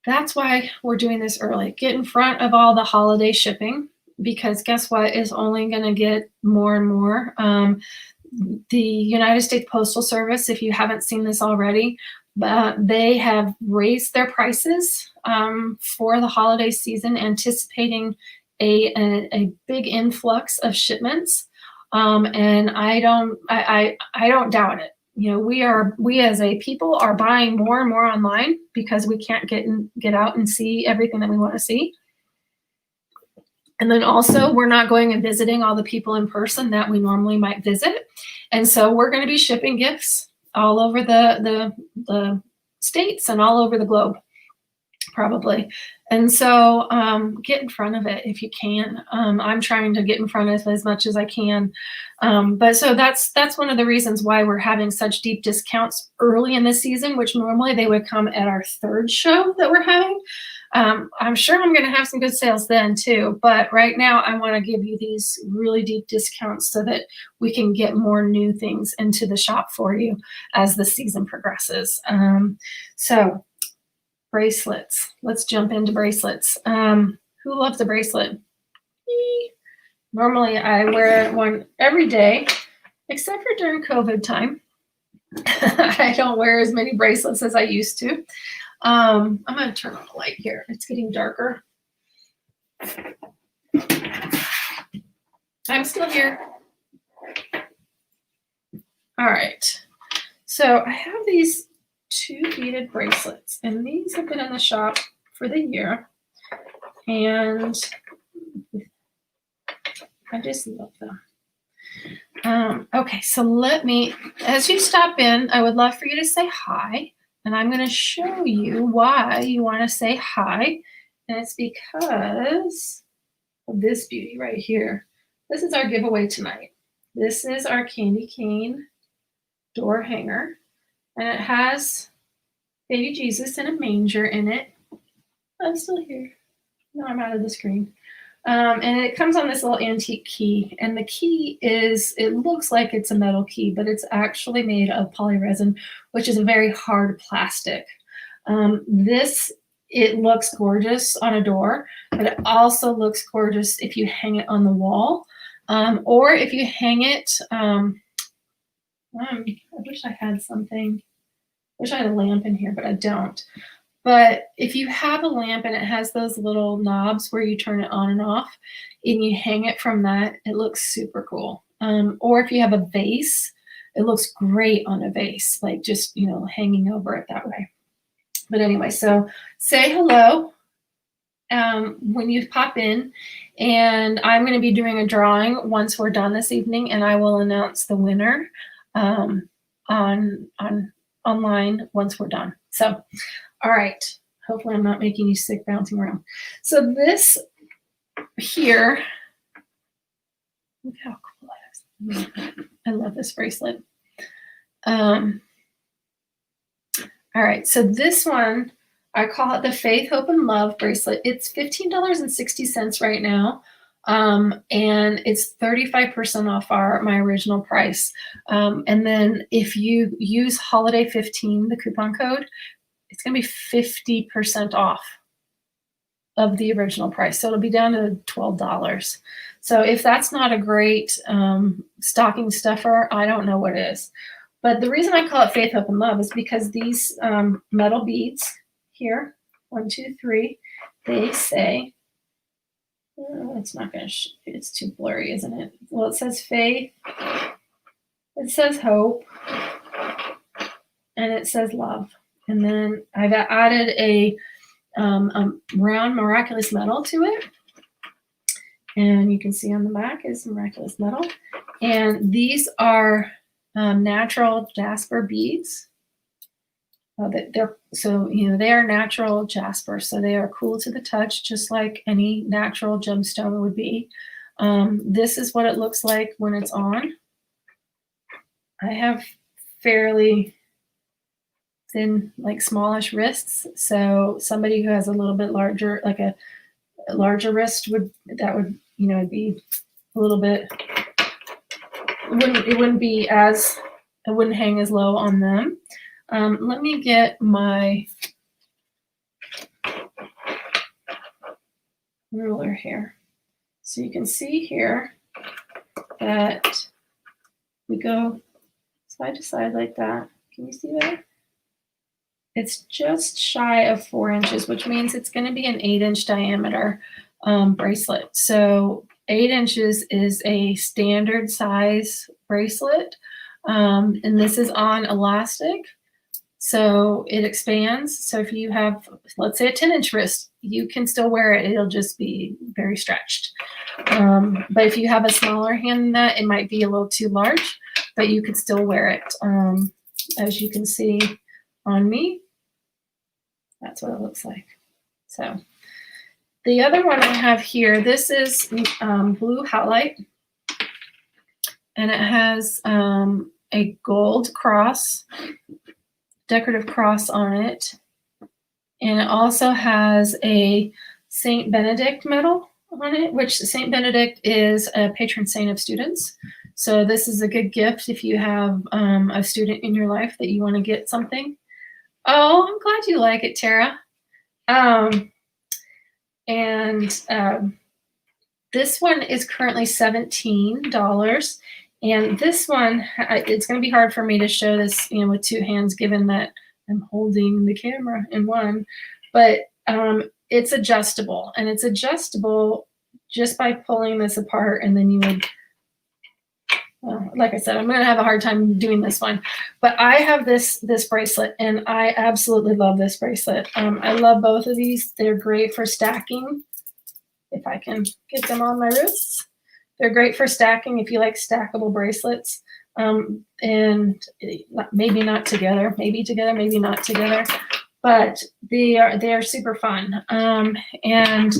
that's why we're doing this early. Get in front of all the holiday shipping, because guess what? It's only going to get more and more. The United States Postal Service, if you haven't seen this already, they have raised their prices for the holiday season, anticipating a big influx of shipments. And I don't doubt it. You know, we as a people are buying more and more online because we can't get out and see everything that we want to see. And then also we're not going and visiting all the people in person that we normally might visit. And so we're going to be shipping gifts all over the states and all over the globe, probably. And so get in front of it if you can. I'm trying to get in front of it as much as I can. But so that's one of the reasons why we're having such deep discounts early in the season, which normally they would come at our third show that we're having. I'm sure I'm going to have some good sales then too, but right now I want to give you these really deep discounts so that we can get more new things into the shop for you as the season progresses. So bracelets, let's jump into bracelets. Who loves a bracelet? Me. Normally I wear one every day, except for during COVID time. I don't wear as many bracelets as I used to. I'm going to turn on the light here. It's getting darker. I'm still here. All right. So I have these 2 beaded bracelets, and these have been in the shop for the year. And I just love them. Okay, so let me, as you stop in, I would love for you to say hi. And I'm going to show you why you want to say hi. And it's because of this beauty right here. This is our giveaway tonight. This is our candy cane door hanger. And it has baby Jesus in a manger in it. I'm still here. No, I'm out of the screen. And it comes on this little antique key. And the key is, it looks like it's a metal key, but it's actually made of polyresin, which is a very hard plastic. It looks gorgeous on a door, but it also looks gorgeous if you hang it on the wall. Or if you hang it, I wish I had something. I wish I had a lamp in here, but I don't. But if you have a lamp and it has those little knobs where you turn it on and off, and you hang it from that, it looks super cool. Or if you have a vase, it looks great on a vase, like just, you know, hanging over it that way. But anyway, so say hello when you pop in, and I'm going to be doing a drawing once we're done this evening, and I will announce the winner online once we're done. So, all right. Hopefully I'm not making you sick bouncing around. So this here, look how cool that is. I love this bracelet. All right. So this one, I call it the Faith, Hope, and Love bracelet. It's $15.60 right now. And it's 35% off my original price. And then if you use Holiday 15, the coupon code, it's going to be 50% off of the original price. So it'll be down to $12. So if that's not a great stocking stuffer, I don't know what is. But the reason I call it Faith, Hope, and Love is because these metal beads here, 1, 2, 3, they say, it's not going to, it's too blurry, isn't it? Well, it says faith, it says hope, and it says love. And then I've added a round miraculous metal to it. And you can see on the back is miraculous metal. And these are natural jasper beads. They are natural jasper, so they are cool to the touch, just like any natural gemstone would be. This is what it looks like when it's on. I have fairly thin, like smallish wrists, so somebody who has a little bit larger, like a larger wrist would be a little bit. It wouldn't hang as low on them. Let me get my ruler here. So you can see here that we go side to side like that. Can you see that? It's just shy of 4 inches, which means it's going to be an 8-inch diameter bracelet. So 8 inches is a standard size bracelet. And this is on elastic. So it expands. So if you have, let's say, a 10-inch wrist, you can still wear it. It'll just be very stretched. But if you have a smaller hand than that, it might be a little too large, but you could still wear it. As you can see on me, that's what it looks like. So the other one I have here, this is blue halite, and it has a gold cross, decorative cross on it. And it also has a Saint Benedict medal on it, which Saint Benedict is a patron saint of students. So this is a good gift if you have a student in your life that you want to get something. Oh, I'm glad you like it, Tara. This one is currently $17. And this one, it's going to be hard for me to show this, with two hands, given that I'm holding the camera in one. But it's adjustable, and it's adjustable just by pulling this apart, and then you would. Well, like I said, I'm going to have a hard time doing this one, but I have this bracelet, and I absolutely love this bracelet. I love both of these. They're great for stacking. If I can get them on my wrists, they're great for stacking if you like stackable bracelets. And maybe not together, maybe together, maybe not together, but they are super fun. And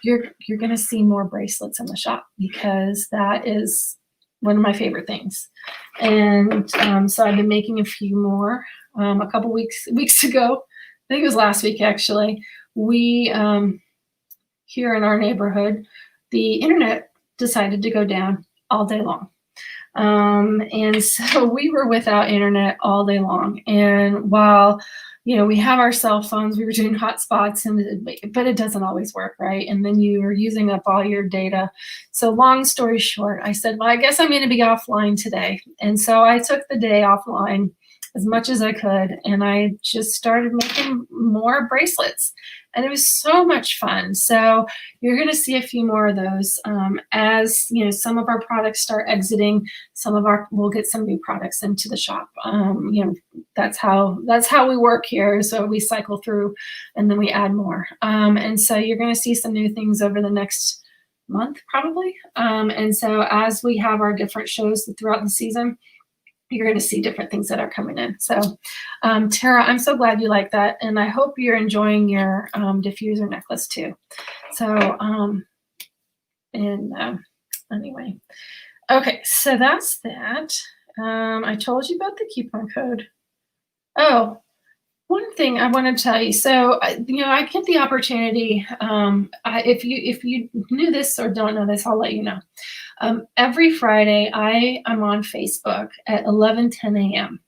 you're going to see more bracelets in the shop, because that is one of my favorite things. And so I've been making a few more. A couple weeks ago, I think it was last week actually, we here in our neighborhood, the internet decided to go down all day long. And so we were without internet all day long. And while we have our cell phones, we were doing hotspots, but it doesn't always work, right? And then you are using up all your data. So long story short, I said, well, I guess I'm going to be offline today. And so I took the day offline as much as I could, and I just started making more bracelets. And it was so much fun. So you're going to see a few more of those as some of our products start exiting. We'll get some new products into the shop. That's how we work here. So we cycle through, and then we add more. And so you're going to see some new things over the next month, probably. And so as we have our different shows throughout the season, you're going to see different things that are coming in. So, Tara, I'm so glad you like that. And I hope you're enjoying your diffuser necklace too. So, anyway. Okay, so that's that. I told you about the coupon code. Oh, one thing I want to tell you. So, I get the opportunity. If you knew this or don't know this, I'll let you know. Every Friday, I am on Facebook at 11:10 a.m.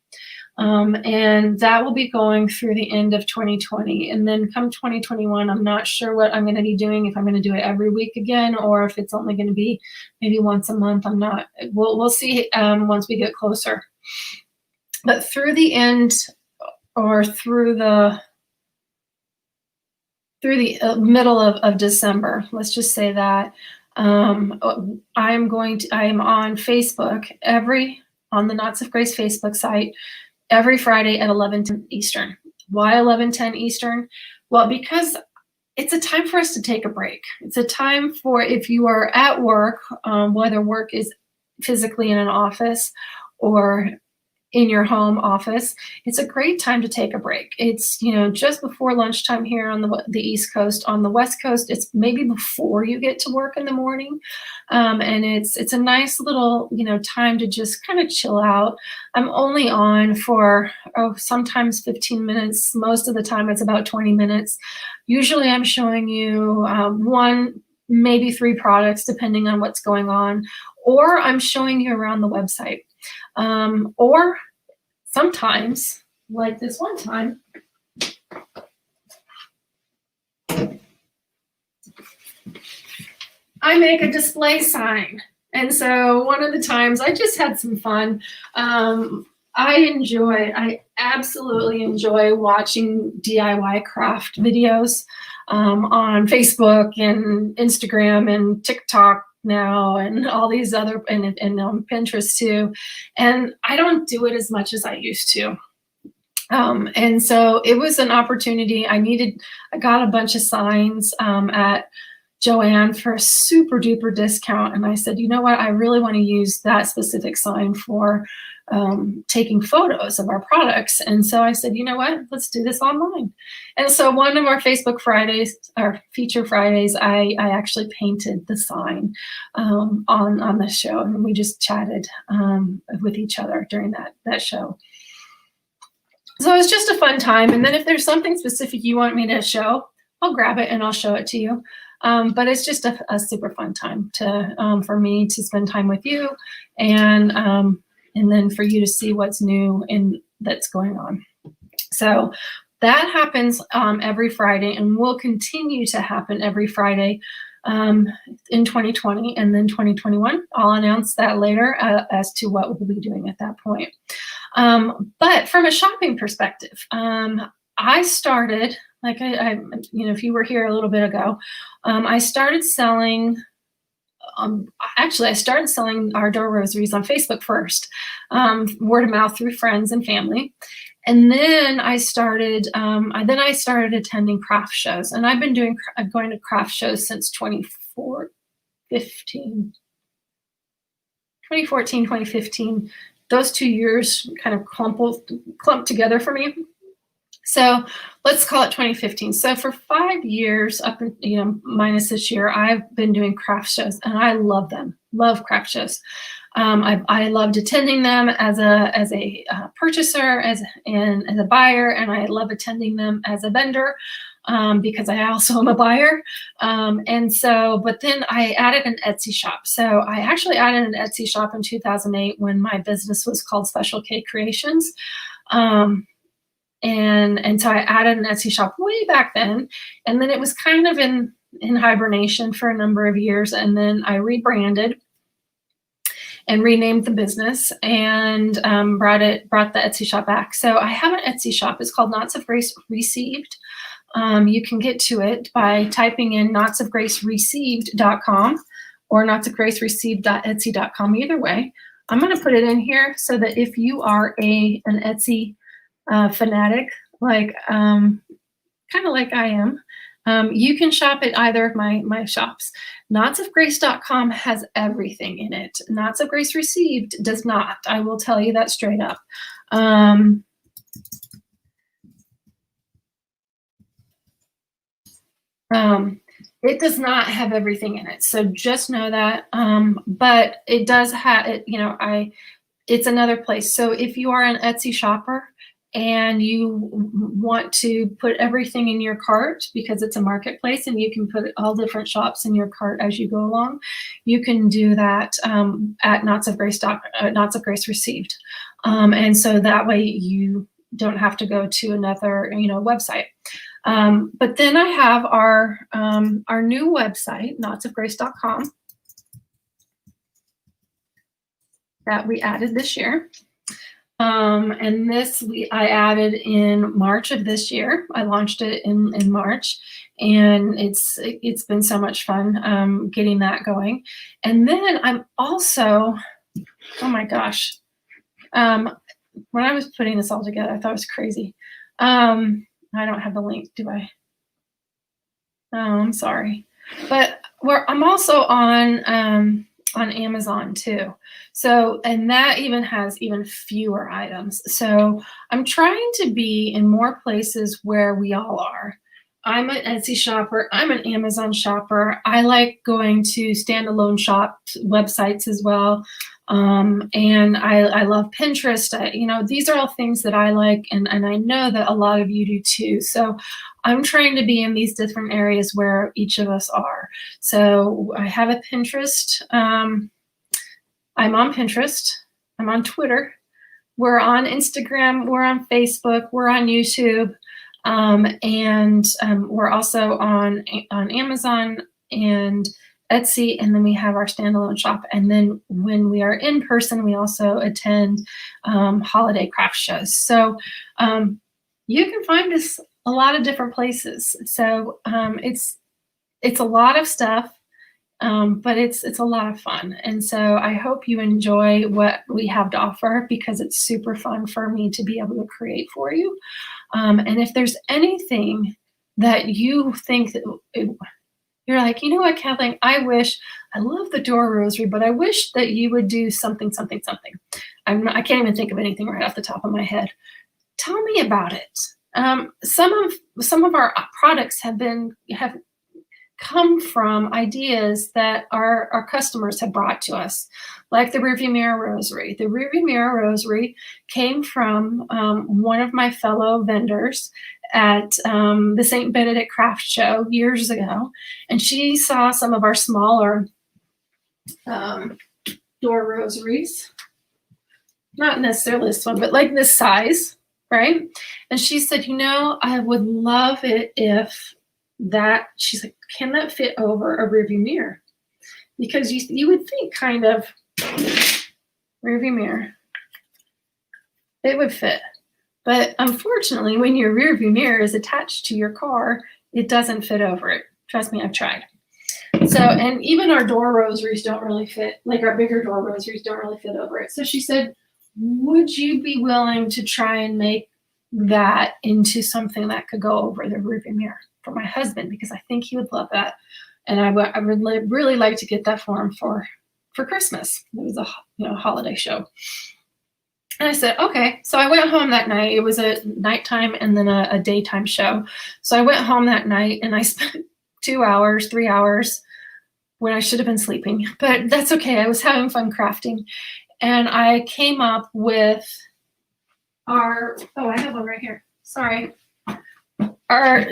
And that will be going through the end of 2020. And then come 2021, I'm not sure what I'm going to be doing, if I'm going to do it every week again, or if it's only going to be maybe once a month. I'm not, we'll see once we get closer. But through the end, or through the middle of December, let's just say that, I am on Facebook on the Knots of Grace Facebook site every Friday at 11:10 Eastern. Why 11:10 Eastern? Well, because it's a time for us to take a break. It's a time for, if you are at work, whether work is physically in an office or in your home office, it's a great time to take a break. It's, just before lunchtime here on the East Coast. On the West Coast, it's maybe before you get to work in the morning. And it's a nice little, time to just kind of chill out. I'm only on for, sometimes 15 minutes. Most of the time it's about 20 minutes. Usually I'm showing you one, maybe 3 products, depending on what's going on, or I'm showing you around the website. Or sometimes, like this one time, I make a display sign. And so one of the times I just had some fun. I absolutely enjoy watching DIY craft videos on Facebook and Instagram and TikTok now, and all these other, and Pinterest too. And I don't do it as much as I used to. And so it was an opportunity. I got a bunch of signs at Joanne for a super duper discount. And I said, you know what? I really want to use that specific sign for taking photos of our products. And so I said, you know what, let's do this online. And so one of our Facebook Fridays, our feature Fridays, I actually painted the sign on the show, and we just chatted with each other during that show. So it was just a fun time. And then if there's something specific you want me to show, I'll grab it and I'll show it to you. But it's just a super fun time for me to spend time with you, and then for you to see what's new and that's going on. So that happens every Friday, and will continue to happen every Friday in 2020, and then 2021. I'll announce that later as to what we'll be doing at that point. But from a shopping perspective, I started, like I if you were here a little bit ago, I started selling. Actually, I started selling our door rosaries on Facebook first, word of mouth through friends and family, and then I started attending craft shows, and I've been going to craft shows since 2014, 2015. Those 2 years kind of clumped together for me. So let's call it 2015. So for 5 years, up minus this year, I've been doing craft shows, and I love them. Love craft shows. I loved attending them as a purchaser, as a buyer, and I love attending them as a vendor because I also am a buyer. But then I added an Etsy shop. So I actually added an Etsy shop in 2008 when my business was called Special K Creations. And so I added an Etsy shop way back then, and then it was kind of in hibernation for a number of years, and then I rebranded and renamed the business, and brought the Etsy shop back. So I have an Etsy shop. It's called Knots of Grace Received. You can get to it by typing in knotsofgracereceived.com or knotsofgracereceived.etsy.com. Either way, I'm going to put it in here so that if you are an Etsy fanatic, like kind of like I am, you can shop at either of my shops. Knotsofgrace.com has everything in it. Knots of Grace Received does not. I will tell you that straight up. It does not have everything in it, so just know that. But it does have it. It's another place. So if you are an Etsy shopper and you want to put everything in your cart, because it's a marketplace and you can put all different shops in your cart as you go along, you can do that at Knots of Grace Received. And so that way you don't have to go to another, website. But then I have our new website, knotsofgrace.com, that we added this year. And this I added in March of this year. I launched it in March, and it's been so much fun getting that going. And then I'm also, oh my gosh, when I was putting this all together, I thought it was crazy. I don't have the link, do I? Oh, I'm sorry, but I'm also on Amazon too. So, and that even has even fewer items. So I'm trying to be in more places where we all are. I'm an Etsy shopper. I'm an Amazon shopper. I like going to standalone shop websites as well. And I love Pinterest. These are all things that I like, and I know that a lot of you do too. So I'm trying to be in these different areas where each of us are. So I have a Pinterest. I'm on Pinterest. I'm on Twitter. We're on Instagram. We're on Facebook. We're on YouTube. And we're also on Amazon and Etsy, and then we have our standalone shop. And then when we are in person, we also attend holiday craft shows. So you can find us a lot of different places. So it's a lot of stuff, but it's a lot of fun. And so I hope you enjoy what we have to offer, because it's super fun for me to be able to create for you. And if there's anything that you think that you're like, you know what, Kathleen, I love the door rosary, but I wish that you would do something, something, something. I can't even think of anything right off the top of my head. Tell me about it. Some of our products have come from ideas that our customers have brought to us, like the rearview mirror rosary. The rearview mirror rosary came from one of my fellow vendors at the St. Benedict Craft Show years ago, and she saw some of our smaller door rosaries, not necessarily this one, but like this size, right? And she said, I would love it if she's like, can that fit over a rearview mirror? Because you would think kind of rearview mirror, it would fit. But unfortunately, when your rearview mirror is attached to your car, it doesn't fit over it. Trust me, I've tried. So, and even our door rosaries don't really fit, like our bigger door rosaries don't really fit over it. So she said, would you be willing to try and make that into something that could go over the rearview mirror for my husband? Because I think he would love that. And I would really like to get that for him for Christmas. It was a holiday show. And I said, okay. So I went home that night. It was a nighttime and then a daytime show. So I went home that night and I spent 2 hours, 3 hours when I should have been sleeping, but that's okay. I was having fun crafting. And I came up with I have one right here. Sorry. Our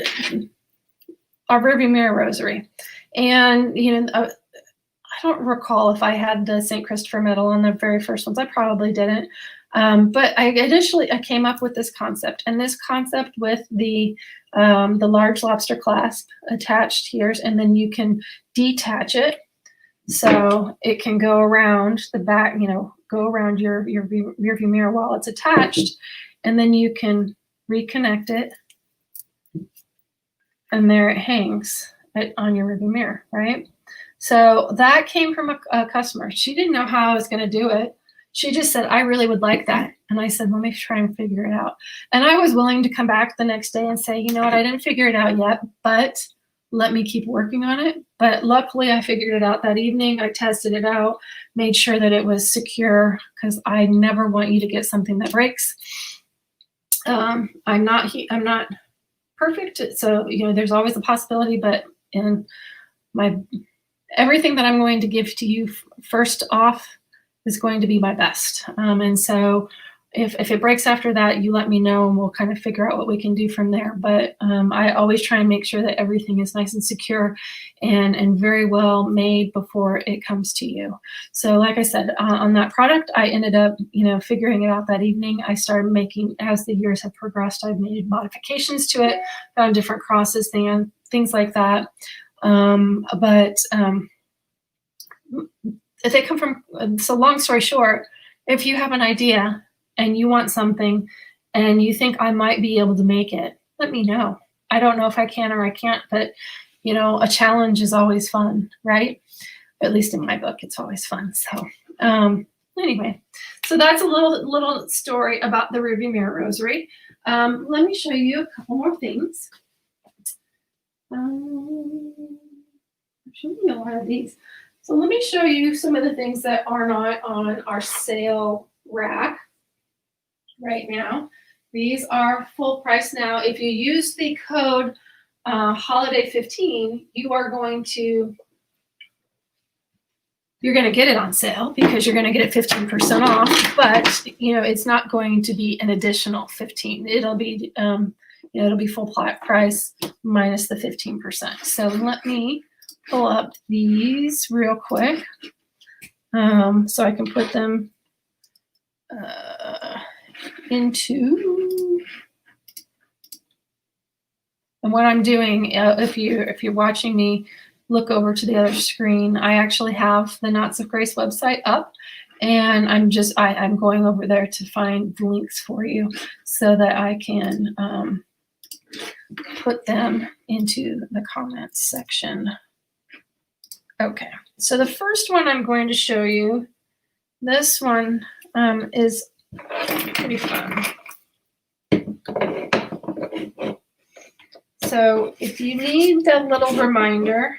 rearview mirror rosary. And, I don't recall if I had the St. Christopher medal on the very first ones. I probably didn't. But I came up with this concept, and this concept with the large lobster clasp attached here, and then you can detach it so it can go around the back, go around your rearview mirror while it's attached, and then you can reconnect it, and there it hangs on your rearview mirror, right? So that came from a customer. She didn't know how I was going to do it. She just said, I really would like that. And I said, let me try and figure it out. And I was willing to come back the next day and say, you know what, I didn't figure it out yet, but let me keep working on it. But luckily I figured it out that evening. I tested it out, made sure that it was secure, because I never want you to get something that breaks. I'm not perfect. So, there's always a possibility, but everything that I'm going to give to you first off is going to be my best. And so if it breaks after that, you let me know and we'll kind of figure out what we can do from there. But I always try and make sure that everything is nice and secure and very well made before it comes to you. So like I said, on that product, I ended up, figuring it out that evening. I started making, as the years have progressed, I've made modifications to it, found different crosses, things like that. But if they come from, so long story short, if you have an idea and you want something and you think I might be able to make it, let me know. I don't know if I can or I can't, but a challenge is always fun, right? At least in my book, it's always fun. So anyway, so that's a little story about the Ruby Mirror Rosary. Let me show you a couple more things. I'm showing you a lot of these. So let me show you some of the things that are not on our sale rack right now. These are full price now. If you use the code holiday 15, you're going to get it on sale because you're going to get it 15% off, but it's not going to be an additional 15. It'll be it'll be full price minus the 15%. So let me pull up these real quick so I can put them into. And what I'm doing, if you're watching me look over to the other screen, I actually have the Knots of Grace website up, and I'm going over there to find the links for you so that I can put them into the comments section. Okay, so the first one I'm going to show you, this one is pretty fun. So if you need a little reminder,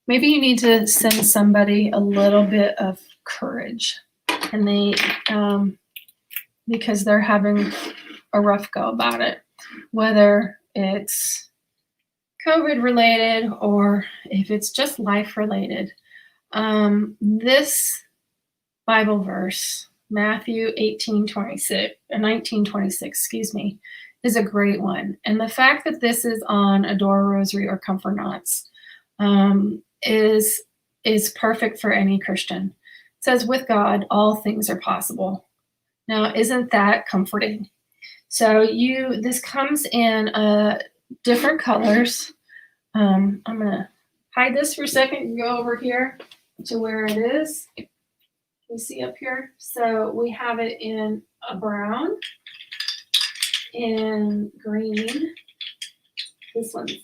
maybe you need to send somebody a little bit of courage, and because they're having a rough go about it, whether it's COVID related or if it's just life related. This Bible verse, Matthew 19:26, is a great one. And the fact that this is on Adore Rosary or Comfort Knots is perfect for any Christian. It says, with God, all things are possible. Now, isn't that comforting? So this comes in different colors. I'm going to hide this for a second and go over here to where it is. You see up here? So we have it in a brown, in green. This one's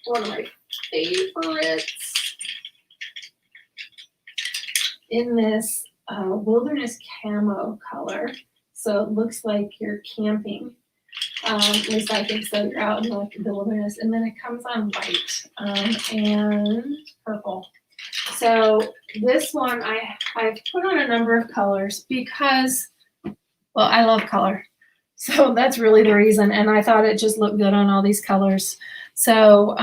one of my favorites. In this wilderness camo color. So it looks like you're camping. At least I think so. You're out in the wilderness. And then it comes on white and purple. So this one I've put on a number of colors because, well, I love color. So that's really the reason. And I thought it just looked good on all these colors. So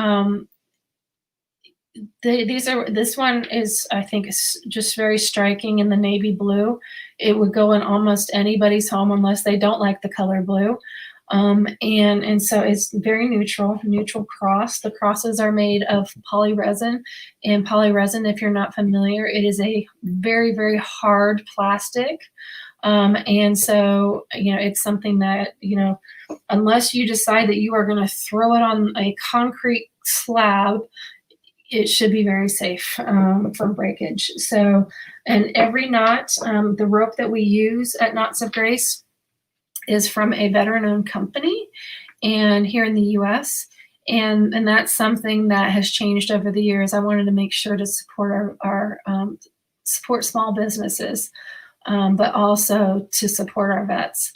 this one is, I think, is just very striking in the navy blue. It would go in almost anybody's home unless they don't like the color blue. And so it's very neutral cross. The crosses are made of poly resin, and poly resin, if you're not familiar, it is a very, very hard plastic. And so, it's something that, unless you decide that you are going to throw it on a concrete slab, it should be very safe from breakage. So, and every knot, the rope that we use at Knots of Grace is from a veteran-owned company, and here in the U.S. And that's something that has changed over the years. I wanted to make sure to support our support small businesses, but also to support our vets.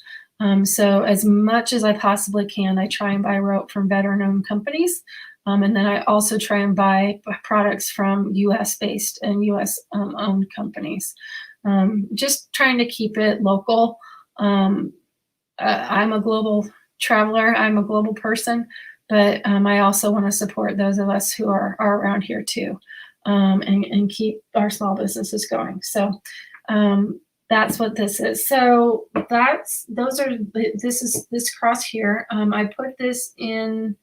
So as much as I possibly can, I try and buy rope from veteran-owned companies. And then I also try and buy products from U.S.-based and U.S.-owned companies. Just trying to keep it local. I'm a global traveler. I'm a global person, but I also want to support those of us who are around here too, and keep our small businesses going. So that's what this is. So this is this cross here. I put this in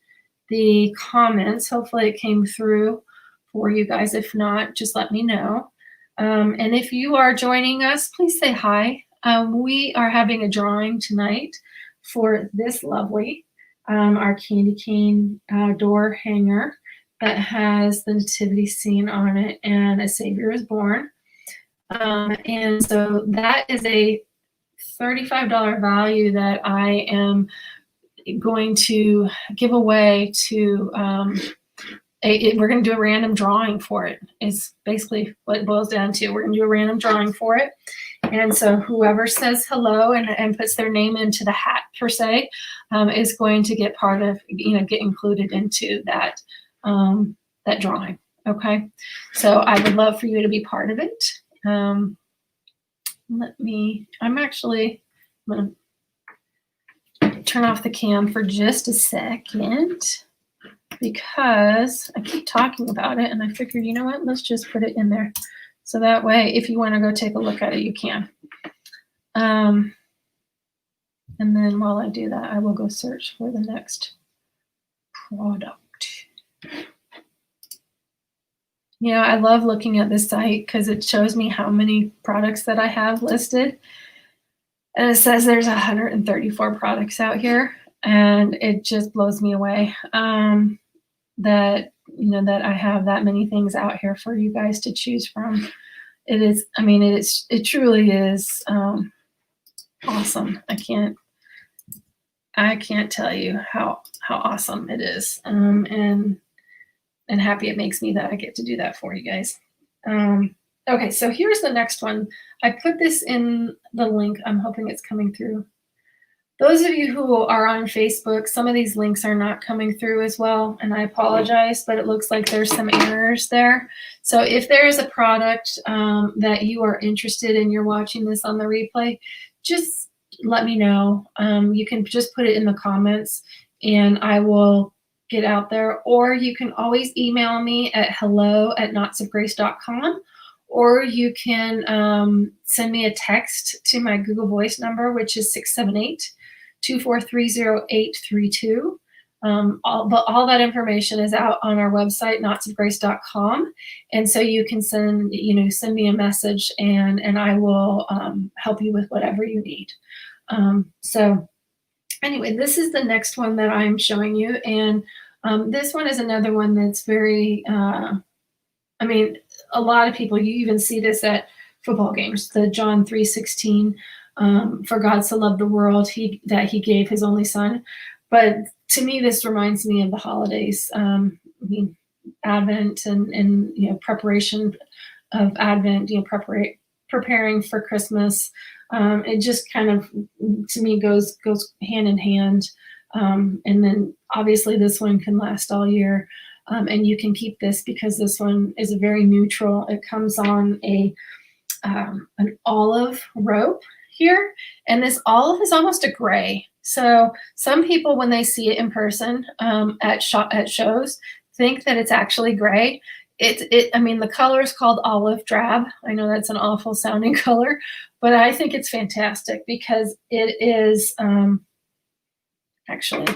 the comments. Hopefully it came through for you guys. If not, just let me know. And if you are joining us, please say hi. We are having a drawing tonight for this lovely, our candy cane door hanger that has the nativity scene on it and a Savior is born. And so that is a $35 value that I am going to give away to we're going to do a random drawing for it. It's basically what it boils down to. We're going to do a random drawing for it. And so whoever says hello and puts their name into the hat per se is going to get part of, get included into that, that drawing. Okay. So I would love for you to be part of it. I'm going to turn off the cam for just a second because I keep talking about it and I figured, you know what, let's just put it in there. So that way, if you want to go take a look at it, you can. And then while I do that, I will go search for the next product. I love looking at this site because it shows me how many products that I have listed. And it says there's 134 products out here, and it just blows me away that I have that many things out here for you guys to choose from. It truly is awesome. I can't tell you how awesome it is, and happy it makes me that I get to do that for you guys. Okay, so here's the next one. I put this in the link. I'm hoping it's coming through. Those of you who are on Facebook, some of these links are not coming through as well, and I apologize, but it looks like there's some errors there. So if there is a product that you are interested in, you're watching this on the replay, just let me know. You can just put it in the comments, and I will get out there. Or you can always email me at hello@knotsofgrace.com. Or you can send me a text to my Google Voice number, which is 678-243-0832. All that information is out on our website, knotsofgrace.com. And so you can send me a message and I will help you with whatever you need. So anyway, this is the next one that I'm showing you. And this one is another one that's very, a lot of people, you even see this at football games, the John 3:16, for God so loved the world, that he gave his only son. But to me, this reminds me of the holidays, Advent and preparation of Advent, preparing for Christmas. It just kind of, to me, goes hand in hand. And then obviously this one can last all year. And you can keep this because this one is a very neutral. It comes on an olive rope here, and this olive is almost a gray. So some people, when they see it in person at shows, think that it's actually gray. The color is called olive drab. I know that's an awful sounding color, but I think it's fantastic because it is actually.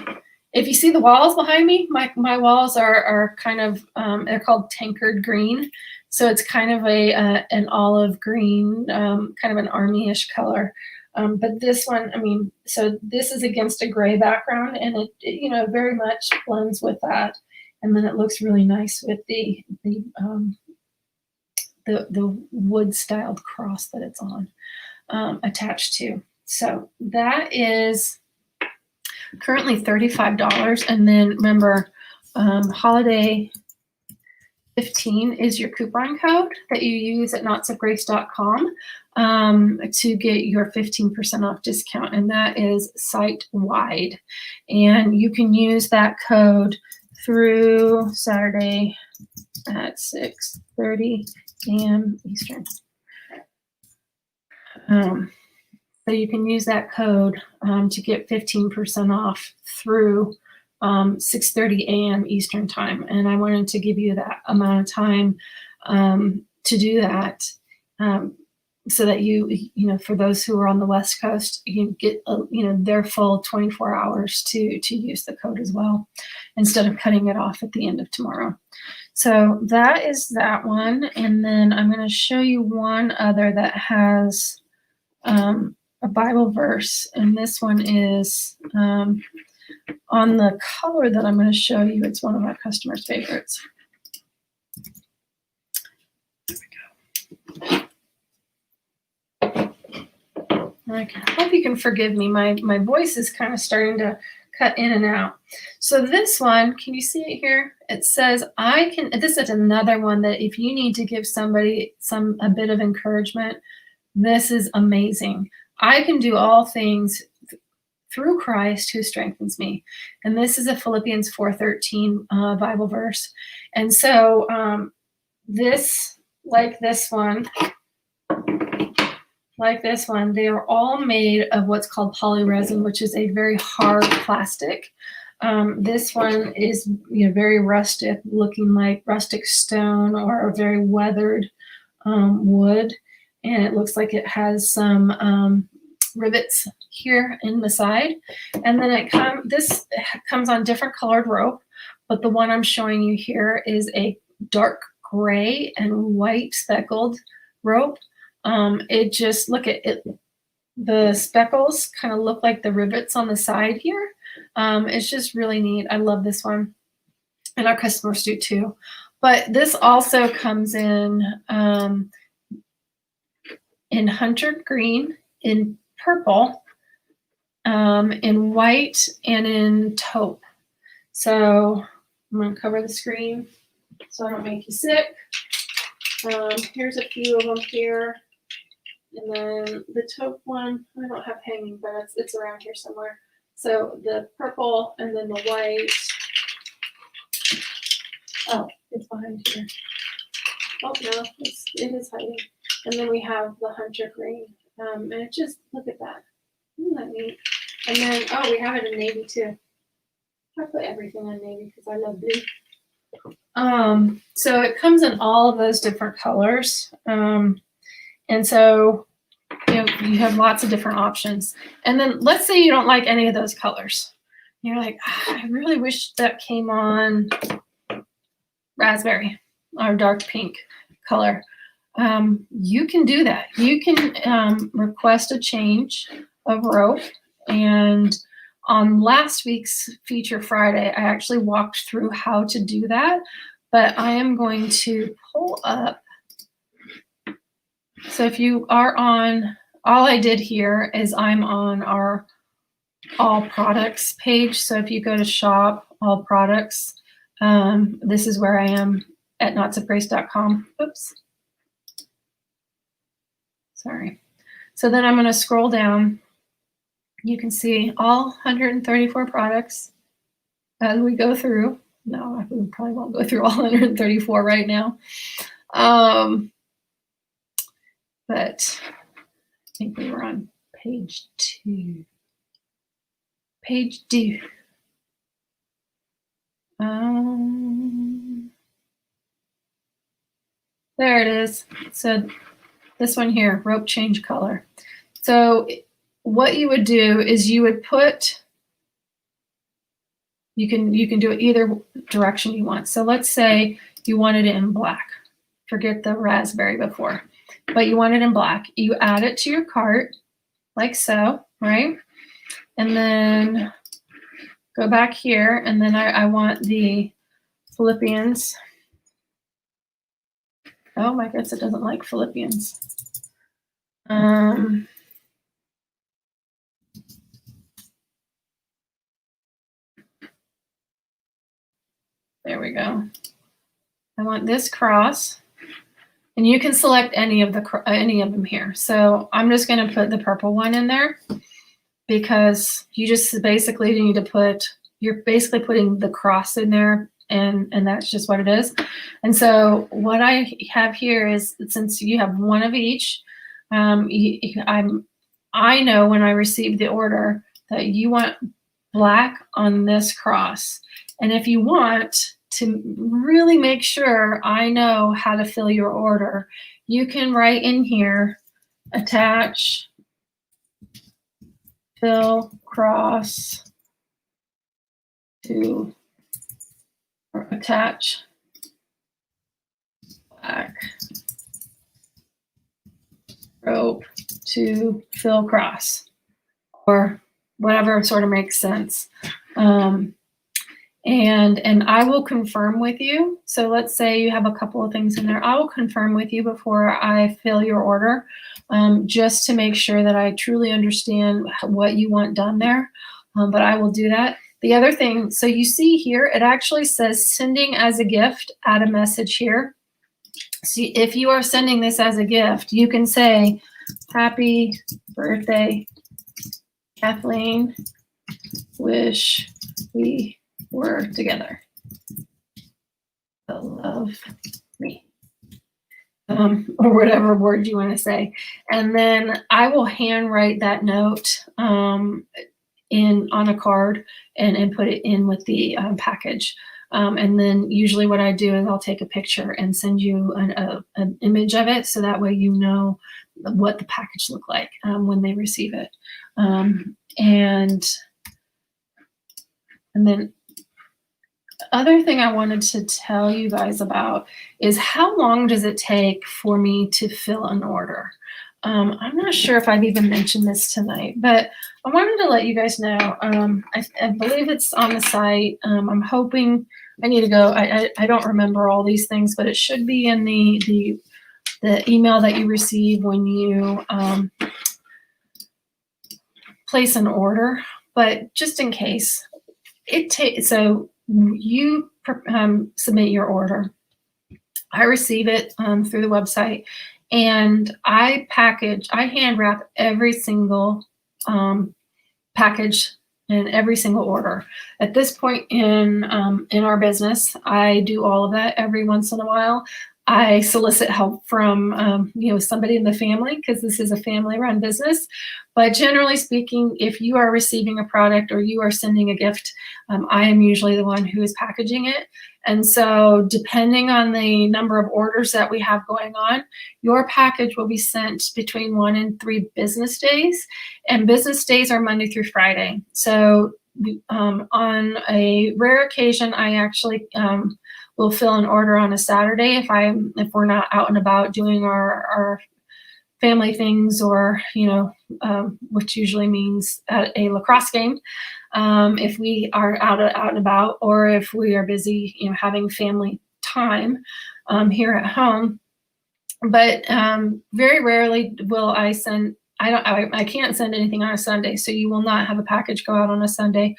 If you see the walls behind me, my walls are kind of, they're called tankard green. So it's kind of an olive green, kind of an army-ish color. But this one, so this is against a gray background, and it very much blends with that. And then it looks really nice with the wood-styled cross that it's on attached to. So that is currently $35. And then remember, holiday 15 is your coupon code that you use at knotsofgrace.com to get your 15% off discount. And that is site-wide. And you can use that code through Saturday at 6:30 a.m. Eastern. So you can use that code to get 15% off through 6:30 a.m. Eastern time. And I wanted to give you that amount of time to do that so that you know, for those who are on the West Coast, you get, you know, their full 24 hours to use the code as well, instead of cutting it off at the end of tomorrow. So that is that one. And then I'm going to show you one other that has a Bible verse. And this one is on the color that I'm going to show you. It's one of our customers' favorites. I hope you can forgive me. My voice is kind of starting to cut in and out. So this one, can you see it here? It says, I can, this is another one that if you need to give somebody a bit of encouragement, this is amazing. I can do all things through Christ who strengthens me. And this is a Philippians 4:13 Bible verse. And so this, like this one, they are all made of what's called polyresin, which is a very hard plastic. This one is, you know, very rustic, looking like rustic stone or a very weathered wood. And it looks like it has some rivets here in the side. And then this comes on different colored rope, but the one I'm showing you here is a dark gray and white speckled rope. It just, look at it, the speckles kind of look like the rivets on the side here. It's just really neat. I love this one, and our customers do too. But this also comes in hunter green, in purple, in white, and in taupe. So I'm going to cover the screen so I don't make you sick. Here's a few of them here. And then the taupe one, I don't have hanging, but it's around here somewhere. So the purple and then the white. Oh, it's behind here. Oh no, it is hiding. And then we have the hunter green. And it just, look at that. Isn't that neat? And then, oh, we have it in navy too. I put everything in navy because I love blue. So it comes in all of those different colors. And so, you know, you have lots of different options. And then let's say you don't like any of those colors. You're like, I really wish that came on raspberry or dark pink color. You can do that. You can request a change of rope. And on last week's Feature Friday, I actually walked through how to do that. But I am going to pull up. So if you are on, all I did here is I'm on our all products page. So if you go to shop, all products, this is where I am at knotsofgrace.com. Oops. Sorry. So then I'm going to scroll down. You can see all 134 products as we go through. No, we probably won't go through all 134 right now. But I think we were on page 2. Page 2. There it is. So this one here, rope change color. So what you would do is you would put, you can do it either direction you want. So let's say you wanted it in black. Forget the raspberry before. But you want it in black. You add it to your cart, like so, right? And then go back here, and then I want the Philippians. Oh my goodness, it doesn't like Philippians. There we go. I want this cross. And you can select any of them here. So I'm just going to put the purple one in there because you just basically need to put, you're basically putting the cross in there, and that's just what it is. And so what I have here is, since you have one of each, I know when I received the order that you want black on this cross. And if you want to really make sure I know how to fill your order, you can write in here attach, fill, cross, to, or attach, black, rope, to, fill, cross, or whatever sort of makes sense. And I will confirm with you. So let's say you have a couple of things in there. I will confirm with you before I fill your order, just to make sure that I truly understand what you want done there. But I will do that. The other thing, so you see here, it actually says sending as a gift, add a message here. See, if you are sending this as a gift, you can say, happy birthday, Kathleen, wish we were together. Love me. Or whatever word you want to say. And then I will handwrite that note on a card and put it in with the package. And then usually what I do is I'll take a picture and send you an image of it, so that way you know what the package looked like when they receive it. And then other thing I wanted to tell you guys about is how long does it take for me to fill an order? I'm not sure if I've even mentioned this tonight, but I wanted to let you guys know. I believe it's on the site. I'm hoping I need to go. I don't remember all these things, but it should be in the email that you receive when you place an order. But just in case, so you submit your order. I receive it through the website, and I hand wrap every single package and every single order. At this point in our business, I do all of that. Every once in a while, I solicit help from somebody in the family, because this is a family-run business. But generally speaking, if you are receiving a product or you are sending a gift, I am usually the one who is packaging it. And so depending on the number of orders that we have going on, your package will be sent between 1 and 3 business days. And business days are Monday through Friday. So on a rare occasion, I actually will fill an order on a Saturday if we're not out and about doing our family things, or which usually means at a lacrosse game, if we are out and about, or if we are busy having family time here at home. But very rarely will I send. I can't send anything on a Sunday, so you will not have a package go out on a Sunday.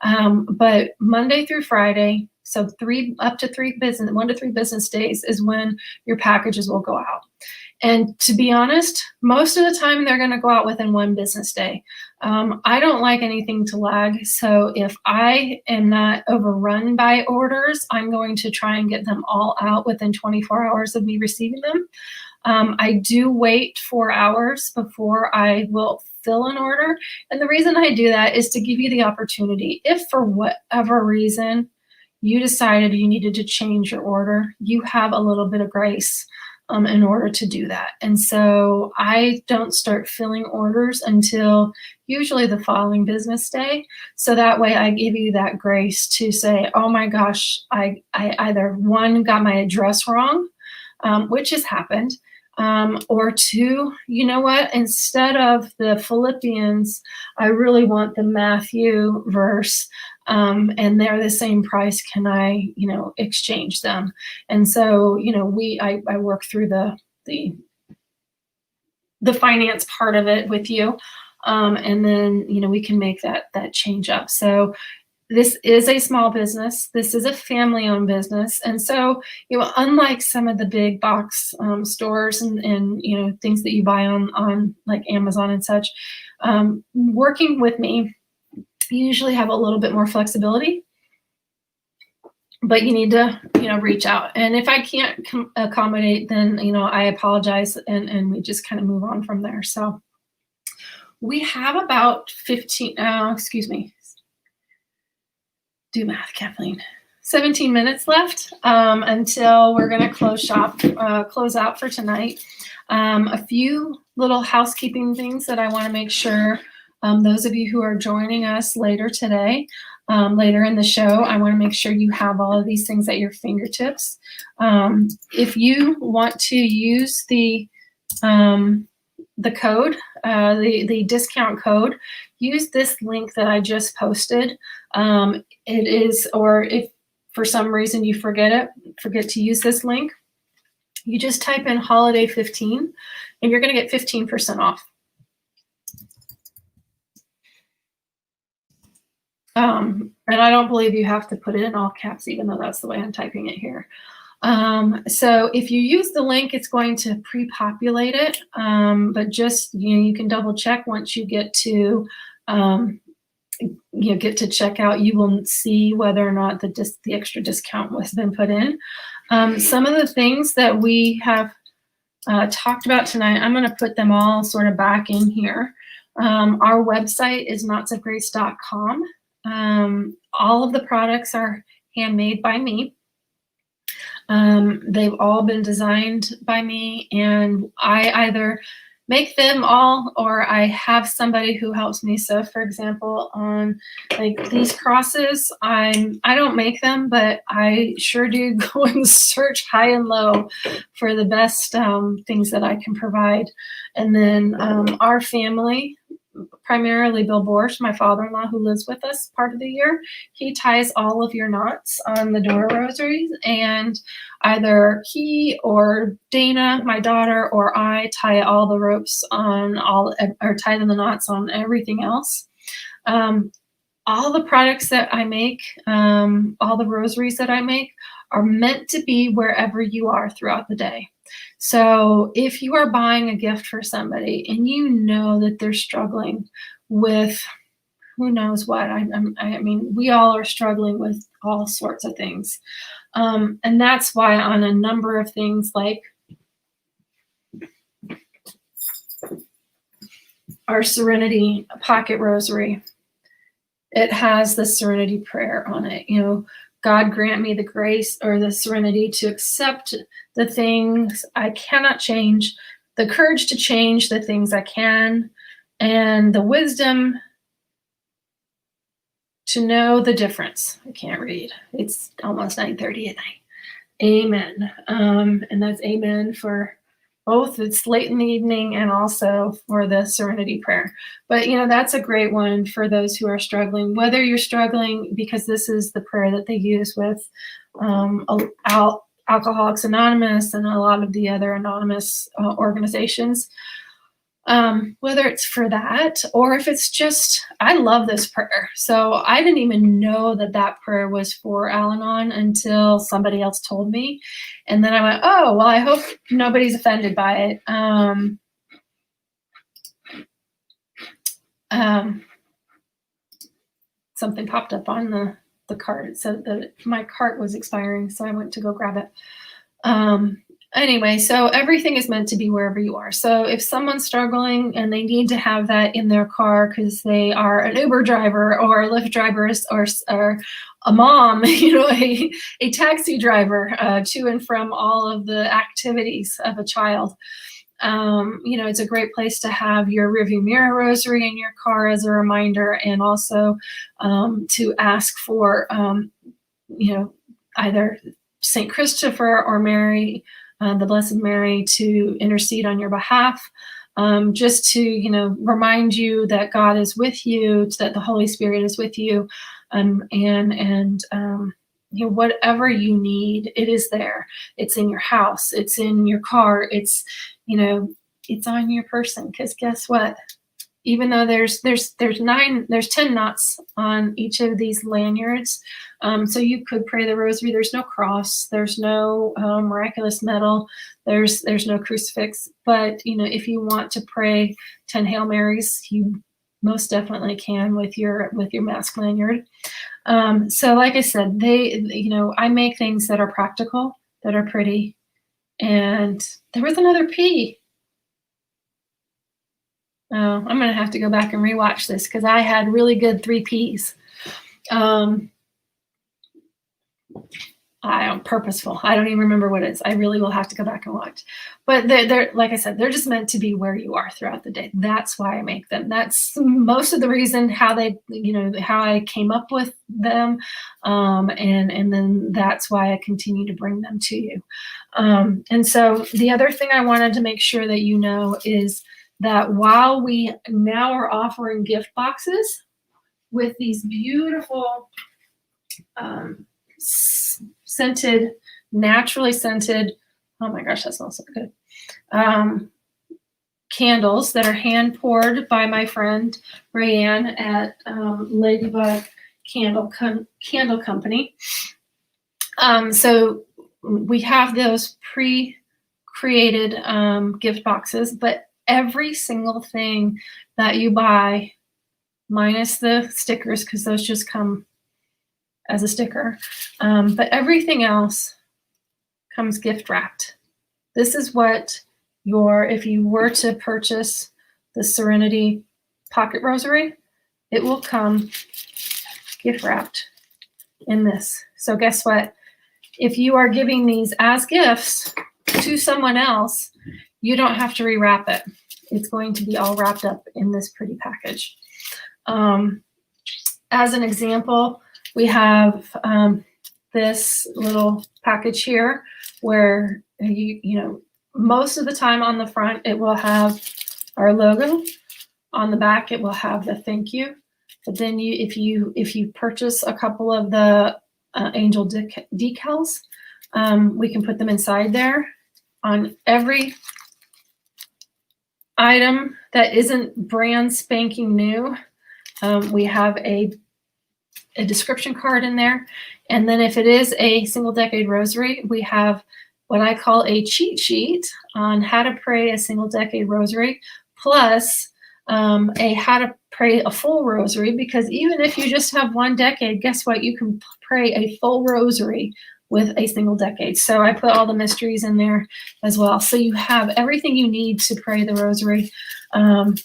But Monday through Friday, so 1 to 3 business days is when your packages will go out. And to be honest, most of the time they're going to go out within 1 business day. I don't like anything to lag. So if I am not overrun by orders, I'm going to try and get them all out within 24 hours of me receiving them. I do wait 4 hours before I will fill an order. And the reason I do that is to give you the opportunity. If for whatever reason you decided you needed to change your order, you have a little bit of grace in order to do that. And so I don't start filling orders until usually the following business day. So that way I give you that grace to say, oh my gosh, I either 1, got my address wrong, which has happened, or 2, you know what, instead of the Philippians, I really want the Matthew verse, and they're the same price. Can I, exchange them? And so, I work through the finance part of it with you. And then, we can make that change up. So this is a small business. This is a family-owned business. And so, unlike some of the big box stores and things that you buy on like Amazon and such, working with me, you usually have a little bit more flexibility, but you need to, reach out. And if I can't accommodate, then, I apologize, and we just kind of move on from there. So we have about 15, do math, Kathleen. 17 minutes left until we're going to close out for tonight. A few little housekeeping things that I want to make sure those of you who are joining us later today, later in the show, I want to make sure you have all of these things at your fingertips. If you want to use the code, the discount code, use this link that I just posted. It is, or if for some reason you forget to use this link, you just type in holiday 15 and you're going to get 15% off. And I don't believe you have to put it in all caps, even though that's the way I'm typing it here. So if you use the link, it's going to pre-populate it, but just, you can double check once you get to checkout. You will see whether or not the extra discount has been put in. Some of the things that we have talked about tonight, I'm going to put them all sort of back in here. Our website is knotsofgrace.com. All of the products are handmade by me. They've all been designed by me, and I either make them all or I have somebody who helps me. So for example, on like these crosses, I don't make them, but I sure do go and search high and low for the best things that I can provide. And then our family, primarily Bill Borsch, my father-in-law who lives with us part of the year, he ties all of your knots on the door rosaries, and either he or Dana, my daughter, or I tie all the ropes on or tie the knots on everything else. All the products that I make, all the rosaries that I make are meant to be wherever you are throughout the day. So if you are buying a gift for somebody and you know that they're struggling with who knows what, I mean, we all are struggling with all sorts of things. And that's why on a number of things like our Serenity Pocket Rosary, it has the Serenity Prayer on it. God grant me the grace or the serenity to accept the things I cannot change, the courage to change the things I can, and the wisdom to know the difference. I can't read. It's almost 9:30 at night. Amen. And that's amen for both. It's late in the evening and also for the Serenity Prayer. But, that's a great one for those who are struggling, whether you're struggling because this is the prayer that they use with Alcoholics Anonymous and a lot of the other anonymous organizations. Whether it's for that or if it's just, I love this prayer. So I didn't even know that prayer was for Al-Anon until somebody else told me. And then I went, oh, well, I hope nobody's offended by it. Something popped up on the cart. It said that my cart was expiring, so I went to go grab it. Anyway, so everything is meant to be wherever you are. So if someone's struggling and they need to have that in their car because they are an Uber driver or a Lyft driver or a mom, a taxi driver to and from all of the activities of a child, it's a great place to have your rearview mirror rosary in your car as a reminder, and also to ask for, either St. Christopher or Mary, the Blessed Mary, to intercede on your behalf, just to, remind you that God is with you, that the Holy Spirit is with you, and whatever you need, it is there. It's in your house. It's in your car. It's, it's on your person. Because guess what? Even though there's 10 knots on each of these lanyards, so you could pray the rosary. There's no cross. There's no miraculous medal. There's no crucifix. But if you want to pray 10 Hail Marys, you most definitely can with your mask lanyard. So like I said, I make things that are practical, that are pretty. And there was another P. Oh, I'm going to have to go back and rewatch this because I had really good 3 Ps. purposeful. I don't even remember what it is. I really will have to go back and watch. But they're like I said, they're just meant to be where you are throughout the day. That's why I make them. That's most of the reason how they, how I came up with them. And then that's why I continue to bring them to you. And so the other thing I wanted to make sure that you know is that while we now are offering gift boxes with these beautiful scented, naturally scented, oh my gosh, that smells so good, candles that are hand poured by my friend Rayanne at Ladybug Candle Company. So we have those pre-created gift boxes, but every single thing that you buy, minus the stickers, because those just come as a sticker, but everything else comes gift wrapped. This is what if you were to purchase the Serenity Pocket Rosary, it will come gift wrapped in this. So guess what? If you are giving these as gifts to someone else, you don't have to rewrap it. It's going to be all wrapped up in this pretty package. As an example, we have this little package here where most of the time on the front it will have our logo. On the back it will have the thank you. But then if you purchase a couple of the angel decals, we can put them inside there. On every item that isn't brand spanking new, we have a description card in there. And then if it is a single decade rosary, we have what I call a cheat sheet on how to pray a single decade rosary, plus a how to pray a full rosary, because even if you just have one decade, guess what? You can pray a full rosary with a single decade. So I put all the mysteries in there as well. So you have everything you need to pray the rosary and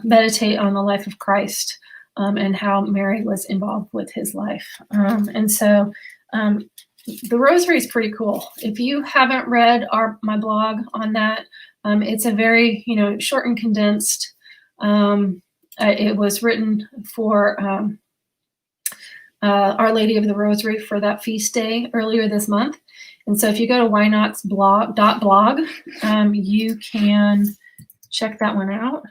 meditate on the life of Christ and how Mary was involved with his life. And so the rosary is pretty cool. If you haven't read my blog on that, it's a very short and condensed. It was written for Our Lady of the Rosary for that feast day earlier this month. And so if you go to whynotsblog.blog, you can check that one out.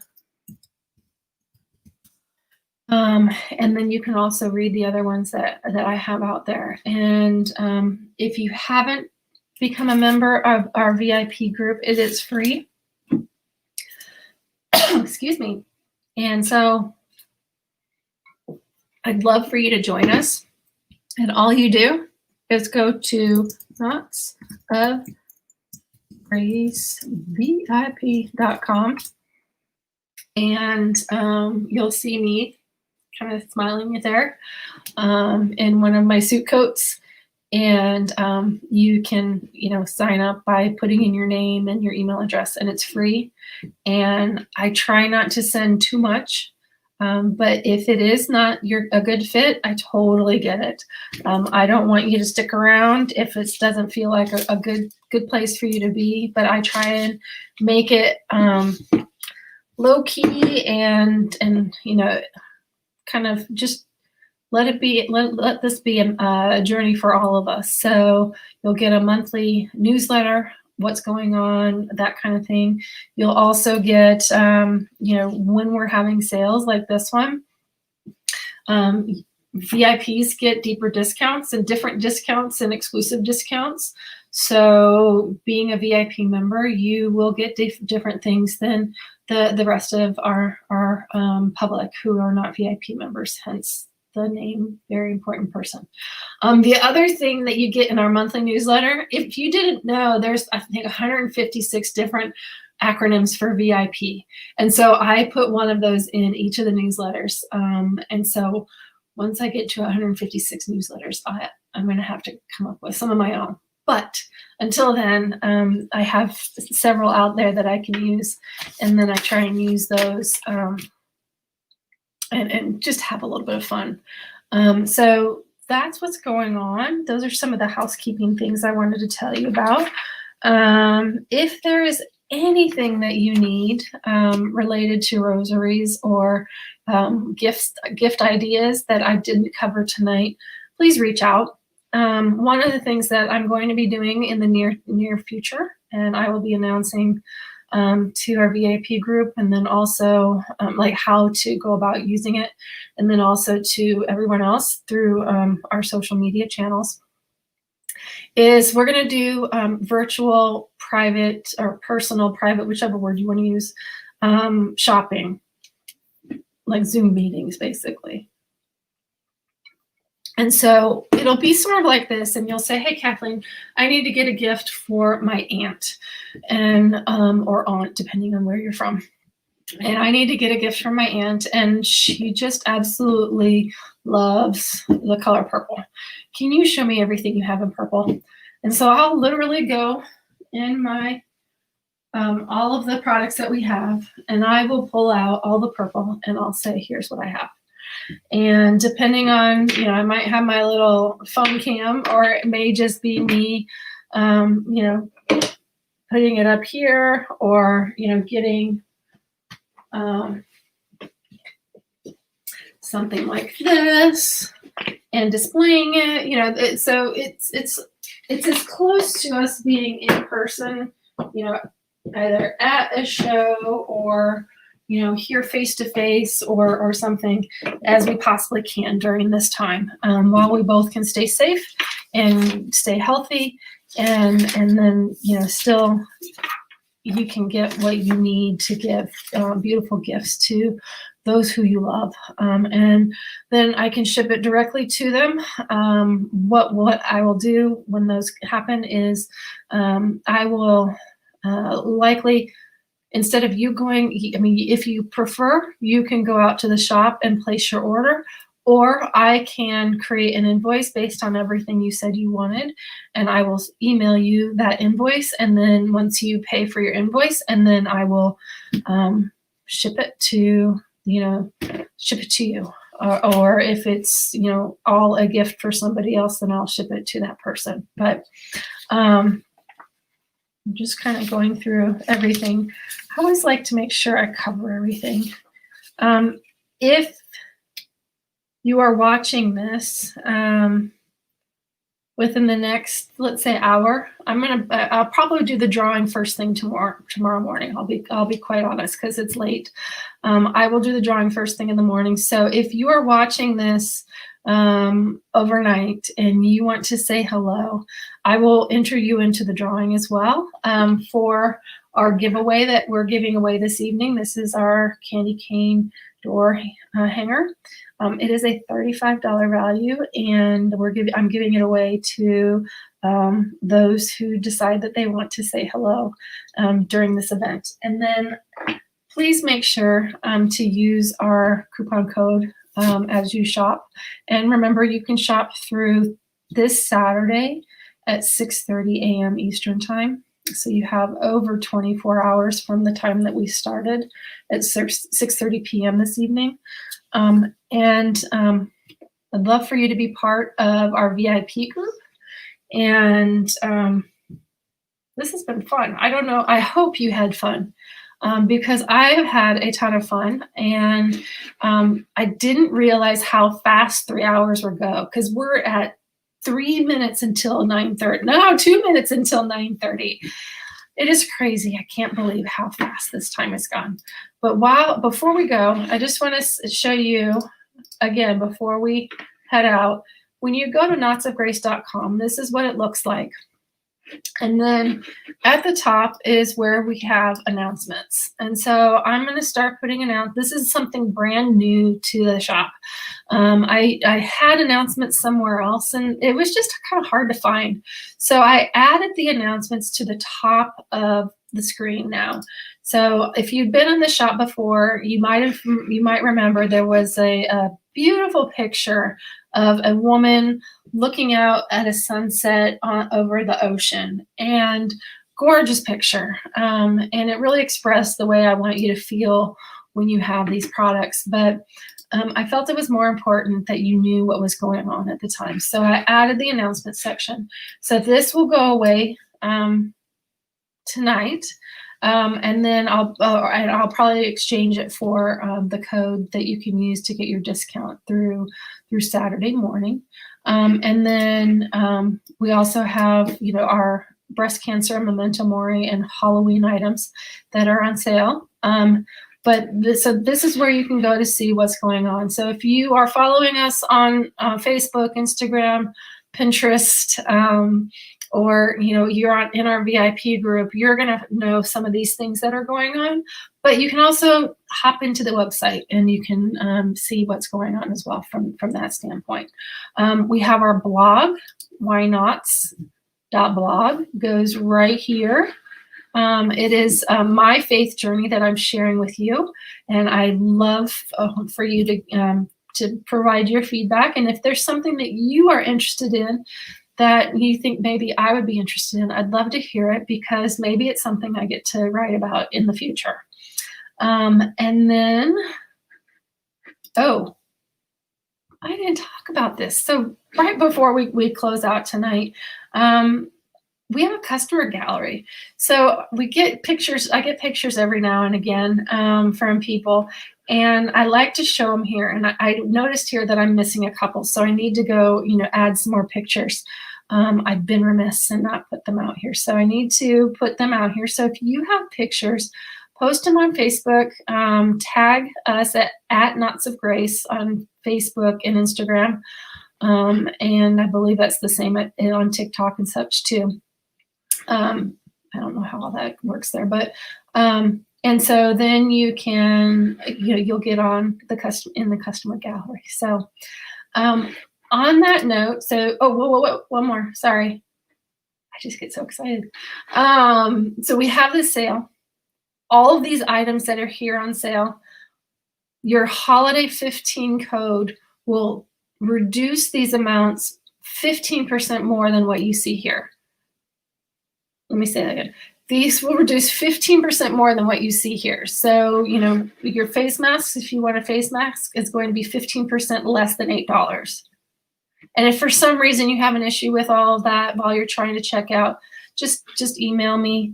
And then you can also read the other ones that I have out there. And if you haven't become a member of our VIP group, it is free. Excuse me. And so I'd love for you to join us. And all you do is go to knotsofgracevip.com and you'll see me kind of smiling there in one of my suit coats. And you can, sign up by putting in your name and your email address, and it's free. And I try not to send too much, but if it is not a good fit, I totally get it. I don't want you to stick around if it doesn't feel like a good place for you to be. But I try and make it low key and kind of just let this be a journey for all of us. So you'll get a monthly newsletter, what's going on, that kind of thing. You'll also get, when we're having sales like this one, VIPs get deeper discounts and different discounts and exclusive discounts. So being a VIP member, you will get different things than the rest of our public who are not VIP members, hence the name Very Important Person. The other thing that you get in our monthly newsletter, if you didn't know, there's I think 156 different acronyms for VIP. And so I put one of those in each of the newsletters. And so once I get to 156 newsletters, I'm going to have to come up with some of my own. But until then, I have several out there that I can use. And then I try and use those and just have a little bit of fun. So that's what's going on. Those are some of the housekeeping things I wanted to tell you about. If there is anything that you need related to rosaries or gift ideas that I didn't cover tonight, please reach out. One of the things that I'm going to be doing in the near future, and I will be announcing to our VIP group, and then also like how to go about using it, and then also to everyone else through our social media channels, is we're going to do virtual private or personal private, whichever word you want to use, shopping, like Zoom meetings, basically. And so it'll be sort of like this, and you'll say, hey, Kathleen, I need to get a gift for my aunt and or aunt, depending on where you're from. And I need to get a gift for my aunt, and she just absolutely loves the color purple. Can you show me everything you have in purple? And so I'll literally go in my all of the products that we have, and I will pull out all the purple, and I'll say, here's what I have. And depending on, I might have my little phone cam, or it may just be me, putting it up here, or, getting something like this and displaying it, so it's as close to us being in person, either at a show or here face to face or something as we possibly can during this time, while we both can stay safe and stay healthy, and then still you can get what you need to give beautiful gifts to those who you love, and then I can ship it directly to them. What I will do when those happen is I will likely, instead of you going, if you prefer, you can go out to the shop and place your order, or I can create an invoice based on everything you said you wanted, and I will email you that invoice, and then once you pay for your invoice, and then I will ship it to you. Or if it's all a gift for somebody else, then I'll ship it to that person. But I'm just kind of going through everything. I always like to make sure I cover everything. If you are watching this within the next, let's say, hour, I'll probably do the drawing first thing tomorrow morning. I'll be quite honest, because it's late. I will do the drawing first thing in the morning. So if you are watching this overnight and you want to say hello, I will enter you into the drawing as well for our giveaway that we're giving away this evening. This is our candy cane door hanger. It is a $35 value, and I'm giving it away to those who decide that they want to say hello during this event. And then please make sure to use our coupon code as you shop. And remember, you can shop through this Saturday at 6:30 a.m. Eastern Time. So you have over 24 hours from the time that we started at 6:30 p.m. this evening. And I'd love for you to be part of our VIP group. And this has been fun. I don't know. I hope you had fun. Because I have had a ton of fun, and I didn't realize how fast 3 hours would go, because we're at 3 minutes until 9:30. No, 2 minutes until 9:30. It is crazy. I can't believe how fast this time has gone. But before we go, I just want to show you again, before we head out, when you go to knotsofgrace.com, this is what it looks like. And then at the top is where we have announcements. And so I'm going to start putting this is something brand new to the shop. I had announcements somewhere else, and it was just kind of hard to find. So I added the announcements to the top of the screen now. So if you've been in the shop before, you might remember there was a beautiful picture of a woman looking out at a sunset over the ocean, and gorgeous picture. And it really expressed the way I want you to feel when you have these products. But I felt it was more important that you knew what was going on at the time. So I added the announcement section. So this will go away tonight. And then I'll probably exchange it for the code that you can use to get your discount through Saturday morning. And then we also have, our breast cancer, memento mori, and Halloween items that are on sale. So this is where you can go to see what's going on. So if you are following us on Facebook, Instagram, Pinterest, or you're in our VIP group, you're going to know some of these things that are going on. But you can also hop into the website and you can see what's going on as well from that standpoint. We have our blog, whynots.blog, goes right here. It is my faith journey that I'm sharing with you, and I love for you to provide your feedback. And if there's something that you are interested in that you think maybe I would be interested in, I'd love to hear it, because maybe it's something I get to write about in the future. And then, I didn't talk about this. So right before we close out tonight, we have a customer gallery. So we get pictures. I get pictures every now and again from people, and I like to show them here. And I noticed here that I'm missing a couple, so I need to go, add some more pictures. I've been remiss and not put them out here, so I need to put them out here. So if you have pictures, post them on Facebook. Tag us at Knots of Grace on Facebook and Instagram, and I believe that's the same on TikTok and such too. I don't know how all that works there, but and so then you can, you'll get on in the customer gallery. So on that note, whoa, one more. Sorry, I just get so excited. So we have this sale. All of these items that are here on sale, your holiday 15 code will reduce these amounts 15% more than what you see here. Let me say that again. These will reduce 15% more than what you see here. So, your face masks, if you want a face mask, is going to be 15% less than $8. And if for some reason you have an issue with all of that while you're trying to check out, just email me.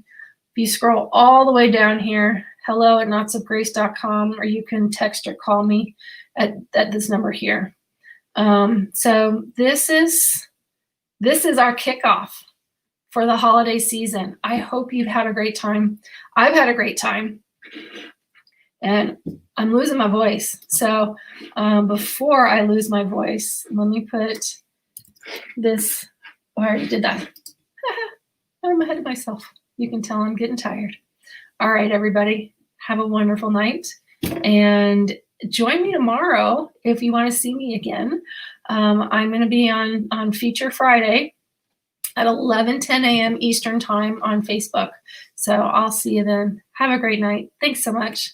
If you scroll all the way down here, hello@knotsofgrace.com, or you can text or call me at this number here. So this is our kickoff for the holiday season. I hope you've had a great time. I've had a great time, and I'm losing my voice. So before I lose my voice, let me put this. Oh, I already did that. I'm ahead of myself. You can tell I'm getting tired. All right, everybody, have a wonderful night, and join me tomorrow if you want to see me again. I'm going to be on Feature Friday at 11:10 a.m. Eastern Time on Facebook. So I'll see you then. Have a great night. Thanks so much.